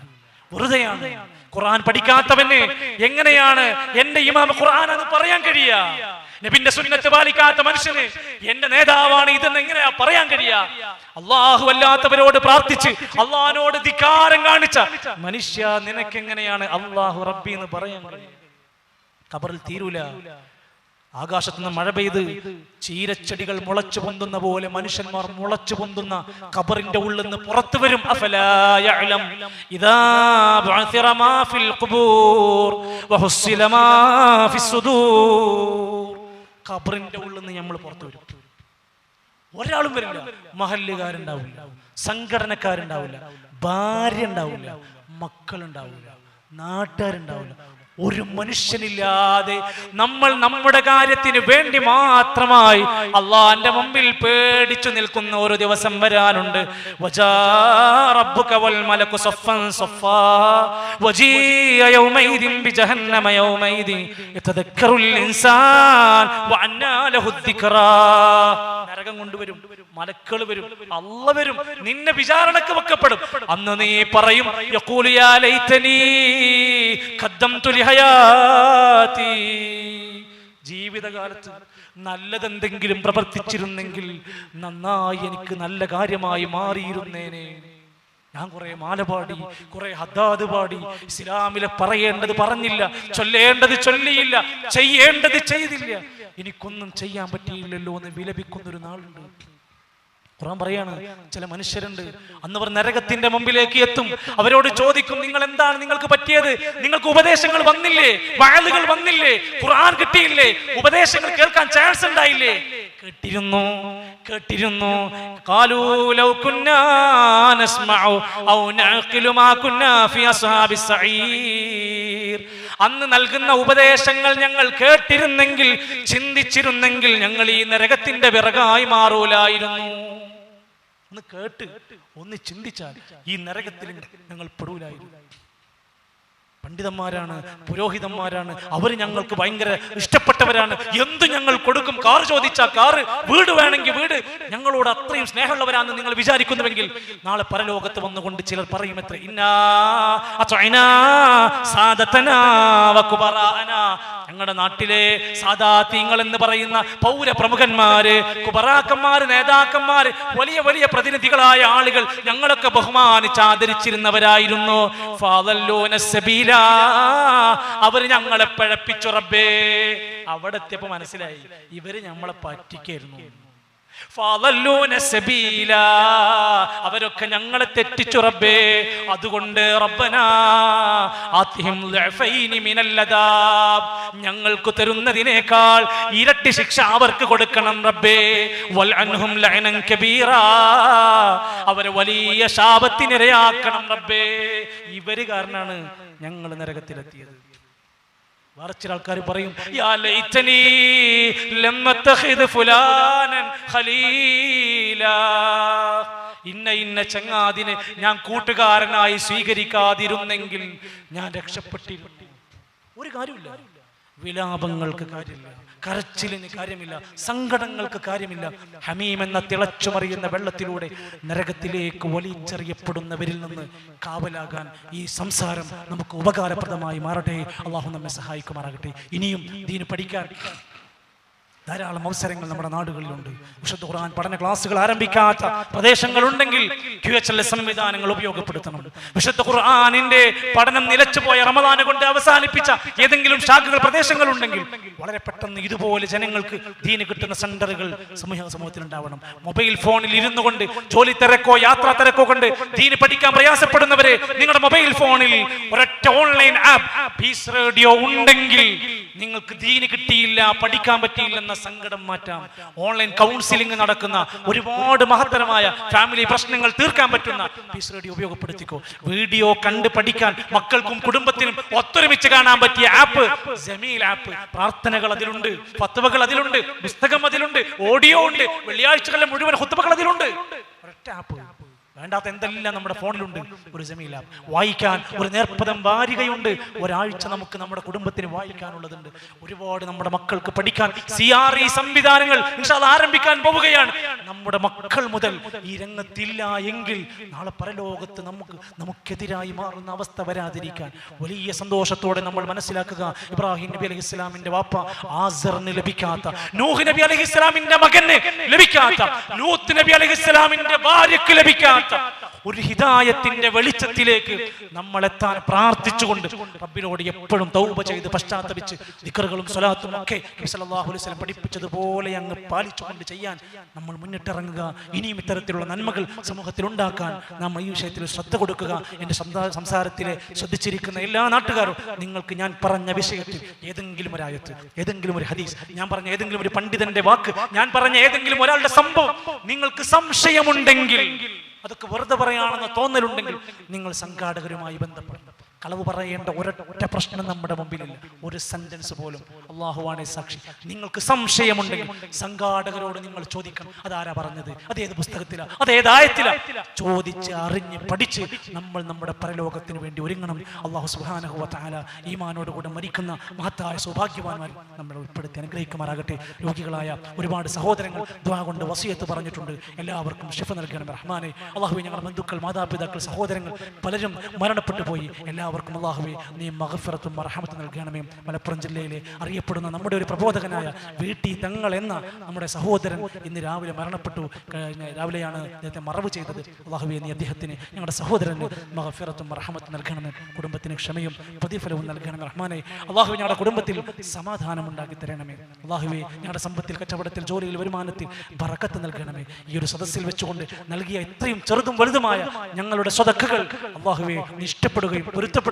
വെറുതെയാണ്. ഖുർആൻ പഠിക്കാത്തവന് എങ്ങനെയാണ് എന്റെ ഇമാം ഖുർആൻ എന്ന് പറയാൻ കഴിയുക? നബിന്റെ സുന്നത്ത് പാലിക്കാത്ത മനുഷ്യന് എന്റെ നേതാവാണ് ഇതെന്ന് എങ്ങനെയാ പറയാൻ കഴിയുക? അല്ലാഹു അല്ലാത്തവരോട് പ്രാർത്ഥിച്ച് അള്ളാഹിനോട് ധിക്കാരം കാണിച്ച മനുഷ്യ, നിനക്കെങ്ങനെയാണ് അല്ലാഹു റബ്ബി എന്ന് പറയാൻ കഴിയുക? ഖബറിൽ തീരൂല. ആകാശത്ത് നിന്ന് മഴ പെയ്ത് ചീരച്ചെടികൾ മുളച്ചു പൊന്തുന്ന പോലെ മനുഷ്യന്മാർ മുളച്ചു പൊന്തുന്ന ഖബറിന്റെ ഉള്ളിൽ നിന്ന് പുറത്തു വരും. അഫലാ യഅലം ഇദാ ബഅസിറ മാ ഫിൽ ഖുബൂർ വഹുസ്സില മാ ഫിസ് സുദൂർ. ഖബറിന്റെ ഉള്ളിൽ നിന്ന് നമ്മൾ പുറത്തു വരും. ഒരാളും വരില്ല. മഹല്ലുകാരുണ്ടാവില്ല, സംഘടനക്കാരുണ്ടാവില്ല, ഭാര്യ ഉണ്ടാവില്ല, മക്കളുണ്ടാവില്ല, നാട്ടുകാരുണ്ടാവില്ല. ഒരു മനുഷ്യനില്ലാതെ നമ്മൾ നമ്മുടെ കാര്യത്തിന് വേണ്ടി മാത്രമായി അള്ളാന്റെ മുമ്പിൽ പേടിച്ചു നിൽക്കുന്ന ഒരു ദിവസം വരാനുണ്ട്. വജാ റബ്ബുക വൽ മലകു സഫൻ സഫാ വജീഅ യൗമൈദിൻ ബിജഹന്നമ യൗമൈദിൻ യതദക്കറുൽ ഇൻസാൻ വഅന്നാ ലഹു ദിക്റാ. നരകം കൊണ്ടുവരും, മലക്കുകൾ വരും, അല്ലാഹ് വരും, നിന്നെ വിചാരണക്ക് വെക്കപ്പെടും. അന്ന് നീ പറയും, യഖൂലു യാ ലൈതനി ഖദ്ദംതു ലിഹയാതി. ജീവിതകാലത്ത് നല്ലതെന്തെങ്കിലും പ്രവർത്തിച്ചിരുന്നെങ്കിൽ നന്നായി, എനിക്ക് നല്ല കാര്യമായി മാറിയിരുന്നേനെ. ഞാൻ കുറെ മാല പാടി, കുറെ ഹദ്ദാദ് പാടി, ഇസ്ലാമിലെ പറയേണ്ടത് പറഞ്ഞില്ല, ചൊല്ലേണ്ടത് ചൊല്ലിയില്ല, ചെയ്യേണ്ടത് ചെയ്തില്ല, എനിക്കൊന്നും ചെയ്യാൻ പറ്റിയില്ലല്ലോ എന്ന് വിലപിക്കുന്നൊരു നാളുണ്ട്. ഖുർആൻ പറയാണ്, ചില മനുഷ്യരുണ്ട്, അന്നവർ നരകത്തിന്റെ മുമ്പിലേക്ക് എത്തും. അവരോട് ചോദിക്കും, നിങ്ങൾ എന്താണ് നിങ്ങൾക്ക് പറ്റിയത്? നിങ്ങൾക്ക് ഉപദേശങ്ങൾ വന്നില്ലേ? വഅലുകൾ വന്നില്ലേ? ഖുർആൻ കിട്ടിയില്ലേ? ഉപദേശങ്ങൾ കേൾക്കാൻ ചാൻസ് ഉണ്ടായില്ലേ? കേട്ടിരുന്നു ഖാലൂ ലൗ കുന്നാ നസ്മഉ ഔ നഅഖിലു മാ കുന്നാ ഫി അസ്ഹാബിസ് സഈർ. അന്ന് നൽകുന്ന ഉപദേശങ്ങൾ ഞങ്ങൾ കേട്ടിരുന്നെങ്കിൽ, ചിന്തിച്ചിരുന്നെങ്കിൽ ഞങ്ങൾ ഈ നരകത്തിന്റെ വിറകായി മാറൂലായിരുന്നു. ഒന്ന് കേട്ട് ഒന്ന് ചിന്തിച്ചാൽ ഈ നരകത്തിൽ ഞങ്ങൾ പെടൂലായിരുന്നു. പണ്ഡിതന്മാരാണ്, പുരോഹിതന്മാരാണ്, അവർ ഞങ്ങൾക്ക് ഭയങ്കര ഇഷ്ടപ്പെട്ടവരാണ്, എന്ത് ഞങ്ങൾ കൊടുക്കും, കാർ ചോദിച്ചാൽ കാറ്, വീട് വേണമെങ്കിൽ വീട്, ഞങ്ങളോട് അത്രയും സ്നേഹമുള്ളവരാണെന്ന് നിങ്ങൾ വിചാരിക്കുന്നുവെങ്കിൽ നാളെ പരലോകത്ത് വന്നുകൊണ്ട് ചിലർ പറയും എത്ര ഞങ്ങളുടെ നാട്ടിലെ സാദാത്യങ്ങൾ എന്ന് പറയുന്ന പൗരപ്രമുഖന്മാര്, കുബറാക്കന്മാര്, നേതാക്കന്മാര്, വലിയ വലിയ പ്രതിനിധികളായ ആളുകൾ ഞങ്ങളൊക്കെ ബഹുമാനിച്ച് ആദരിച്ചിരുന്നവരായിരുന്നു. അവര് ഞങ്ങളെ പഴപ്പിച്ചു റബ്ബേ. അവിടെ എത്തിയപ്പോ മനസ്സിലായി ഇവര് ഞമ്മളെ പറ്റിക്കായിരുന്നു. അവരൊക്കെ ഞങ്ങളെ തെറ്റിച്ചു റബ്ബേ. അതുകൊണ്ട് റബ്ബനാ ആതിഹിം ദഅഫൈനി മിനൽ അദാബ്, ഞങ്ങൾക്ക് തരുന്നതിനേക്കാൾ ഇരട്ടി ശിക്ഷ അവർക്ക് കൊടുക്കണം റബ്ബേ. വൽഅൻഹും ലഅനൻ കബീറാ, അവരെ വലിയ ശാപത്തിനിരയാക്കണം റബ്ബേ. ഇവര് കാരണമാണ് ഞങ്ങൾ നരകത്തിലെത്തിയത്. വേറെ ചില ആൾക്കാർ പറയും യാ ലൈതനി ലം അത്തഖിദ് ഫുലാനൻ ഖലീലാ, ഇന്ന ചങ്ങാതിനെ ഞാൻ കൂട്ടുകാരനായി സ്വീകരിക്കാതിരുന്നെങ്കിൽ ഞാൻ രക്ഷപ്പെട്ടിരുന്നു. ഒരു കാര്യമില്ല, വിലാപങ്ങൾക്ക് കാര്യമില്ല, കരച്ചിലിന് കാര്യമില്ല, സങ്കടങ്ങൾക്ക് കാര്യമില്ല. ഹമീം എന്ന തിളച്ചുമറിയുന്ന വെള്ളത്തിലൂടെ നരകത്തിലേക്ക് വലിച്ചെറിയപ്പെടുന്നവരിൽ നിന്ന് കാവലാകാൻ ഈ സംസാരം നമുക്ക് ഉപകാരപ്രദമായി മാറട്ടെ. അള്ളാഹു നമ്മെ സഹായിക്കുമാറാകട്ടെ. ഇനിയും ദീന് പഠിക്കാൻ ധാരാളം അവസരങ്ങൾ നമ്മുടെ നാടുകളിലുണ്ട്. വിശുദ്ധ ഖുർആൻ പഠന ക്ലാസുകൾ ആരംഭിക്കാത്ത പ്രദേശങ്ങളുണ്ടെങ്കിൽ QHLS സംവിധാനങ്ങൾ ഉപയോഗപ്പെടുത്തണം. വിശുദ്ധ ഖുർആനിന്റെ പഠനം നിലച്ചുപോയ, റമദാൻ കൊണ്ട് അവസാനിപ്പിച്ച ഏതെങ്കിലും ശാഖകൾ പ്രദേശങ്ങളുണ്ടെങ്കിൽ വളരെ പെട്ടെന്ന് ഇതുപോലെ ജനങ്ങൾക്ക് ദീന് കിട്ടുന്ന സെന്ററുകൾ സമൂഹത്തിൽ ഉണ്ടാവണം. മൊബൈൽ ഫോണിൽ ഇരുന്നു കൊണ്ട് ജോലി തിരക്കോ യാത്രാ തിരക്കോ കൊണ്ട് ദീന് പഠിക്കാൻ പ്രയാസപ്പെടുന്നവരെ, നിങ്ങളുടെ മൊബൈൽ ഫോണിൽ ഒരൊറ്റ ഓൺലൈൻ ആപ്പ് പീസ് റേഡിയോ ഉണ്ടെങ്കിൽ നിങ്ങൾക്ക് ദീന് കിട്ടിയില്ല, പഠിക്കാൻ പറ്റിയില്ലെന്ന സങ്കടം മാറ്റാം. ഓൺലൈൻ കൗൺസിലിംഗ് നടക്കുന്ന, ഒരുപാട് മഹത്തരമായ ഫാമിലി പ്രശ്നങ്ങൾ തീർക്കാൻ പറ്റുന്ന പീസ് റേഡിയോ ഉപയോഗപ്പെടുത്തിക്കോ. വീഡിയോ കണ്ട് പഠിക്കാൻ മക്കൾക്കും കുടുംബത്തിനും ഒത്തൊരുമിച്ച് കാണാൻ പറ്റിയ ആപ്പ് ജമീൽ ആപ്പ്. പ്രാർത്ഥനകൾ അതിലുണ്ട്, ഫത്വകൾ അതിലുണ്ട്, പുസ്തകം അതിലുണ്ട്, ഓഡിയോ ഉണ്ട്, വെള്ളിയാഴ്ചകളിലെ മുഴുവൻ ഖുത്ബകൾ അതിലുണ്ട്. ഒരൊറ്റ ആപ്പ്, വേണ്ടാത്ത എന്തെല്ലാം നമ്മുടെ ഫോണിലുണ്ട്. ഒരു ജമീൽ ആപ്പ് വായിക്കാൻ, ഒരു നേർപ്പദം വാരികയുണ്ട്. ഒരാഴ്ച നമുക്ക് നമ്മുടെ കുടുംബത്തിന് വായിക്കാനുള്ളതുണ്ട്. ഒരുപാട് നമ്മുടെ മക്കൾക്ക് പഠിക്കാൻ CRE സംവിധാനങ്ങൾ ഇൻഷാ അല്ലാഹ് ആരംഭിക്കാൻ പോവുകയാണ്. നമ്മുടെ മക്കൾ മുതൽ ഈ രംഗത്തില്ല എങ്കിൽ നാളെ പരലോകത്ത് നമുക്കെതിരായി മാറുന്ന അവസ്ഥ വരാതിരിക്കാൻ വലിയ സന്തോഷത്തോടെ നമ്മൾ മനസ്സിലാക്കുക. ഇബ്രാഹിം നബി അലൈഹിസ്സലാമിന്റെ വാപ്പ ആസറിന് ലഭിക്കാത്ത, നൂഹ് നബി അലൈഹിസ്സലാമിന്റെ മകന് ലഭിക്കാത്ത, ലൂത്ത് നബി അലൈഹിസ്സലാമിന്റെ ഭാര്യക്ക് ലഭിക്കാത്ത ഒരു ഹിദായത്തിന്റെ വെളിച്ചത്തിലേക്ക് നമ്മൾ എത്താൻ പ്രാർത്ഥിച്ചുകൊണ്ട് റബ്ബിനോട് എപ്പോഴും തൗബ ചെയ്ത് പശ്ചാത്തപിച്ച് ദിക്റുകളും സ്വലാത്തും ഒക്കെ നബി സല്ലല്ലാഹു അലൈഹി വസല്ലം പഠിപ്പിച്ചതുപോലെ അങ്ങ് പാലിച്ചുകൊണ്ട് ചെയ്യാൻ നമ്മൾ മുന്നിട്ടിറങ്ങുക. ഇനിയും ഇത്തരത്തിലുള്ള നന്മകൾ സമൂഹത്തിൽ ഉണ്ടാക്കാൻ നാം ഈ വിഷയത്തിൽ ശ്രദ്ധ കൊടുക്കുക. എൻ്റെ സംസാരത്തിലെ ശ്രദ്ധിച്ചിരിക്കുന്ന എല്ലാ നാട്ടുകാരും, നിങ്ങൾക്ക് ഞാൻ പറഞ്ഞ വിഷയത്തിൽ ഏതെങ്കിലും ഒരു ആയത്ത്, ഏതെങ്കിലും ഒരു ഹദീസ്, ഞാൻ പറഞ്ഞ ഏതെങ്കിലും ഒരു പണ്ഡിതന്റെ വാക്ക്, ഞാൻ പറഞ്ഞ ഏതെങ്കിലും ഒരാളുടെ സംഭവം നിങ്ങൾക്ക് സംശയമുണ്ടെങ്കിൽ, അതൊക്കെ വെറുതെ പറയാണെന്ന് തോന്നലുണ്ടെങ്കിൽ നിങ്ങൾ സംഘാടകരുമായി ബന്ധപ്പെടും. കളവ് പറയേണ്ട ഒരൊറ്റ പ്രശ്നം നമ്മുടെ മുമ്പിലില്ല, ഒരു സെന്റൻസ് പോലും. അല്ലാഹുവാണേ സാക്ഷി. നിങ്ങൾക്ക് സംശയമുണ്ടെങ്കിൽ സംഘാടകരോട് നിങ്ങൾ ചോദിക്കണം, അതാരാ പറഞ്ഞത്, അതേത് പുസ്തകത്തിലാ, അതേതായത്തിലാ, ചോദിച്ച് അറിഞ്ഞ് പഠിച്ച് നമ്മൾ നമ്മുടെ പരലോകത്തിന് വേണ്ടി ഒരുങ്ങണം. അല്ലാഹു സുബ്ഹാനഹു വ തആല ഈമാനോടുകൂടെ മരിക്കുന്ന മഹത്തായ സൗഭാഗ്യവാന്മാർ നമ്മളെ ഉൾപ്പെടുത്തി അനുഗ്രഹിക്കുമാറാകട്ടെ. രോഗികളായ ഒരുപാട് സഹോദരങ്ങൾ ദുആ കൊണ്ട് വസിയത്ത് പറഞ്ഞിട്ടുണ്ട്. എല്ലാവർക്കും ശിഫ നൽകണം റഹ്മാനെ. അല്ലാഹുവേ, ഞങ്ങളുടെ ബന്ധുക്കൾ, മാതാപിതാക്കൾ, സഹോദരങ്ങൾ പലരും മരണപ്പെട്ടു പോയി. എല്ലാവർക്കും അല്ലാഹുവേ നീ മഗ്ഫിറത്തും റഹ്മത്തും നൽകണമേ. മലപ്പുറം ജില്ലയിലെ അറിയപ്പെടുന്ന നമ്മുടെ ഒരു പ്രബോധകനായ വീട്ടി തങ്ങൾ എന്ന നമ്മുടെ സഹോദരൻ ഇന്ന് രാവിലെ മരണപ്പെട്ടു. രാവിലെയാണ് അദ്ദേഹത്തെ മറവ് ചെയ്തത്. അല്ലാഹുവേ, നീ അദ്ദേഹത്തിന്, ഞങ്ങളുടെ സഹോദരന് മഗ്ഫിറത്തും റഹ്മത്തും നൽകണമേ. കുടുംബത്തിന് ക്ഷമയും പ്രതിഫലവും നൽകണമേ റഹ്മാനെ. അല്ലാഹുവേ, ഞങ്ങളുടെ കുടുംബത്തിൽ സമാധാനം ഉണ്ടാക്കി തരണമേ. അല്ലാഹുവേ, ഞങ്ങളുടെ സമ്പത്തിൽ, കച്ചവടത്തിൽ, ജോലിയിൽ, വരുമാനത്തിൽ ബറക്കത്ത് നൽകണമേ. ഈ ഒരു സദസ്സിൽ വെച്ചുകൊണ്ട് നൽകിയ ഇത്രയും ചെറുതും വലുതുമായ ഞങ്ങളുടെ സ്വതക്കകൾ അല്ലാഹുവേ നീ ഇഷ്ടപ്പെടുകയും പൊരുത്തപ്പെടുകയും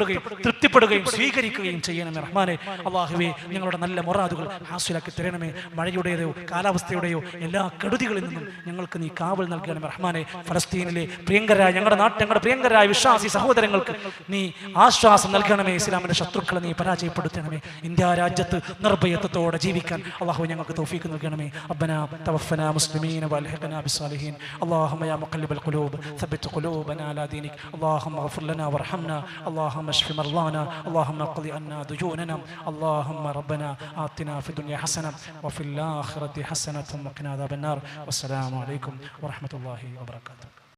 തൃപ്തിപ്പെടുകയും സ്വീകരിക്കുകയും ചെയ്യണമേ റഹ്മാനെ. അല്ലാഹുവേ, ഞങ്ങളുടെ നല്ല മുറാദുകൾ ഹാസിലാക്കി തരണമേ. മഴയുടെയോ കാലാവസ്ഥയുടെയോ എല്ലാ കെടുതികളിൽ നിന്നും ഞങ്ങൾക്ക് നീ കാവൽ നൽകണമേ റഹ്മാനെ. ഫലസ്തീനിലെ പ്രിയങ്കരായ ഞങ്ങളുടെ പ്രിയങ്കരായ വിശ്വാസി സഹോദരങ്ങൾക്ക് നീ ആശ്വാസം നൽകണമേ. ഇസ്ലാമിന്റെ ശത്രുക്കളെ നീ പരാജയപ്പെടുത്തണമേ. ഇന്ത്യ രാജ്യത്ത് നിർഭയത്വത്തോടെ ജീവിക്കാൻ അല്ലാഹു ഞങ്ങൾക്ക് തൗഫീഖ് നൽകണമേ. റബ്ബനാ തവഫനാ മുസ്ലിമീന വഅൽഹിഖനാ ബിസ്സാലിഹീൻ. അല്ലാഹുമ്മ യാ മുഖല്ലിബൽ ഖുലൂബ് ثبت قلوبنا على دينك. اللهم اغفر لنا وارحمنا. اللهم اشف مرضانا. اللهم اقض عنا ديوننا. اللهم ربنا آتنا في الدنيا حسنة وفي الآخرة حسنة وقنا عذاب النار. والسلام عليكم ورحمة الله وبركاته.